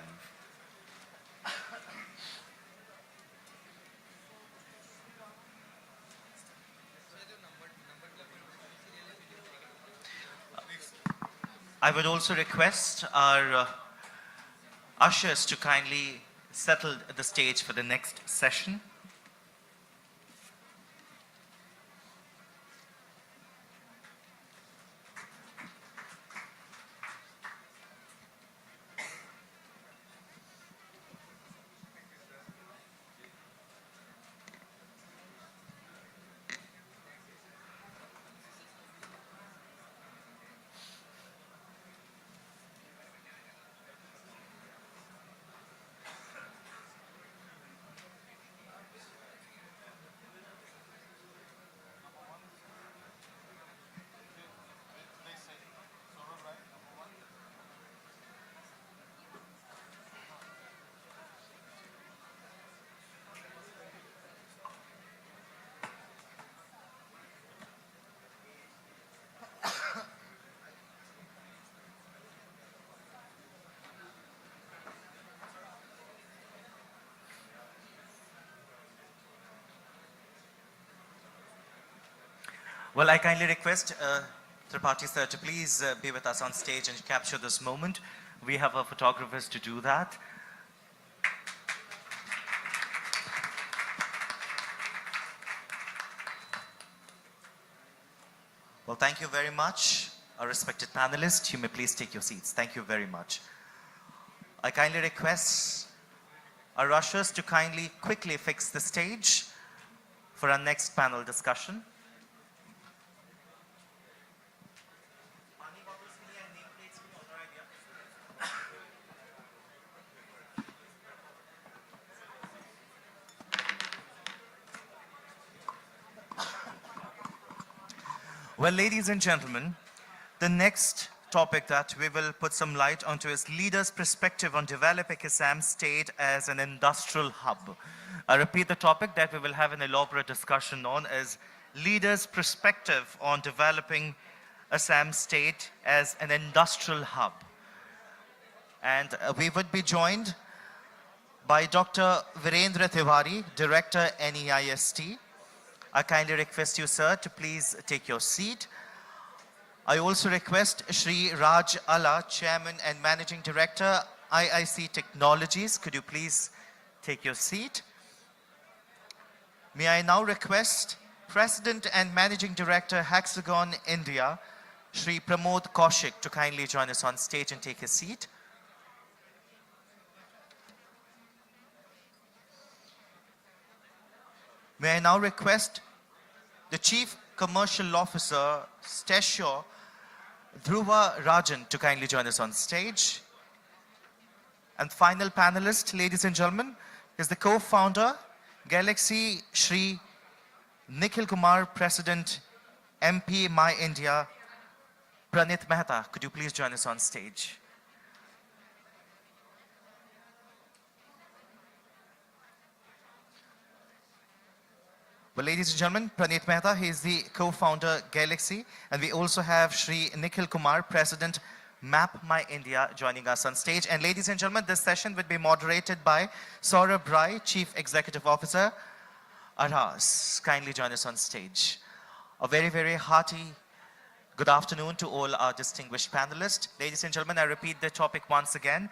I would also request our ushers to kindly settle the stage for the next session. Well, I kindly request Tripathi sir to please be with us on stage and capture this moment. We have our photographers to do that. Well, thank you very much, our respected panelists. You may please take your seats. Thank you very much. I kindly request our ushers to kindly quickly fix the stage for our next panel discussion. Well, ladies and gentlemen, the next topic that we will put some light onto is leaders' perspective on developing Assam state as an industrial hub. I repeat, the topic that we will have an elaborate discussion on is leaders' perspective on developing Assam state as an industrial hub. And we would be joined by Dr. Virendra Tiwari, Director, NEIST. I kindly request you, sir, to please take your seat. I also request Shri Raj Alla, Chairman and Managing Director, IIC Technologies. Could you please take your seat? May I now request President and Managing Director, Hexagon India, Shri Pramod Kaushik, to kindly join us on stage and take his seat. May I now request the Chief Commercial Officer, Stasio Dhruva Rajan, to kindly join us on stage. And final panelist, ladies and gentlemen, is the co-founder, Galaxy, Shri Nikhil Kumar, President, MP, My India, Pranit Mehta, could you please join us on stage? Well, ladies and gentlemen, Pranit Mehta, he is the co-founder Galaxy, and we also have Shri Nikhil Kumar, President Map My India, joining us on stage. And ladies and gentlemen, this session will be moderated by Saurabh Rai, Chief Executive Officer, Aras. Kindly join us on stage. A very, very hearty good afternoon to all our distinguished panelists. Ladies and gentlemen, I repeat the topic once again.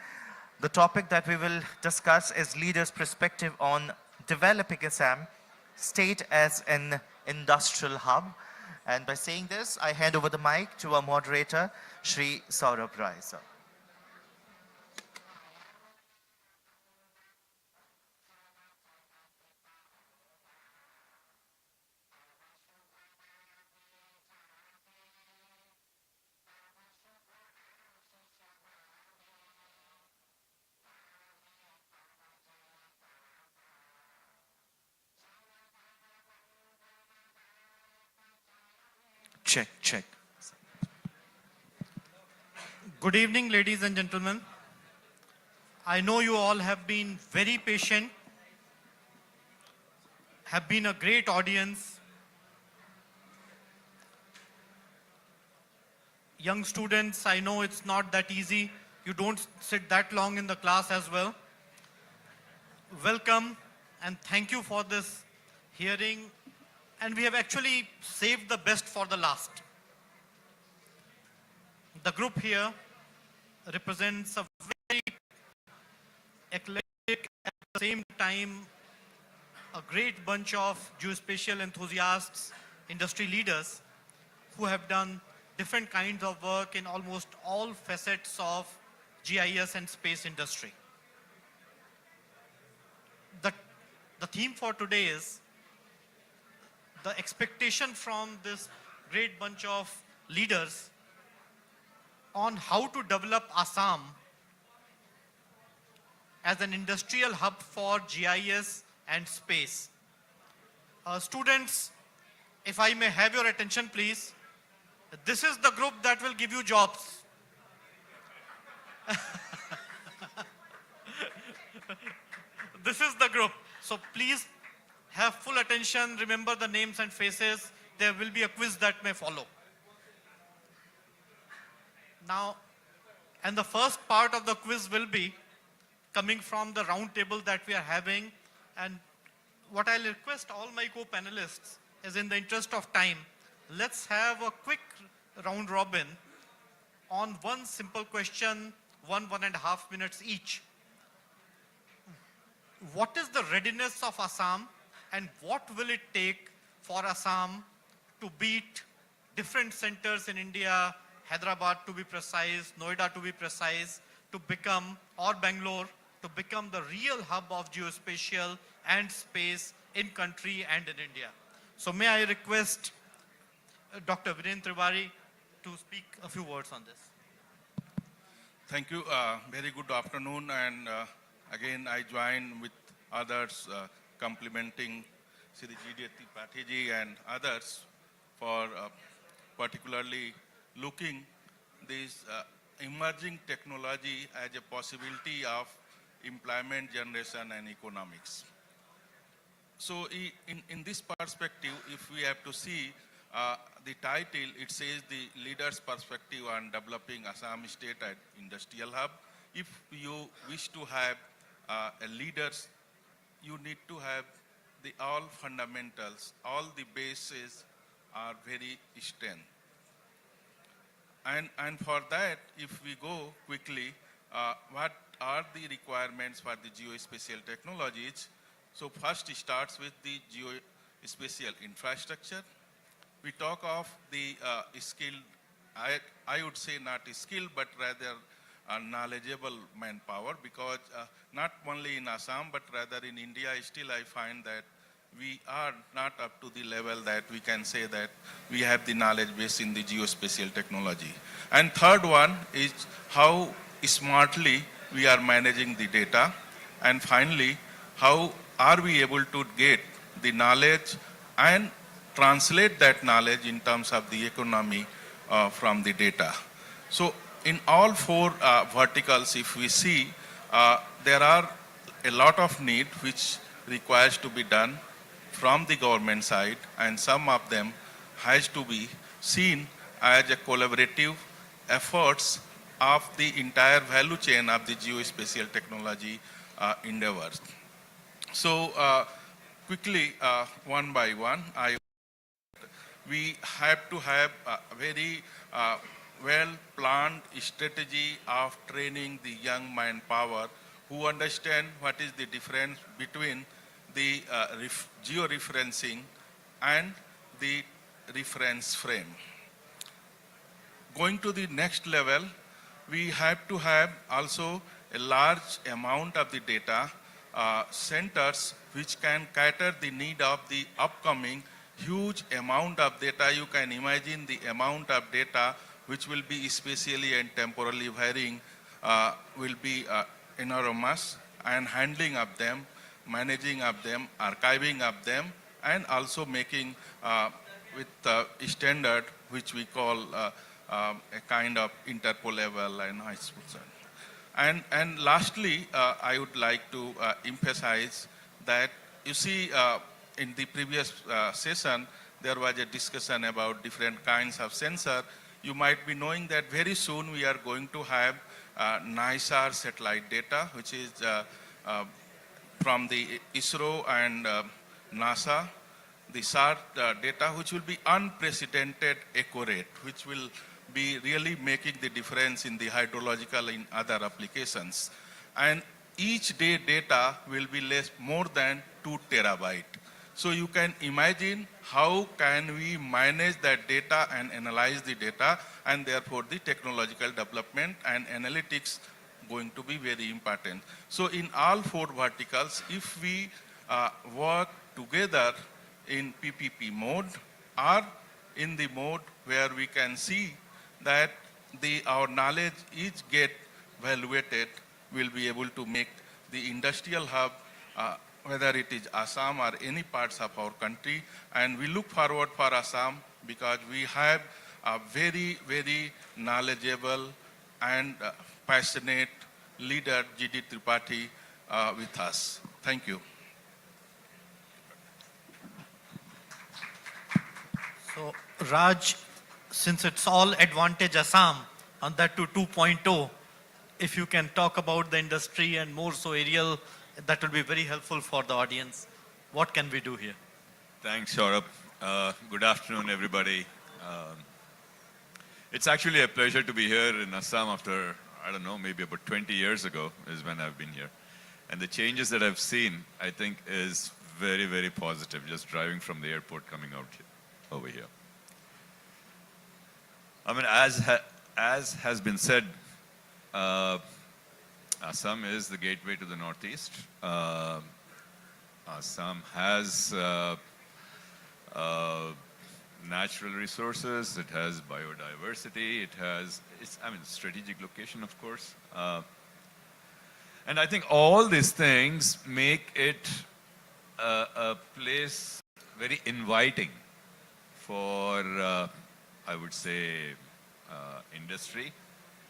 The topic that we will discuss is leaders' perspective on developing Assam state as an industrial hub. And by saying this, I hand over the mic to our moderator, Shri Saurabh Rai, sir. Check, check. Good evening, ladies and gentlemen. I know you all have been very patient, have been a great audience. Young students, I know it's not that easy. You don't sit that long in the class as well. Welcome and thank you for this hearing. And we have actually saved the best for the last. The group here represents a very eclectic, at the same time, a great bunch of geospatial enthusiasts, industry leaders who have done different kinds of work in almost all facets of GIS and space industry. The theme for today is the expectation from this great bunch of leaders on how to develop Assam as an industrial hub for GIS and space. Students, if I may have your attention, please. This is the group that will give you jobs. This is the group. So please have full attention, remember the names and faces. There will be a quiz that may follow. Now, and the first part of the quiz will be coming from the round table that we are having. And what I'll request all my co-panelists is, in the interest of time, let's have a quick round robin on one simple question, 1.5 minutes each. What is the readiness of Assam, and what will it take for Assam to beat different centers in India, Hyderabad to be precise, Noida to be precise, to become, or Bangalore, to become the real hub of geospatial and space in country and in India? So may I request Dr. Viren Tiwari to speak a few words on this. Thank you. Very good afternoon. And again, I join with others complimenting Shri G.D. and others for particularly looking this emerging technology as a possibility of employment generation and economics. So in this perspective, if we have to see the title, it says the leader's perspective on developing Assam state as industrial hub. If you wish to have a leaders, you need to have the all fundamentals, all the bases are very strong. And for that, if we go quickly, what are the requirements for the geospatial technologies? So first it starts with the geospatial infrastructure. We talk of the skilled, I would say not skilled, but rather knowledgeable manpower, because not only in Assam, but rather in India, still I find that we are not up to the level that we can say that we have the knowledge base in the geospatial technology. And third one is how smartly we are managing the data. And finally, how are we able to get the knowledge and translate that knowledge in terms of the economy from the data. So in all four verticals, if we see, there are a lot of need which requires to be done from the government side, and some of them has to be seen as a collaborative efforts of the entire value chain of the geospatial technology endeavors. So quickly, one by one, we have to have a very well-planned strategy of training the young manpower who understand what is the difference between the geo-referencing and the reference frame. Going to the next level, we have to have also a large amount of the data centers which can cater the need of the upcoming huge amount of data. You can imagine the amount of data which will be spatially and temporally varying will be enormous, and handling of them, managing of them, archiving of them, and also making with standard which we call a kind of Interpol level and high school. And lastly, I would like to emphasize that you see in the previous session, there was a discussion about different kinds of sensor. You might be knowing that very soon we are going to have NISAR satellite data, which is from the ISRO and NASA, the SAR data, which will be unprecedented accurate, which will be really making the difference in the hydrological in other applications. And each day data will be more than 2 terabyte. So you can imagine how can we manage that data and analyze the data, and therefore the technological development and analytics going to be very important. So in all four verticals, if we work together in PPP mode or in the mode where we can see that our knowledge is get evaluated, we'll be able to make the industrial hub, whether it is Assam or any parts of our country. And we look forward for Assam because we have a very, very knowledgeable and passionate leader, GD Tripathi, with us. Thank you. So, Raj, since it's all advantage Assam, on that to 2.0, if you can talk about the industry and more so aerial, that will be very helpful for the audience. What can we do here? Thanks, Saurabh. Good afternoon, everybody. It's actually a pleasure to be here in Assam after, I don't know, maybe about 20 years ago is when I've been here. And the changes that I've seen, I think, is very, very positive, just driving from the airport coming out here, over here. I mean, as has been said, Assam is the gateway to the Northeast. Assam has natural resources, it has biodiversity, it has, strategic location, of course. And I think all these things make it a place very inviting for, I would say, industry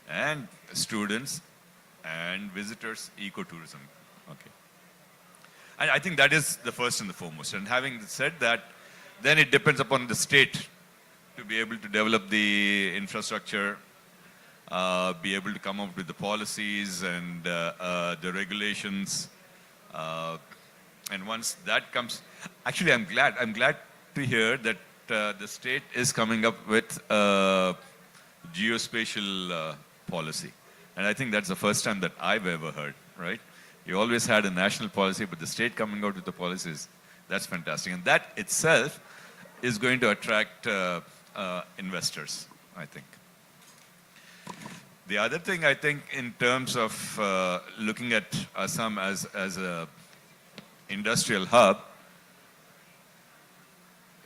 and students and visitors, ecotourism. Okay. And I think that is the first and the foremost. And having said that, then it depends upon the state to be able to develop the infrastructure, be able to come up with the policies and the regulations. And once that comes, actually I'm glad to hear that the state is coming up with a geospatial policy. And I think that's the first time that I've ever heard, right? You always had a national policy, but the state coming out with the policies, that's fantastic. And that itself is going to attract investors, I think. The other thing, I think, in terms of looking at Assam as a industrial hub,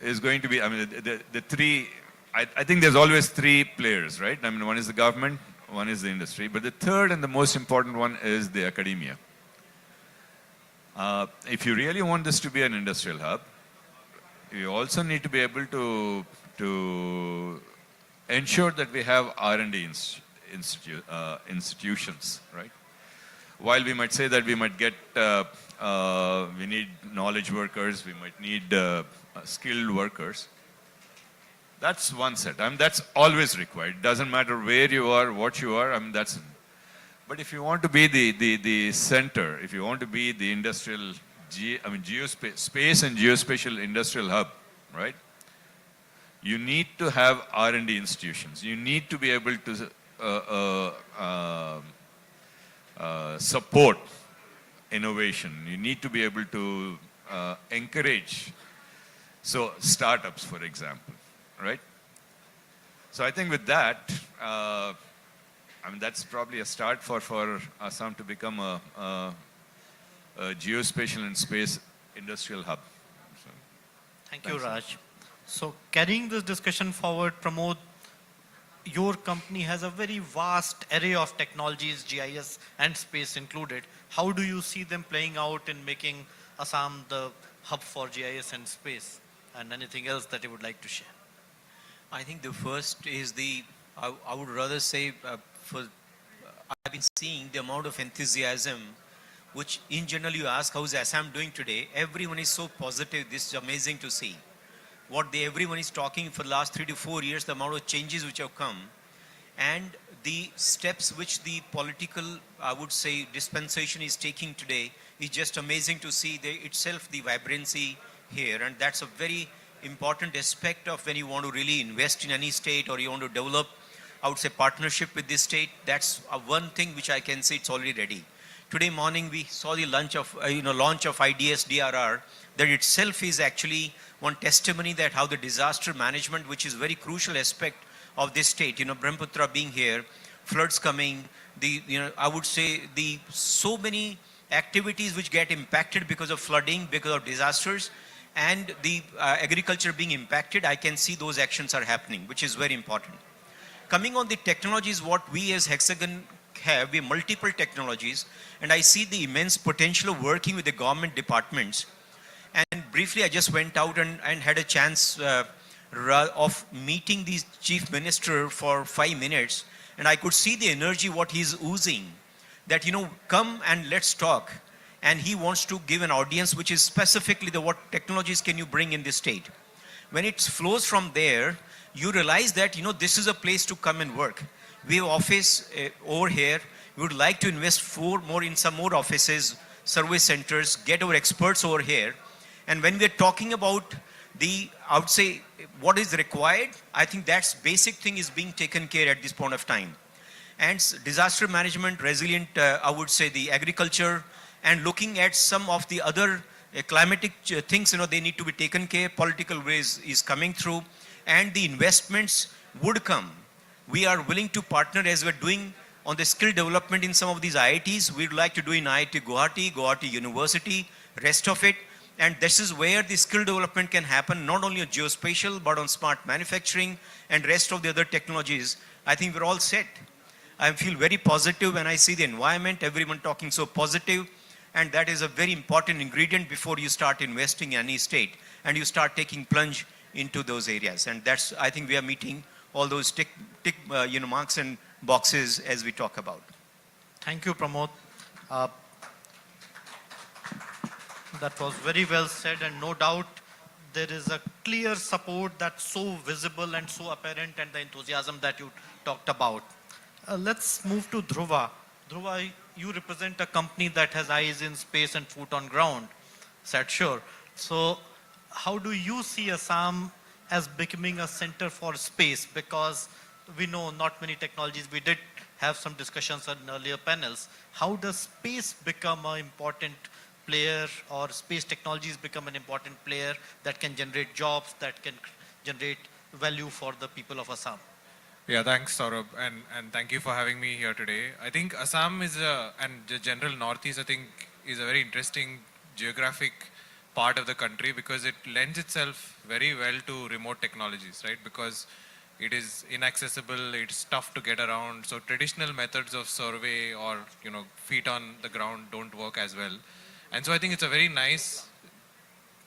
is going to be, the three, I think there's always three players, right? One is the government, one is the industry, but the third and the most important one is the academia. If you really want this to be an industrial hub, you also need to be able to ensure that we have R&D institutions, right? While we might say that we might get, we need knowledge workers, we might need skilled workers. That's one set. I mean, that's always required. It doesn't matter where you are, what you are. I mean, that's. But if you want to be the center, if you want to be the industrial, space and geospatial industrial hub, right? You need to have R&D institutions. You need to be able to support innovation. You need to be able to encourage, so startups, for example, right? So I think with that, that's probably a start for Assam to become a geospatial and space industrial hub. So, Thank you, Raj. So carrying this discussion forward, Pramod, your company has a very vast array of technologies, GIS and space included. How do you see them playing out in making Assam the hub for GIS and space? And anything else that you would like to share? I think the first is I would rather say, I've been seeing the amount of enthusiasm, which in general you ask, how's Assam doing today? Everyone is so positive. This is amazing to see. Everyone is talking for the last 3 to 4 years, the amount of changes which have come, and the steps which the political, I would say, dispensation is taking today is just amazing to see the vibrancy here. And that's a very important aspect of when you want to really invest in any state or you want to develop, I would say, partnership with this state. That's one thing which I can say it's already ready. Today morning we saw the launch of IDS-DRR. That itself is actually one testimony that how the disaster management, which is a very crucial aspect of this state, Brahmaputra being here, floods coming, I would say so many activities which get impacted because of flooding, because of disasters, and the agriculture being impacted, I can see those actions are happening, which is very important. Coming on the technologies, what we as Hexagon have, we have multiple technologies, and I see the immense potential of working with the government departments. And briefly, I just went out and had a chance of meeting the chief minister for 5 minutes, and I could see the energy, what he's oozing, that, come and let's talk. And he wants to give an audience which is specifically what technologies can you bring in this state. When it flows from there, you realize that, this is a place to come and work. We have office over here. We would like to invest in some more offices, service centers, get our experts over here. And when we are talking about I would say, what is required, I think that's basic thing is being taken care at this point of time. And disaster management, resilient, I would say the agriculture, and looking at some of the other climatic things, they need to be taken care. Political ways is coming through, and the investments would come. We are willing to partner as we're doing on the skill development in some of these IITs. We'd like to do in IIT Guwahati University, rest of it. And this is where the skill development can happen, not only on geospatial, but on smart manufacturing and rest of the other technologies. I think we're all set. I feel very positive when I see the environment, everyone talking so positive. And that is a very important ingredient before you start investing in any state and you start taking plunge into those areas. And that's, I think we are meeting all those tick marks and boxes as we talk about. Thank you, Pramod. That was very well said, and no doubt there is a clear support that's so visible and so apparent, and the enthusiasm that you talked about. Let's move to Dhruva. Dhruva, you represent a company that has eyes in space and foot on ground, said sure. So how do you see Assam as becoming a center for space? Because we know not many technologies, we did have some discussions on earlier panels. How does space become an important player, or space technologies become an important player that can generate jobs, that can generate value for the people of Assam? Yeah, thanks, Saurabh, and thank you for having me here today. I think Assam is and the general Northeast, I think, is a very interesting geographic part of the country because it lends itself very well to remote technologies, right? Because it is inaccessible, it's tough to get around. So traditional methods of survey or, feet on the ground don't work as well. And so I think it's a very nice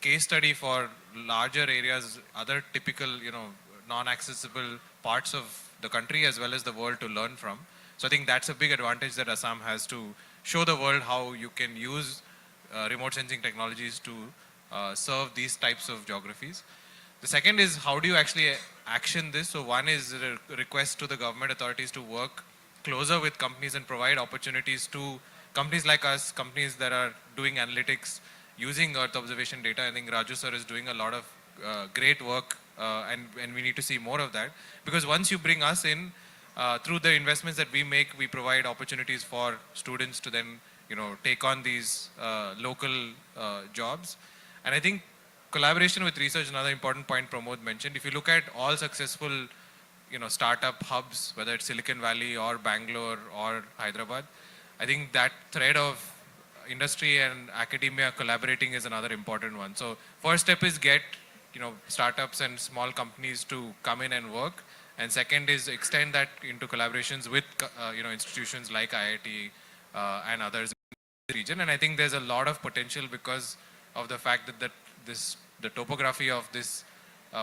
case study for larger areas, other typical, non-accessible parts of the country as well as the world to learn from. So I think that's a big advantage that Assam has to show the world how you can use remote sensing technologies to serve these types of geographies. The second is how do you actually action this? So one is a request to the government authorities to work closer with companies and provide opportunities to companies like us, companies that are doing analytics using Earth observation data. I think Raju sir is doing a lot of great work and we need to see more of that. Because once you bring us in, through the investments that we make, we provide opportunities for students to then take on these local jobs. And I think collaboration with research, another important point Pramod mentioned. If you look at all successful startup hubs, whether it's Silicon Valley or Bangalore or Hyderabad, I think that thread of industry and academia collaborating is another important one. So first step is get startups and small companies to come in and work, and second is extend that into collaborations with institutions like IIT and others in the region. And I think there's a lot of potential because of the fact that the topography of this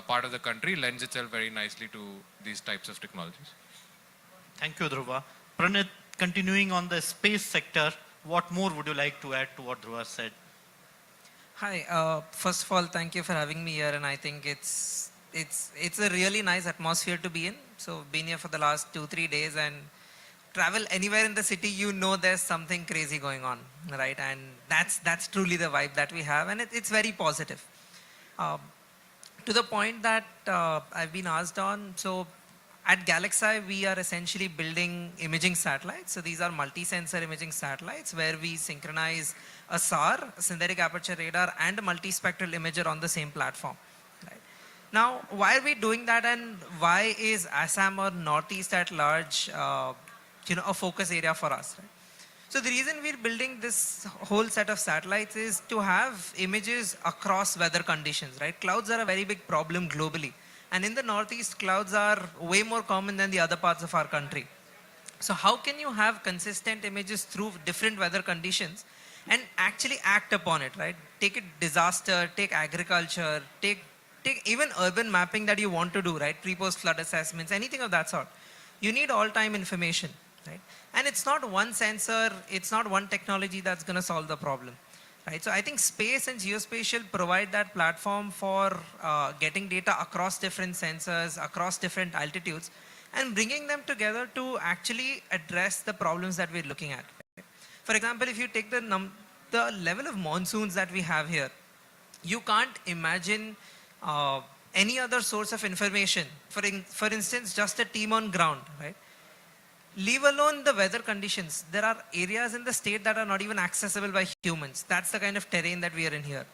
part of the country lends itself very nicely to these types of technologies. Thank you, Dhruva. Pranit, continuing on the space sector, what more would you like to add to what Dhruva said? Hi, first of all, thank you for having me here, and I think it's a really nice atmosphere to be in. So been here for the last 2-3 days, and travel anywhere in the city, there's something crazy going on, right? And that's truly the vibe that we have, and it's very positive. To the point that I've been asked on, so at Galaxy, we are essentially building imaging satellites. So these are multi-sensor imaging satellites where we synchronize a SAR, synthetic aperture radar, and a multispectral imager on the same platform. Right? Now, why are we doing that, and why is Assam or Northeast at large, a focus area for us? Right? So the reason we're building this whole set of satellites is to have images across weather conditions. Right? Clouds are a very big problem globally. And in the Northeast, clouds are way more common than the other parts of our country. So how can you have consistent images through different weather conditions and actually act upon it, right? Take it disaster, take agriculture, take even urban mapping that you want to do, right? Pre-post flood assessments, anything of that sort. You need all-time information, right? And it's not one sensor, it's not one technology that's going to solve the problem. Right, so I think space and geospatial provide that platform for getting data across different sensors, across different altitudes, and bringing them together to actually address the problems that we're looking at. For example, if you take the level of monsoons that we have here, you can't imagine any other source of information. For instance, just a team on ground, right? Leave alone the weather conditions. There are areas in the state that are not even accessible by humans. That's the kind of terrain that we are in here.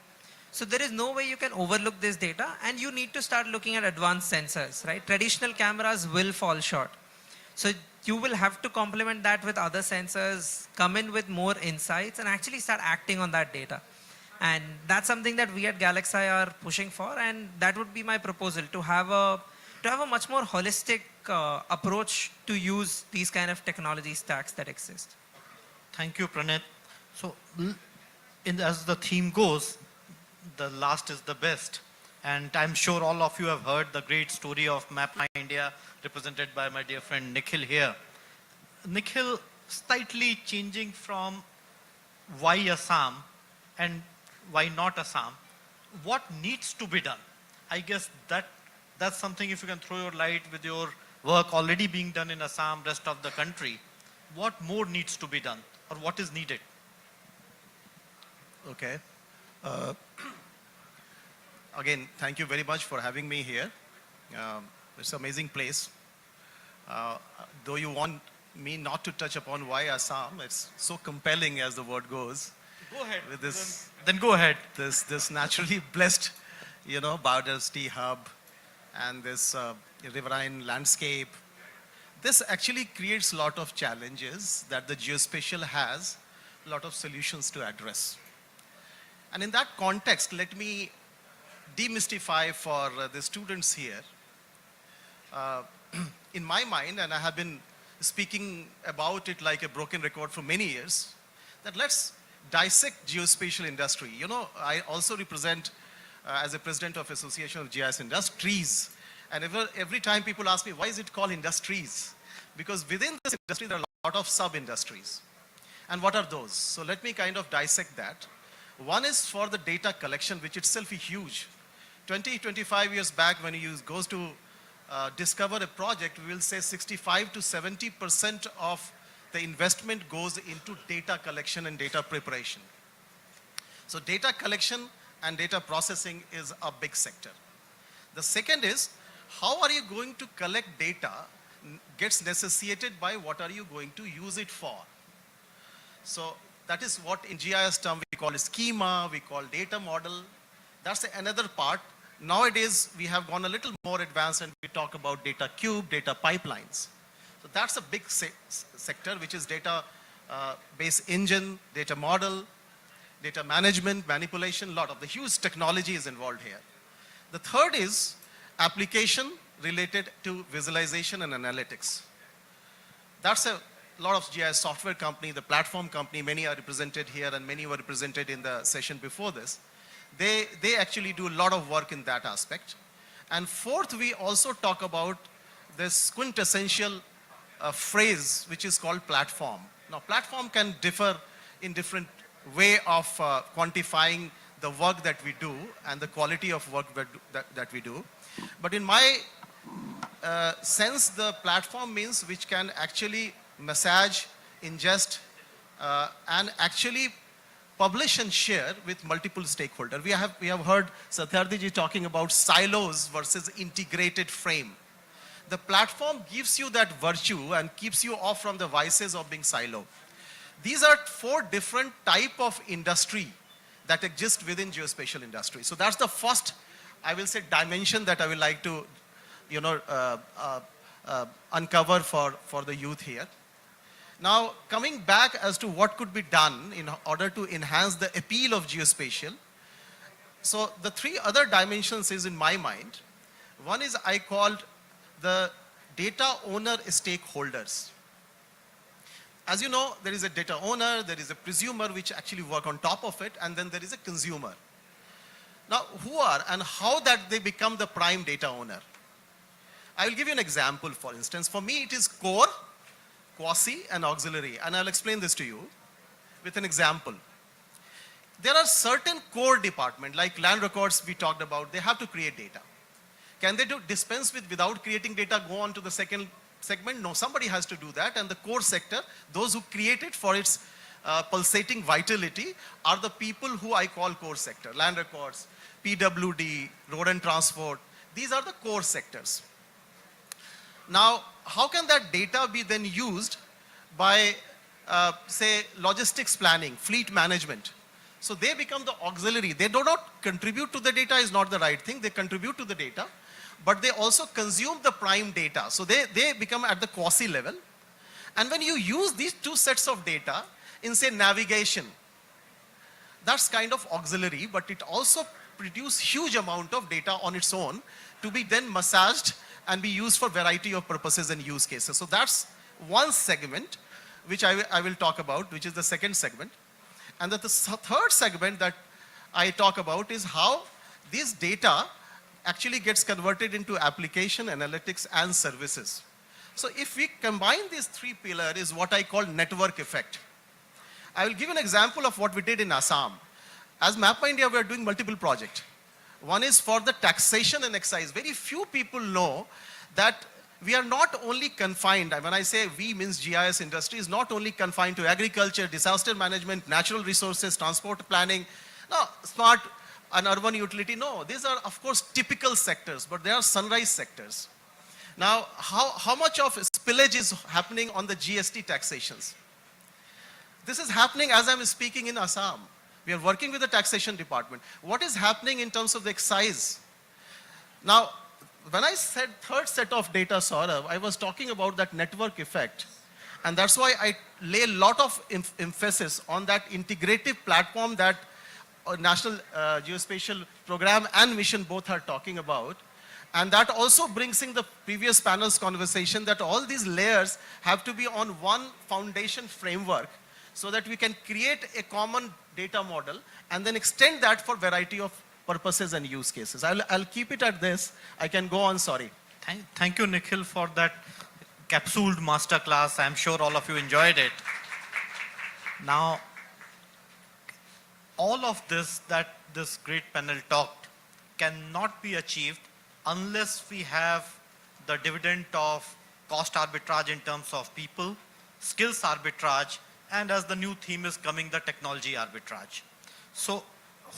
So there is no way you can overlook this data, and you need to start looking at advanced sensors, right? Traditional cameras will fall short. So you will have to complement that with other sensors, come in with more insights, and actually start acting on that data. And that's something that we at Galaxy are pushing for, and that would be my proposal, to have a much more holistic approach to use these kind of technology stacks that exist. Thank you, Pranit. So as the theme goes, the last is the best. And I'm sure all of you have heard the great story of Map My India, represented by my dear friend Nikhil here. Nikhil, slightly changing from why Assam and why not Assam, what needs to be done? I guess that's something, if you can throw your light with your work already being done in Assam, rest of the country, what more needs to be done, or what is needed? Okay. Again, thank you very much for having me here. It's an amazing place. Though you want me not to touch upon why Assam, it's so compelling as the word goes. Go ahead. With this, then go ahead. This naturally blessed, biodiversity hub, and this riverine landscape. This actually creates a lot of challenges that the geospatial has a lot of solutions to address. And in that context, let me demystify for the students here. In my mind, and I have been speaking about it like a broken record for many years, that let's dissect geospatial industry. I also represent as a president of Association of GIS Industries, And every time people ask me, why is it called industries? Because within this industry, there are a lot of sub-industries. And what are those? So let me kind of dissect that. One is for the data collection, which itself is huge. 25 years back, when you goes to discover a project, we will say 65 to 70% of the investment goes into data collection and data preparation. So data collection and data processing is a big sector. The second is, how are you going to collect data gets necessitated by what are you going to use it for. So that is what in GIS term we call a schema, we call data model. That's another part. Nowadays, we have gone a little more advanced and we talk about data cube, data pipelines. So that's a big sector, which is data base engine, data model, data management, manipulation, lot of the huge technology is involved here. The third is application related to visualization and analytics. That's a lot of GIS software company, the platform company, many are represented here and many were represented in the session before this. They actually do a lot of work in that aspect. And fourth, we also talk about this quintessential phrase which is called platform. Now platform can differ in different way of quantifying the work that we do and the quality of work that we do. But in my sense, the platform means which can actually massage, ingest, and actually publish and share with multiple stakeholders. We have heard Satyarthi ji talking about silos versus integrated frame. The platform gives you that virtue and keeps you off from the vices of being silo. These are 4 different type of industry that exist within geospatial industry. So that's the first, I will say, dimension that I would like to, uncover for the youth here. Now, coming back as to what could be done in order to enhance the appeal of geospatial. So the 3 other dimensions is in my mind. One is I called the data owner stakeholders. As you know, there is a data owner, there is a presumer which actually work on top of it, and then there is a consumer. Now, who are and how that they become the prime data owner? I will give you an example, for instance. For me, it is core, quasi, and auxiliary, and I'll explain this to you with an example. There are certain core departments, like land records we talked about, they have to create data. Can they dispense without creating data, go on to the second segment? No, somebody has to do that, and the core sector, those who create it for its pulsating vitality, are the people who I call core sector. Land records, PWD, road and transport, these are the core sectors. Now, how can that data be then used by, say, logistics planning, fleet management? So they become the auxiliary. They do not contribute to the data, is not the right thing. They contribute to the data, but they also consume the prime data. So they become at the quasi level. And when you use these 2 sets of data in, say, navigation, that's kind of auxiliary, but it also produces huge amount of data on its own to be then massaged and be used for variety of purposes and use cases. So that's one segment which I will talk about, which is the second segment. And the third segment that I talk about is how this data actually gets converted into application, analytics, and services. So if we combine these 3 pillars, is what I call network effect. I will give an example of what we did in Assam. As Mappa India, we are doing multiple projects. One is for the taxation and excise. Very few people know that we are not only confined, when I say we means GIS industry, is not only confined to agriculture, disaster management, natural resources, transport planning, no, smart and urban utility, no. These are, of course, typical sectors, but they are sunrise sectors. Now, how much of spillage is happening on the GST taxations? This is happening as I'm speaking in Assam. We are working with the taxation department. What is happening in terms of the excise? Now, when I said third set of data, Saurav, I was talking about that network effect. And that's why I lay a lot of emphasis on that integrative platform that National Geospatial Program and Mission both are talking about. And that also brings in the previous panel's conversation that all these layers have to be on one foundation framework so that we can create a common data model and then extend that for variety of purposes and use cases. I'll keep it at this. I can go on, sorry. Thank you, Nikhil, for that capsuled masterclass. I'm sure all of you enjoyed it. Now, all of this that this great panel talked cannot be achieved unless we have the dividend of cost arbitrage in terms of people, skills arbitrage, and as the new theme is coming, the technology arbitrage. So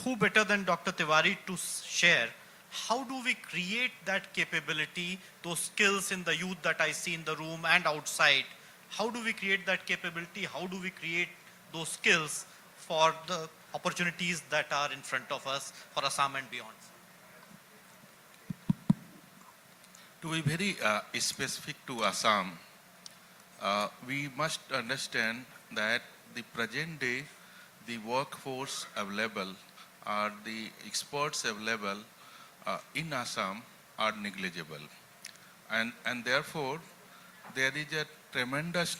who better than Dr. Tiwari to share how do we create that capability, those skills in the youth that I see in the room and outside? How do we create that capability? How do we create those skills for the opportunities that are in front of us for Assam and beyond? To be very specific to Assam, we must understand that the present day, the workforce available or the experts available in Assam are negligible. And therefore, there is a tremendous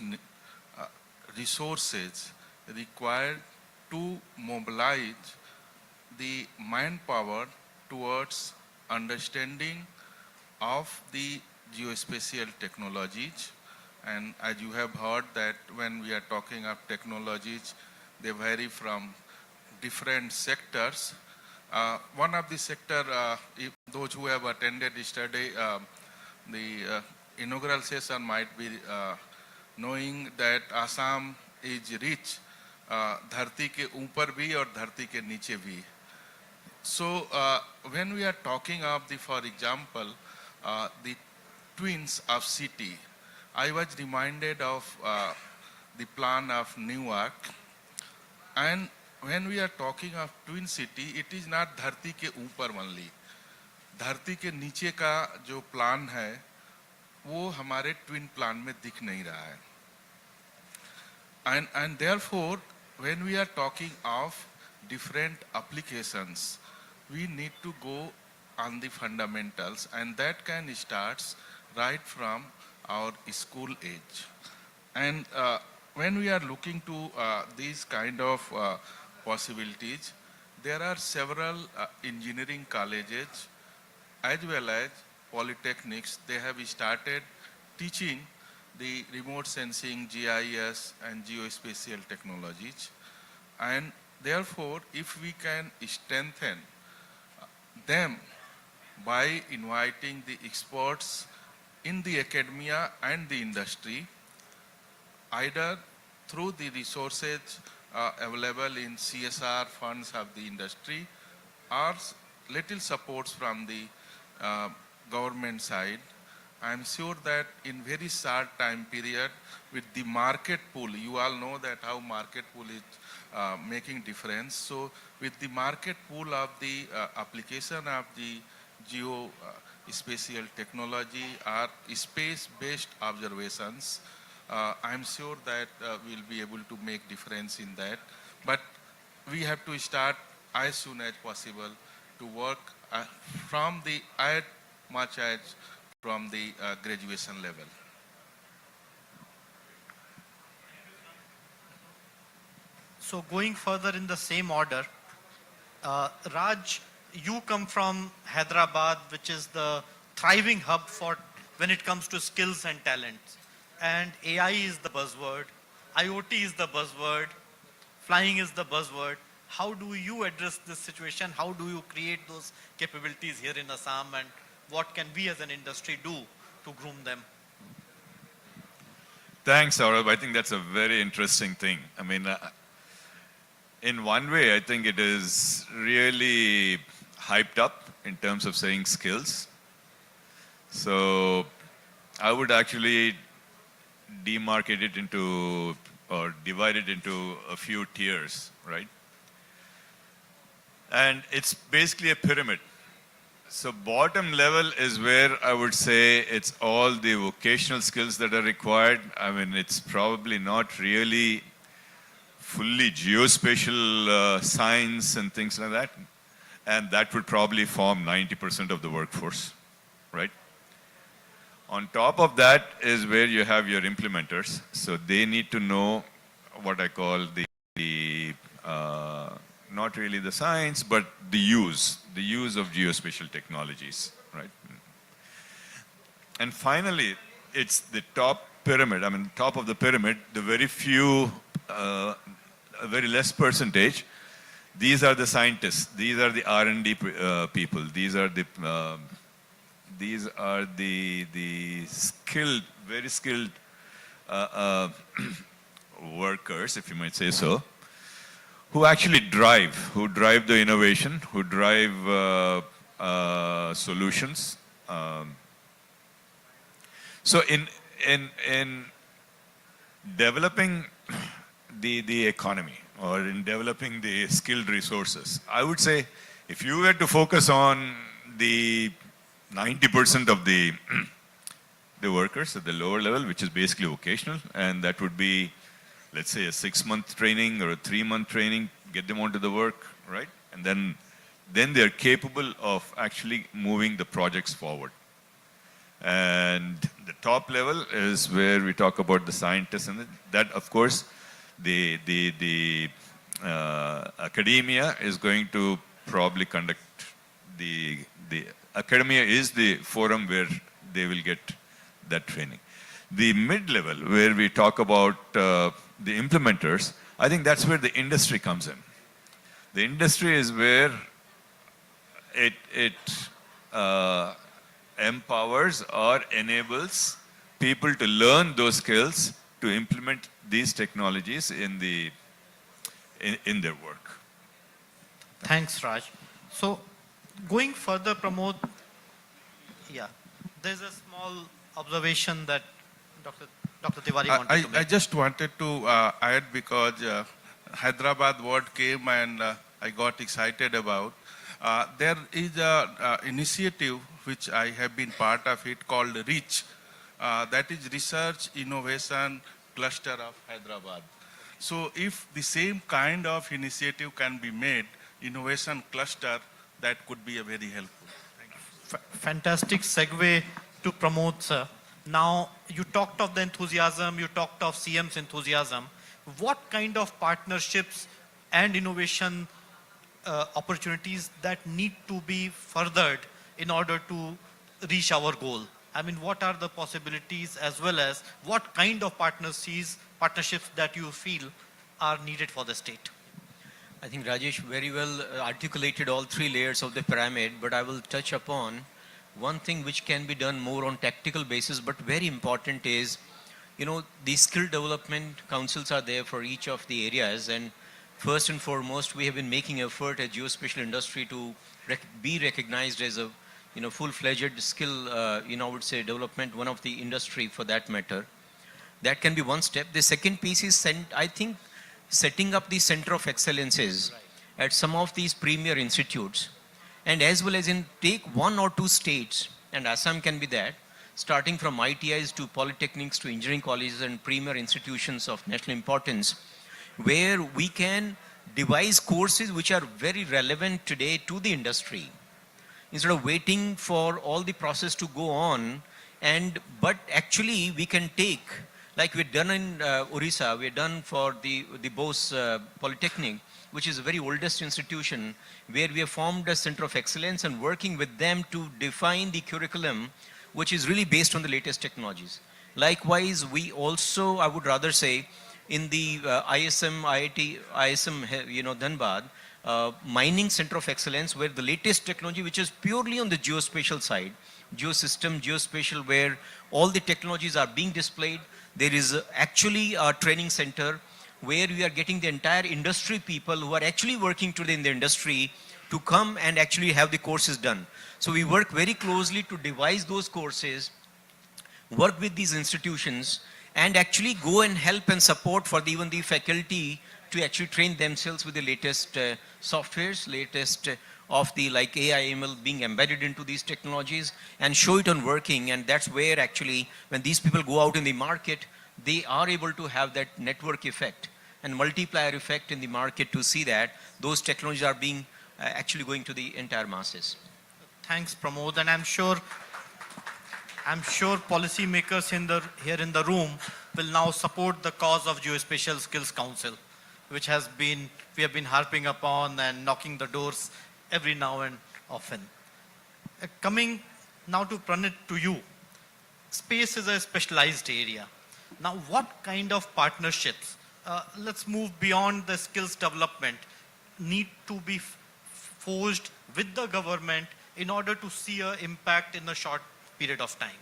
resources required to mobilize the manpower towards understanding of the geospatial technologies. And as you have heard that when we are talking of technologies, they vary from different sectors. One of the sector, those who have attended yesterday, the inaugural session might be knowing that Assam is rich, dharti ke upar bhi aur dharti ke niche bhi. So when we are talking of the, for example, the twins of city, I was reminded of the plan of Newark. And when we are talking of twin city, it is not dharti ke upar only. धरती के नीचे का जो plan है वो हमारे twin plan में दिख नहीं रहा है. And therefore, when we are talking of different applications, we need to go on the fundamentals, and that can start right from our school age. And when we are looking to these kind of possibilities, there are several engineering colleges as well as polytechnics. They have started teaching the remote sensing, GIS and geospatial technologies. And therefore, if we can strengthen them by inviting the experts in the academia and the industry, either through the resources available in CSR funds of the industry or little supports from the government side, I am sure that in very short time period with the market pool, you all know that how market pool is making difference. So with the market pool of the application of the geospatial technology or space-based observations, I am sure that we'll be able to make difference in that. But we have to start as soon as possible to work from the as much as from the graduation level. So going further in the same order, Raj, you come from Hyderabad, which is the thriving hub for when it comes to skills and talents. And AI is the buzzword, IoT is the buzzword, flying is the buzzword. How do you address this situation? How do you create those capabilities here in Assam, and what can we as an industry do to groom them? Thanks, Saurabh. I think that's a very interesting thing. I mean, in one way, I think it is really hyped up in terms of saying skills. So I would actually demarcate it into, or divide it into a few tiers, right? And it's basically a pyramid. So bottom level is where I would say it's all the vocational skills that are required. I mean, it's probably not really fully geospatial science and things like that. And that would probably form 90% of the workforce, right? On top of that is where you have your implementers. So they need to know what I call the not really the science, but the use of geospatial technologies, right? And finally, it's the top pyramid, I mean, top of the pyramid, the very few, a very less percentage. These are the scientists, these are the R&D people, these are the skilled, very skilled workers, if you might say so, who actually drive the innovation, who drive solutions. So in developing the economy, or in developing the skilled resources, I would say if you were to focus on the 90% of the workers at the lower level, which is basically vocational, and that would be, let's say, a 6-month training or a 3-month training, get them onto the work, right? And then they're capable of actually moving the projects forward. And the top level is where we talk about the scientists, and that, of course, the academia is going to probably conduct the academia is the forum where they will get that training. The mid-level, where we talk about the implementers, I think that's where the industry comes in. The industry is where it empowers or enables people to learn those skills to implement these technologies in their work. Thanks, Raj. So, going further, Pramod, yeah, there's a small observation that Dr. Tiwari wanted to make. I just wanted to add, because Hyderabad word came and I got excited about. There is an initiative which I have been part of it called REACH. That is Research Innovation Cluster of Hyderabad. So if the same kind of initiative can be made, innovation cluster, that could be a very helpful. Thank you. Fantastic segue to Pramod, sir. Now, you talked of the enthusiasm, you talked of CM's enthusiasm. What kind of partnerships and innovation opportunities that need to be furthered in order to reach our goal? I mean, what are the possibilities, as well as what kind of partnerships that you feel are needed for the state? I think Rajesh very well articulated all 3 layers of the pyramid, but I will touch upon one thing which can be done more on tactical basis, but very important is, the skill development councils are there for each of the areas, and first and foremost, we have been making effort at geospatial industry to be recognized as a full-fledged skill, I would say, development, one of the industry for that matter. That can be one step. The second piece is, I think, setting up the center of excellences at some of these premier institutes, and as well as take 1 or 2 states, and Assam can be that, starting from ITIs to polytechnics to engineering colleges and premier institutions of national importance, where we can devise courses which are very relevant today to the industry, instead of waiting for all the process to go on. But actually we can take, like we've done in Orissa, we've done for the Bose Polytechnic, which is the very oldest institution, where we have formed a center of excellence and working with them to define the curriculum, which is really based on the latest technologies. Likewise, we also, I would rather say, in the ISM Dhanbad, mining center of excellence, where the latest technology, which is purely on the geospatial side, geosystem, geospatial, where all the technologies are being displayed. There is actually a training center where we are getting the entire industry people who are actually working today in the industry to come and actually have the courses done. So we work very closely to devise those courses, work with these institutions, and actually go and help and support for even the faculty to actually train themselves with the latest softwares, latest of the like AI, ML being embedded into these technologies, and show it on working. And that's where actually, when these people go out in the market, they are able to have that network effect and multiplier effect in the market to see that those technologies are being actually going to the entire masses. Thanks, Pramod. And I'm sure policymakers here in the room will now support the cause of Geospatial Skills Council, which we have been harping upon and knocking the doors every now and often. Coming now to Pranit, to you. Space is a specialized area. Now, what kind of partnerships, let's move beyond the skills development, need to be forged with the government in order to see an impact in a short period of time?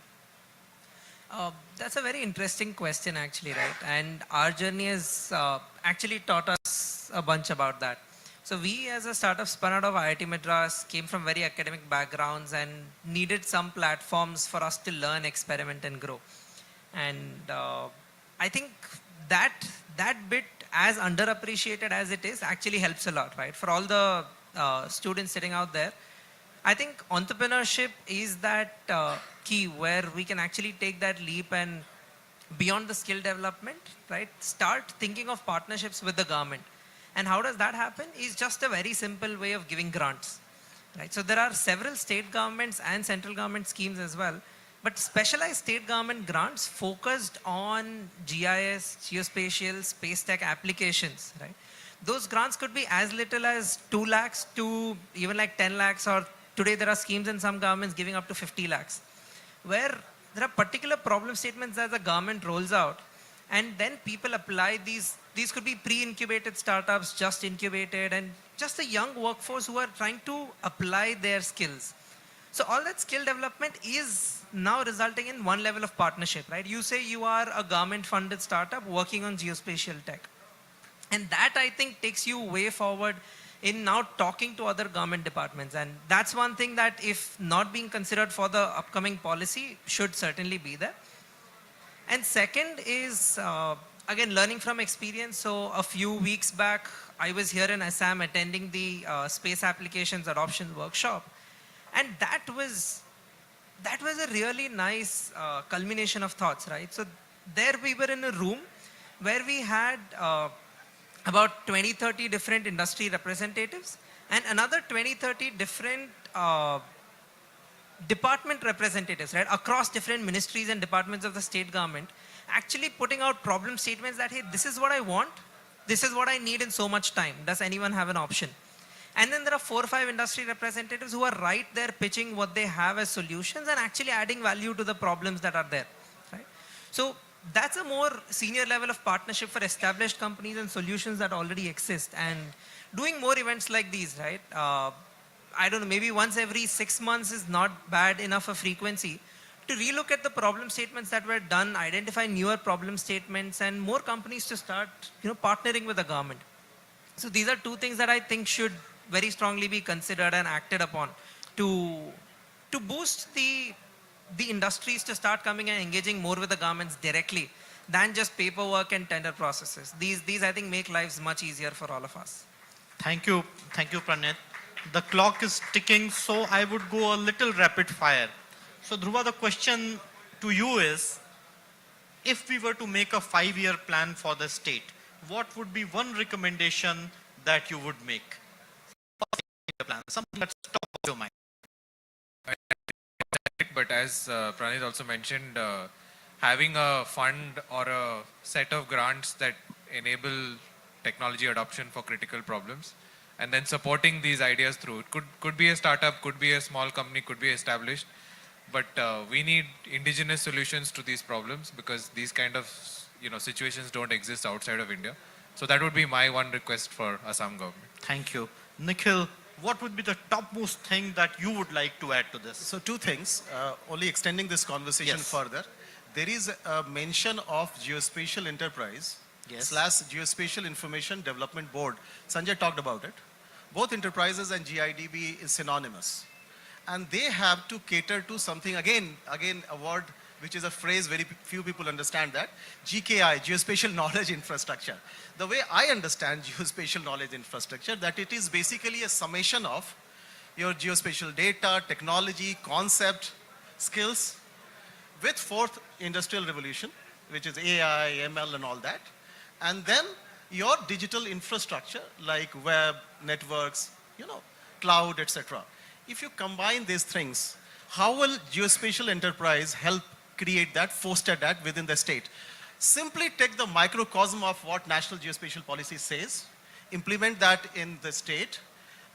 That's a very interesting question actually, right? And our journey has actually taught us a bunch about that. So we as a startup spun out of IIT Madras, came from very academic backgrounds and needed some platforms for us to learn, experiment and grow. And I think that bit, as underappreciated as it is, actually helps a lot, right? For all the students sitting out there, I think entrepreneurship is that key where we can actually take that leap and beyond the skill development, right? Start thinking of partnerships with the government. And how does that happen? Is just a very simple way of giving grants, right? So there are several state governments and central government schemes as well, but specialized state government grants focused on GIS, geospatial, space tech applications, right? Those grants could be as little as 2 lakhs to even like 10 lakhs, or today there are schemes in some governments giving up to 50 lakhs, where there are particular problem statements that the government rolls out, and then people apply these. These could be pre-incubated startups, just incubated, and just a young workforce who are trying to apply their skills. So all that skill development is now resulting in one level of partnership, right? You say you are a government-funded startup working on geospatial tech. And that, I think, takes you way forward in now talking to other government departments. And that's one thing that, if not being considered for the upcoming policy, should certainly be there. And second is, again, learning from experience. So a few weeks back, I was here in Assam attending the Space Applications Adoption Workshop. And that was a really nice culmination of thoughts, right? So there we were in a room where we had about 20-30 different industry representatives and another 20-30 different department representatives, right, across different ministries and departments of the state government, actually putting out problem statements that, hey, this is what I want, this is what I need in so much time. Does anyone have an option? And then there are 4 or 5 industry representatives who are right there pitching what they have as solutions and actually adding value to the problems that are there, right? So that's a more senior level of partnership for established companies and solutions that already exist. And doing more events like these, right? I don't know, maybe once every 6 months is not bad enough a frequency to relook at the problem statements that were done, identify newer problem statements, and more companies to start, partnering with the government. So these are 2 things that I think should very strongly be considered and acted upon to boost the industries to start coming and engaging more with the governments directly than just paperwork and tender processes. These I think make lives much easier for all of us. Thank you, Pranit. The clock is ticking, so I would go a little rapid fire. So Dhruva, the question to you is, if we were to make a 5-year plan for the state, what would be one recommendation that you would make? Plan, something that's top of your mind. But as Pranit also mentioned, having a fund or a set of grants that enable technology adoption for critical problems, and then supporting these ideas through. It could be a startup, could be a small company, could be established, but we need indigenous solutions to these problems because these kind of situations don't exist outside of India. So that would be my one request for Assam government. Thank you. Nikhil, what would be the topmost thing that you would like to add to this? So 2 things, only extending this conversation further. There is a mention of geospatial enterprise / geospatial information development board. Sanjay talked about it. Both enterprises and GIDB is synonymous. And they have to cater to something, again a word which is a phrase very few people understand, that GKI, geospatial knowledge infrastructure. The way I understand geospatial knowledge infrastructure, that it is basically a summation of your geospatial data, technology, concept, skills with 4th industrial revolution, which is AI, ML and all that. And then your digital infrastructure like web, networks, cloud, etc. If you combine these things, how will geospatial enterprise help create that, foster that within the state? simply take the microcosm of what National Geospatial Policy says, implement that in the state,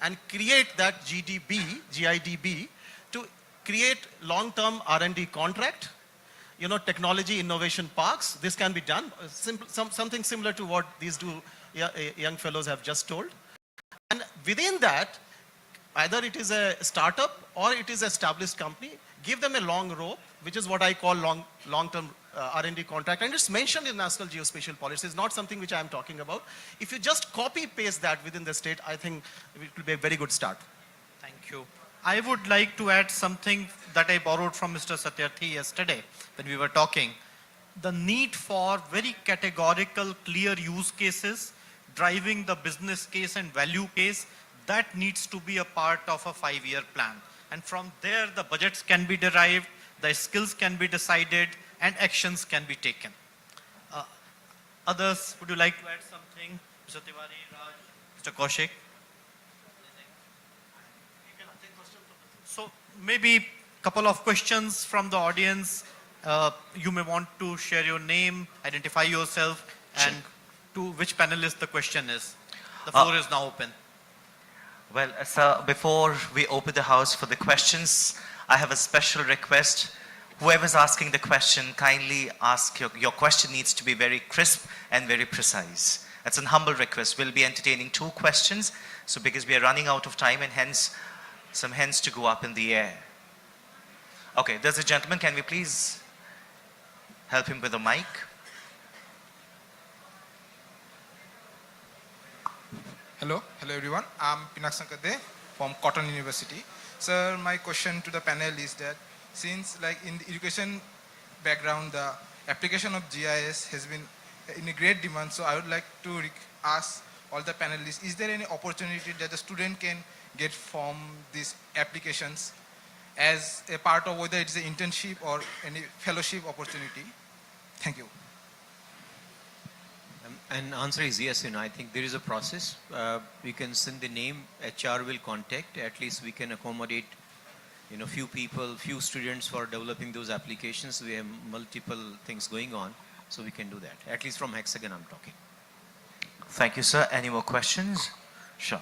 and create that GIDB, to create long-term R&D contract, technology innovation parks. This can be done, something similar to what these two young fellows have just told. And within that, either it is a startup or it is an established company, give them a long rope, which is what I call long-term R&D contract. And it's mentioned in National Geospatial Policy. It's not something which I am talking about. If you just copy-paste that within the state, I think it will be a very good start. Thank you. I would like to add something that I borrowed from Mr. Satyarthi yesterday when we were talking. The need for very categorical, clear use cases, driving the business case and value case, that needs to be a part of a 5-year plan. And from there, the budgets can be derived, the skills can be decided, and actions can be taken. Others, would you like to add something? Mr. Tiwari, Raj, Mr. Kaushik? So maybe a couple of questions from the audience. You may want to share your name, identify yourself, and to which panelist the question is. The floor is now open. Well, sir, before we open the house for the questions, I have a special request. Whoever's asking the question, kindly ask your question needs to be very crisp and very precise. That's an humble request. We'll be entertaining 2 questions, so because we are running out of time and hence some hands to go up in the air. Okay, there's a gentleman. Can we please help him with a mic? Hello everyone. I'm Pinak Sankade from Cotton University. Sir, my question to the panel is that since like in the education background, the application of GIS has been in a great demand, so I would like to ask all the panelists, is there any opportunity that the student can get from these applications as a part of whether it's an internship or any fellowship opportunity? Thank you. And answer is yes. I think there is a process. We can send the name, HR will contact. At least we can accommodate, few people, few students for developing those applications. We have multiple things going on, so we can do that. At least from Hexagon, I'm talking. Thank you, sir. Any more questions? Sure.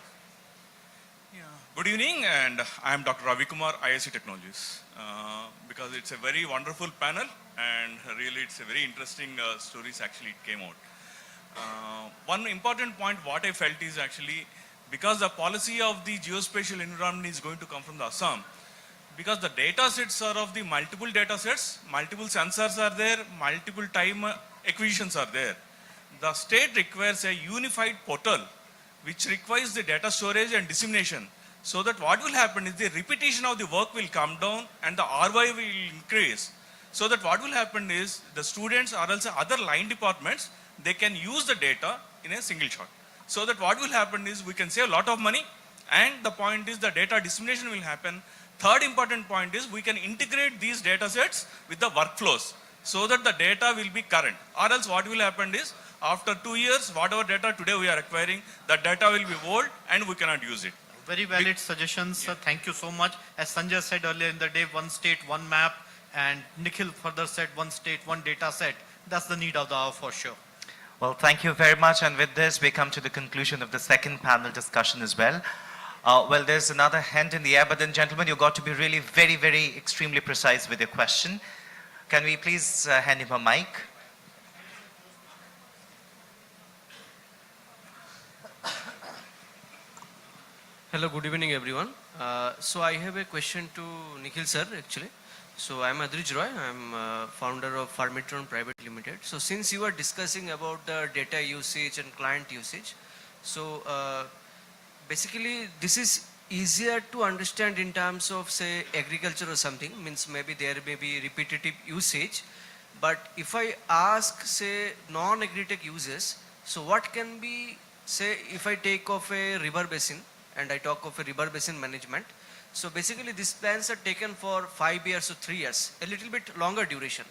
Good evening, and I am Dr. Ravi Kumar, ISC Technologies. Because it's a very wonderful panel, and really it's a very interesting stories actually it came out. One important point what I felt is actually because the policy of the geospatial environment is going to come from the Assam, because the data sets are of the multiple data sets, multiple sensors are there, multiple time acquisitions are there. The state requires a unified portal which requires the data storage and dissemination, so that what will happen is the repetition of the work will come down and the ROI will increase. So that what will happen is the students or else other line departments, they can use the data in a single shot. So that what will happen is we can save a lot of money, and the point is the data dissemination will happen. Third important point is we can integrate these data sets with the workflows so that the data will be current. Or else what will happen is after 2 years, whatever data today we are acquiring, the data will be old and we cannot use it. Very valid suggestions, sir. Thank you so much. As Sanjay said earlier in the day, one state, one map, and Nikhil further said one state, one data set. That's the need of the hour for sure. Well, thank you very much. And with this, we come to the conclusion of the second panel discussion as well. Well, there's another hand in the air, but then gentlemen, you've got to be really very, very extremely precise with your question. Can we please hand him a mic? Hello, good evening everyone. So I have a question to Nikhil sir actually. So I am Adrij Roy, I am founder of Farmitron Private Limited. So since you are discussing about the data usage and client usage, so basically this is easier to understand in terms of say agriculture or something, means maybe there may be repetitive usage, but if I ask say non-agri-tech uses, so what can be, say if I take of a river basin and I talk of a river basin management, so basically these plans are taken for 5 years or 3 years, a little bit longer duration.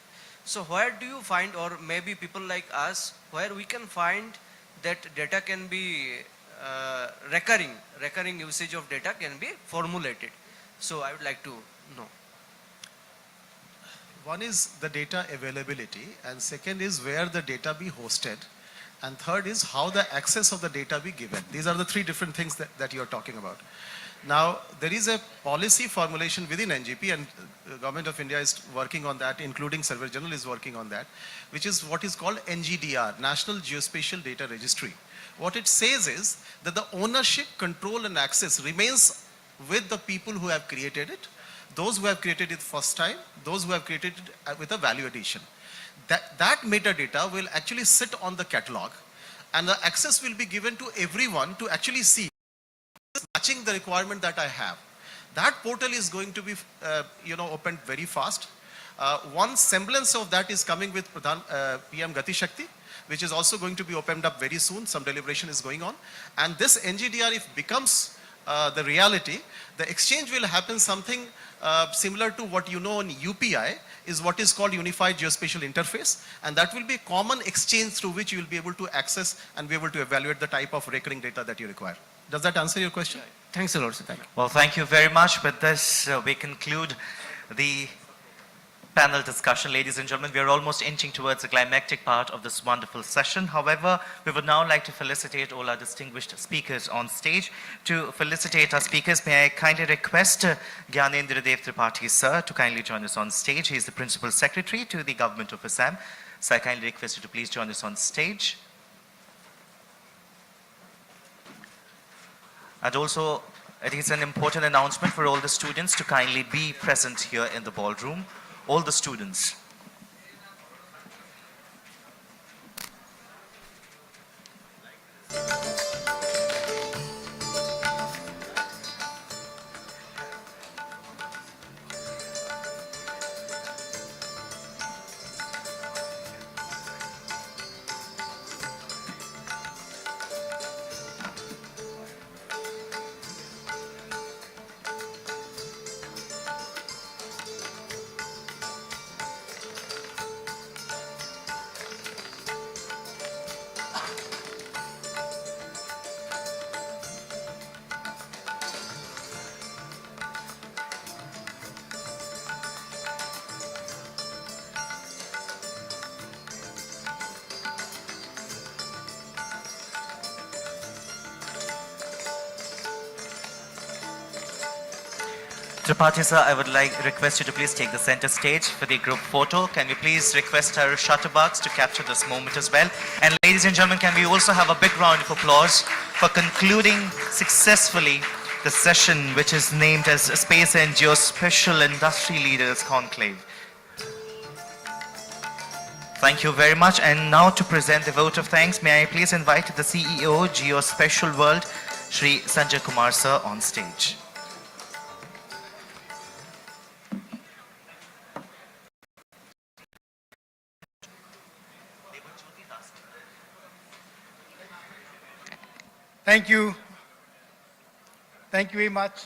So where do you find, or maybe people like us, where we can find that data can be recurring usage of data can be formulated? So I would like to know. One is the data availability, and second is where the data be hosted, and third is how the access of the data be given. These are the three different things that you're talking about. Now, there is a policy formulation within NGP, and the Government of India is working on that, including Surveyor General is working on that, which is what is called NGDR, National Geospatial Data Registry. What it says is that the ownership, control and access remains with the people who have created it, those who have created it first time, those who have created it with a value addition. That metadata will actually sit on the catalog, and the access will be given to everyone to actually see matching the requirement that I have. That portal is going to be opened very fast. One semblance of that is coming with PM Gati Shakti, which is also going to be opened up very soon. Some deliberation is going on. And this NGDR, if becomes the reality, the exchange will happen something similar to what you know in UPI is what is called Unified Geospatial Interface, and that will be a common exchange through which you will be able to access and be able to evaluate the type of recurring data that you require. Does that answer your question? Thanks a lot, sir. Thank you. Well, thank you very much. With this, we conclude the panel discussion. Ladies and gentlemen, we are almost inching towards the climactic part of this wonderful session. However, we would now like to felicitate all our distinguished speakers on stage. To felicitate our speakers, may I kindly request Gyanendra Dev Tripathi, sir, to kindly join us on stage. He is the Principal Secretary to the Government of Assam. So I kindly request you to please join us on stage. And also, I think it's an important announcement for all the students to kindly be present here in the ballroom. All the students. Tripathi sir, I would request you to please take the center stage for the group photo. Can we please request our shutterbugs to capture this moment as well? And ladies and gentlemen, can we also have a big round of applause for concluding successfully the session which is named as Space and Geospatial Industry Leaders Conclave. Thank you very much. And now to present the vote of thanks, may I please invite the CEO, Geospatial World, Shri Sanjay Kumar sir on stage. Thank you. Thank you very much.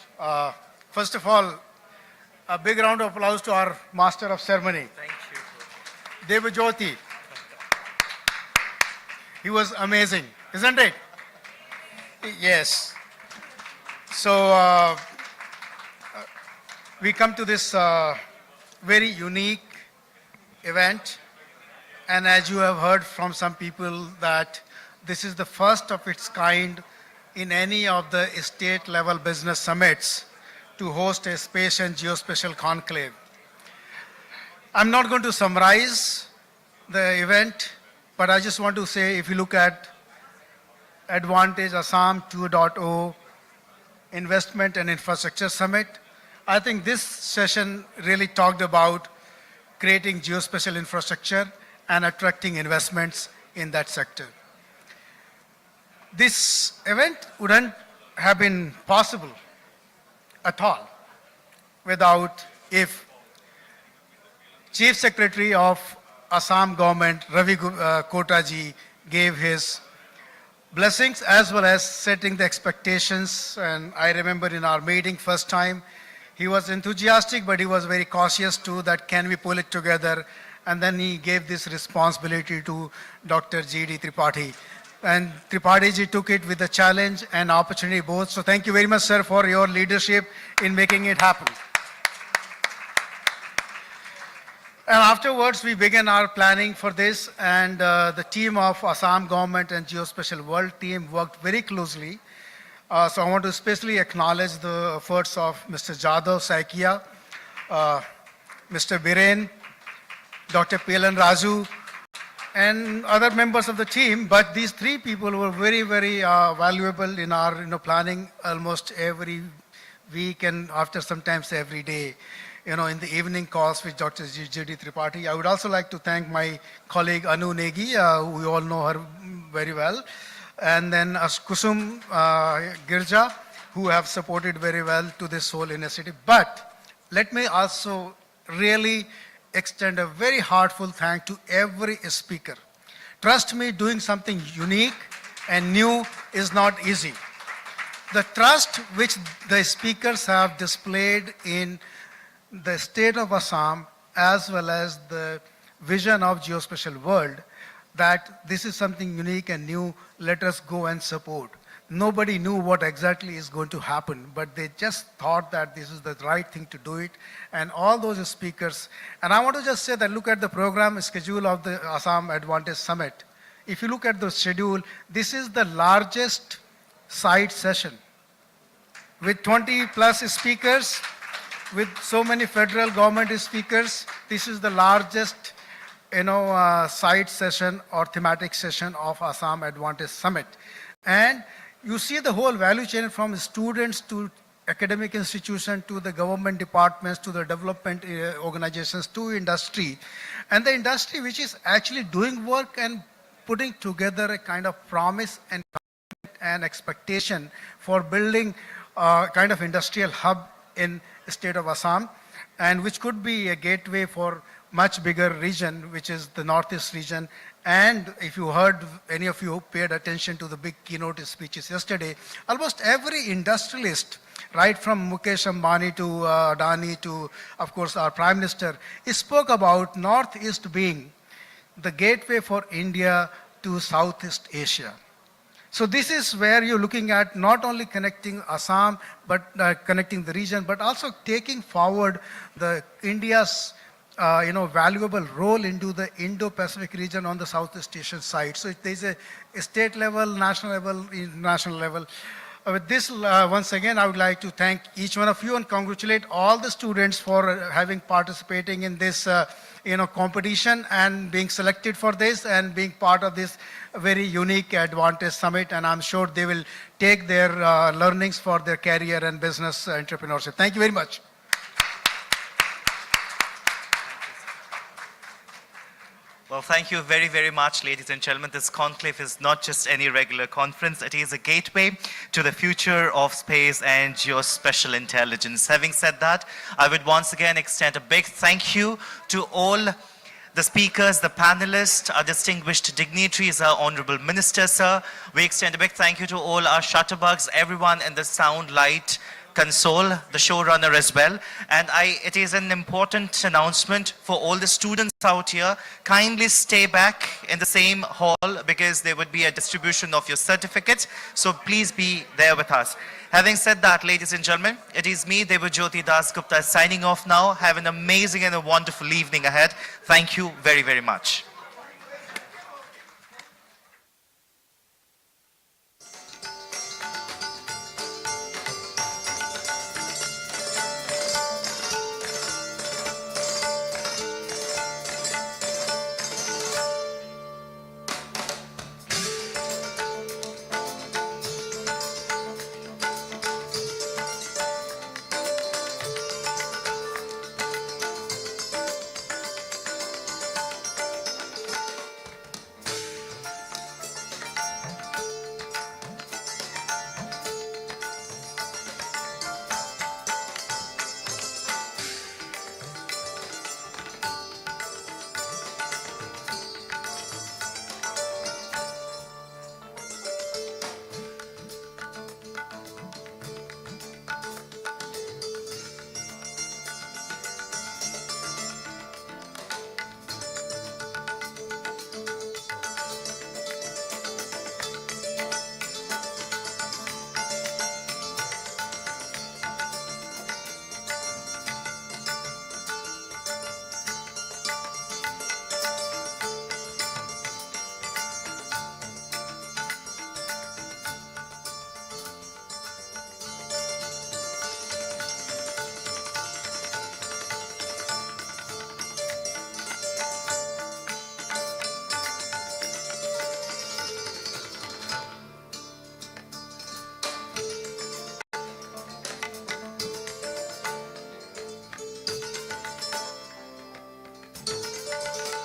First of all, a big round of applause to our Master of Ceremony. Thank you. Devajyoti. He was amazing, isn't it? Yes. So we come to this very unique event, and as you have heard from some people that this is the first of its kind in any of the state level business summits to host a space and geospatial conclave. I'm not going to summarize the event, but I just want to say if you look at Advantage Assam 2.0 Investment and Infrastructure Summit, I think this session really talked about creating geospatial infrastructure and attracting investments in that sector. This event wouldn't have been possible at all without if Chief Secretary of Assam government, Ravi Kotaji, gave his blessings as well as setting the expectations. And I remember in our meeting first time, he was enthusiastic, but he was very cautious too that can we pull it together. And then he gave this responsibility to Dr. G.D. Tripathi. And Tripathi ji took it with a challenge and opportunity both. So thank you very much, sir, for your leadership in making it happen. And afterwards, we began our planning for this, and the team of Assam government and Geospatial World team worked very closely. So I want to especially acknowledge the efforts of Mr. Jadhav Saikia, Mr. Biren, Dr. Pelan Raju, and other members of the team. But these three people were very, very valuable in our planning almost every week and after sometimes every day. In the evening calls with Dr. G.D. Tripathi. I would also like to thank my colleague Anu Negi, who you all know her very well, and then Kusum Girja, who have supported very well to this whole initiative. But let me also really extend a very heartfelt thank to every speaker. Trust me, doing something unique and new is not easy. The trust which the speakers have displayed in the state of Assam, as well as the vision of Geospatial World, that this is something unique and new, let us go and support. Nobody knew what exactly is going to happen, but they just thought that this is the right thing to do it. And all those speakers, and I want to just say that look at the program schedule of the Assam Advantage Summit. If you look at the schedule, this is the largest side session with 20 plus speakers, with so many federal government speakers. This is the largest, side session or thematic session of Assam Advantage Summit. And you see the whole value chain from students to academic institutions to the government departments to the development organizations to industry. And the industry which is actually doing work and putting together a kind of promise and expectation for building a kind of industrial hub in the state of Assam, and which could be a gateway for much bigger region, which is the Northeast region. And if you heard, any of you paid attention to the big keynote speeches yesterday, almost every industrialist, right from Mukesh Ambani to Adani to, of course, our Prime Minister, he spoke about Northeast being the gateway for India to Southeast Asia. So this is where you're looking at not only connecting Assam, but connecting the region, but also taking forward the India's valuable role into the Indo-Pacific region on the Southeast Asian side. So there's a state level, national level, international level. With this, once again, I would like to thank each one of you and congratulate all the students for having participating in this competition and being selected for this and being part of this very unique Advantage Summit. And I'm sure they will take their learnings for their career and business entrepreneurship. Thank you very much. Well, thank you very, very much, ladies and gentlemen. This conclave is not just any regular conference. It is a gateway to the future of space and geospatial intelligence. Having said that, I would once again extend a big thank you to all the speakers, the panelists, our distinguished dignitaries, our honorable minister, sir. We extend a big thank you to all our shutterbugs, everyone in the sound, light, console, the showrunner as well. And it is an important announcement for all the students out here. Kindly stay back in the same hall because there would be a distribution of your certificates. So please be there with us. Having said that, ladies and gentlemen, it is me, Devajyoti Das Gupta, signing off now. Have an amazing and a wonderful evening ahead. Thank you very, very much.